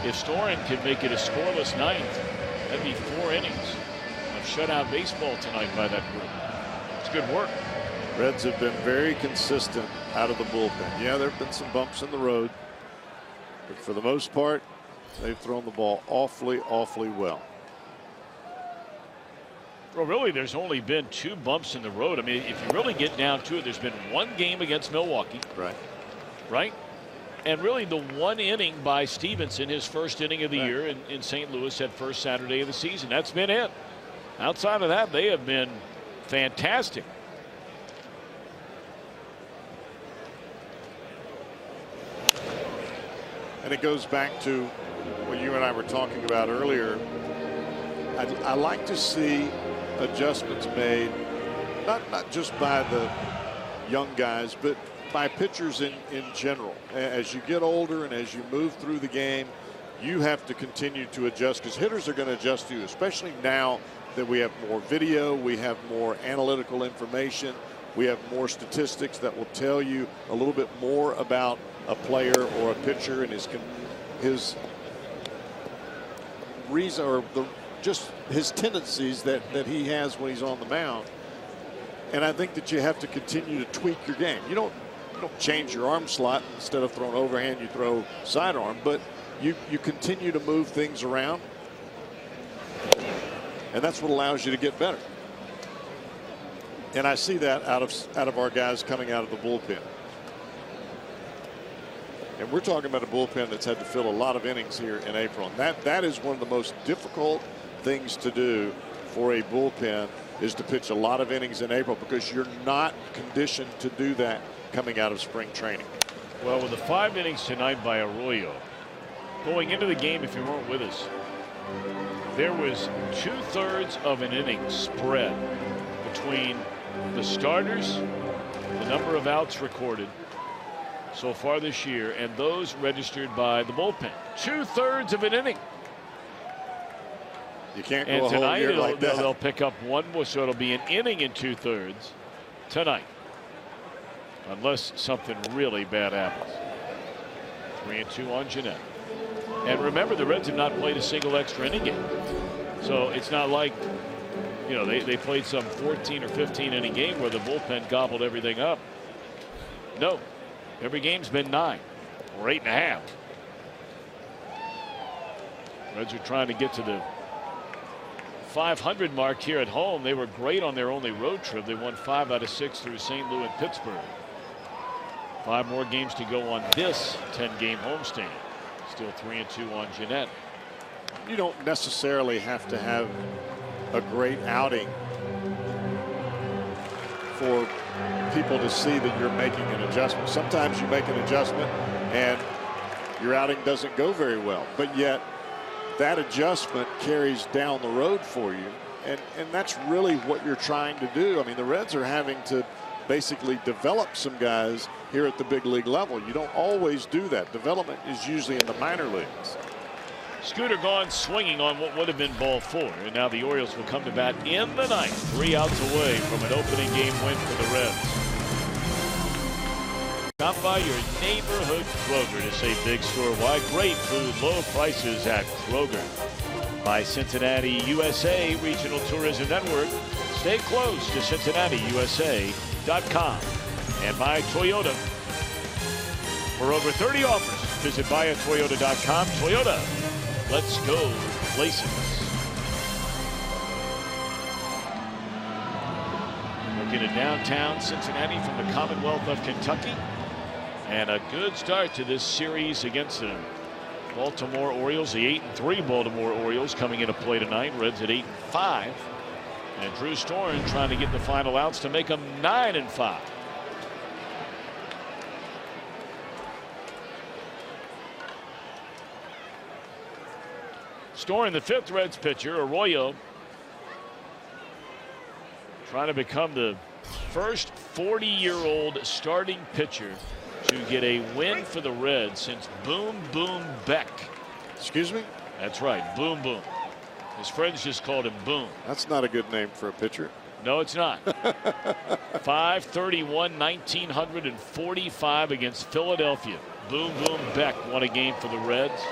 Speaker 1: if Storen can make it a scoreless ninth, that'd be 4 innings of shutout baseball tonight by that group. It's good work.
Speaker 2: Reds have been very consistent out of the bullpen. Yeah, there have been some bumps in the road, but for the most part, they've thrown the ball awfully, awfully well.
Speaker 1: Well, really, there's only been 2 bumps in the road. I mean, if you really get down to it, there's been 1 game against Milwaukee. Right? And really the 1 inning by Stevenson, his first inning of the year in St. Louis, that first Saturday of the season. That's been it. Outside of that, they have been fantastic.
Speaker 2: And it goes back to what you and I were talking about earlier. I like to see adjustments made, not just by the young guys, but by pitchers in general. As you get older and as you move through the game, you have to continue to adjust, because hitters are going to adjust to you, especially now that we have more video, we have more analytical information, we have more statistics that will tell you a little bit more about a player or a pitcher and his reason or just his tendencies that he has when he's on the mound. And I think that you have to continue to tweak your game. You don't change your arm slot. Instead of throwing overhand, you throw sidearm, but you continue to move things around, and that's what allows you to get better. And I see that out of our guys coming out of the bullpen. And we're talking about a bullpen that's had to fill a lot of innings here in April. And that is one of the most difficult things to do for a bullpen, is to pitch a lot of innings in April, because you're not conditioned to do that coming out of spring training.
Speaker 1: Well, with the 5 innings tonight by Arroyo, going into the game, if you weren't with us, there was 2/3 of an inning spread between the starters, the number of outs recorded so far this year, and those registered by the bullpen. 2/3 of an inning.
Speaker 2: You can't
Speaker 1: go
Speaker 2: a whole
Speaker 1: tonight
Speaker 2: year like that.
Speaker 1: They'll pick up one more, so it'll be an inning in 2/3 tonight, unless something really bad happens. 3-2 on Jeanette. And remember, the Reds have not played a single extra inning game, so it's not like, you know, they played some 14 or 15 inning game where the bullpen gobbled everything up. No, every game's been 9 or 8.5. Reds are trying to get to the 500 mark here at home. They were great on their only road trip. They won 5 out of 6 through St. Louis and Pittsburgh. 5 more games to go on this 10-game homestand. Still 3-2 on Jeanette.
Speaker 2: You don't necessarily have to have a great outing for people to see that you're making an adjustment. Sometimes you make an adjustment and your outing doesn't go very well, but yet that adjustment carries down the road for you, and that's really what you're trying to do. I mean, the Reds are having to basically develop some guys here at the big league level. You don't always do that. Development is usually in the minor leagues.
Speaker 1: Scooter gone swinging on what would have been ball 4, and now the Orioles will come to bat in the ninth, 3 outs away from an opening game win for the Reds. Stop by your neighborhood Kroger to say big store wide. Great food, low prices at Kroger. By Cincinnati USA Regional Tourism Network. Stay close to CincinnatiUSA.com. And by Toyota. For over 30 offers, visit buyatoyota.com. Toyota, let's go places. Looking at downtown Cincinnati from the Commonwealth of Kentucky. And a good start to this series against the Baltimore Orioles. The 8-3 Baltimore Orioles coming into play tonight. Reds at 8-5. And Drew Storen trying to get the final outs to make them 9-5. Storen, the 5th Reds pitcher. Arroyo trying to become the first 40-year-old starting pitcher to get a win for the Reds since Boom Boom Beck.
Speaker 2: Excuse me?
Speaker 1: That's right, Boom Boom. His friends just called him Boom.
Speaker 2: That's not a good name for a pitcher.
Speaker 1: No, it's not. 531, 1945 against Philadelphia. Boom Boom Beck won a game for the Reds.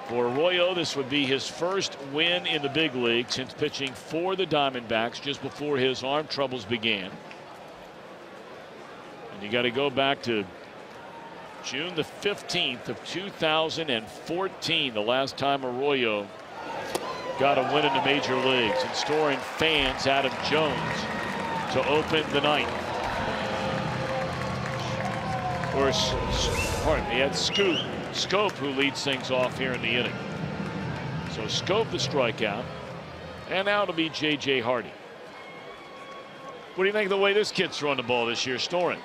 Speaker 1: For Arroyo, this would be his first win in the big league since pitching for the Diamondbacks just before his arm troubles began. And you got to go back to June the 15th of 2014, the last time Arroyo got a win in the major leagues, and Storen fans Adam Jones to open the ninth. Or, pardon me, had Scope who leads things off here in the inning. So Scope the strikeout, and now it'll be J.J. Hardy. What do you think of the way this kid's throwing the ball this year, Storen?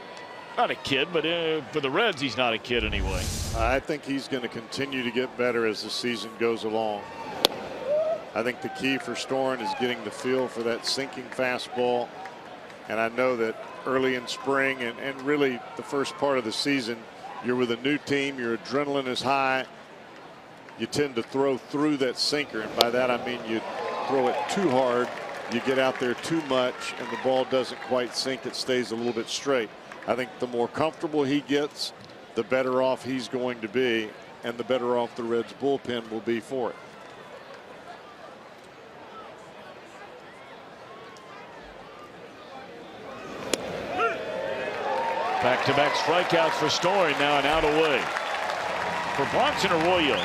Speaker 1: Not a kid, but for the Reds, he's not a kid anyway.
Speaker 2: I think he's going to continue to get better as the season goes along. I think the key for Storen is getting the feel for that sinking fastball. And I know that early in spring and really the first part of the season, you're with a new team, your adrenaline is high. You tend to throw through that sinker, and by that I mean you throw it too hard, you get out there too much, and the ball doesn't quite sink, it stays a little bit straight. I think the more comfortable he gets, the better off he's going to be, and the better off the Reds bullpen will be for it.
Speaker 1: Back-to-back strikeouts for Story, now an out away. For Bronson Arroyo,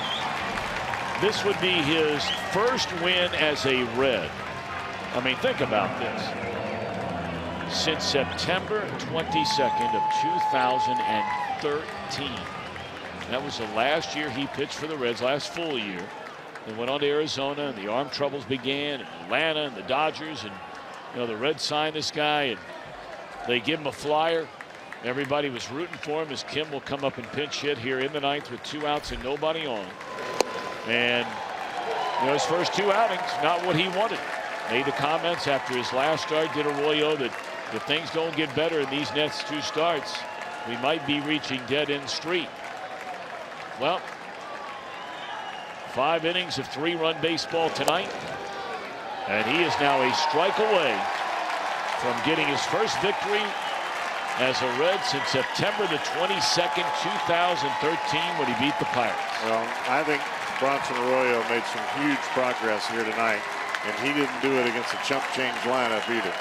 Speaker 1: this would be his first win as a Red. I mean, think about this. Since September 22nd of 2013. That was the last year he pitched for the Reds, last full year. They went on to Arizona, and the arm troubles began, and Atlanta and the Dodgers, and the Reds signed this guy, and they give him a flyer. Everybody was rooting for him as Kim will come up and pinch hit here in the ninth with 2 outs and nobody on. And his first 2 outings, not what he wanted. Made the comments after his last start, did Arroyo, that if things don't get better in these next 2 starts, we might be reaching dead-end street. Well, 5 innings of 3-run baseball tonight, and he is now a strike away from getting his first victory as a Red since September the 22nd, 2013, when he beat the Pirates.
Speaker 2: Well, I think Bronson Arroyo made some huge progress here tonight, and he didn't do it against a chump change lineup either.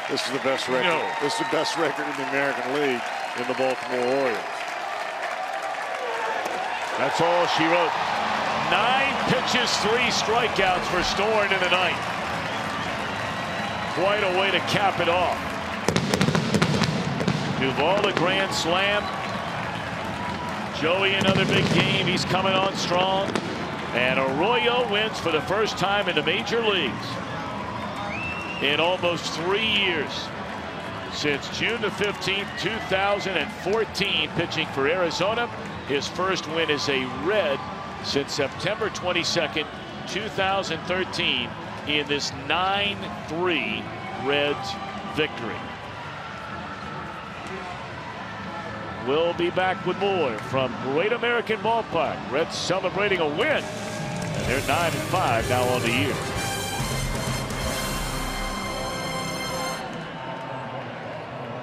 Speaker 2: This is the best record.
Speaker 1: No.
Speaker 2: This is the best record in the American League in the Baltimore Orioles.
Speaker 1: That's all she wrote. 9 pitches, 3 strikeouts for Story in the ninth. Quite a way to cap it off. Duvall, a grand slam. Joey, another big game. He's coming on strong. And Arroyo wins for the first time in the major leagues in almost 3 years. Since June the 15th, 2014, pitching for Arizona. His first win as a Red since September 22nd, 2013, in this 9-3 Reds victory. We'll be back with more from Great American Ballpark. Reds celebrating a win, and they're 9-5 now on the year.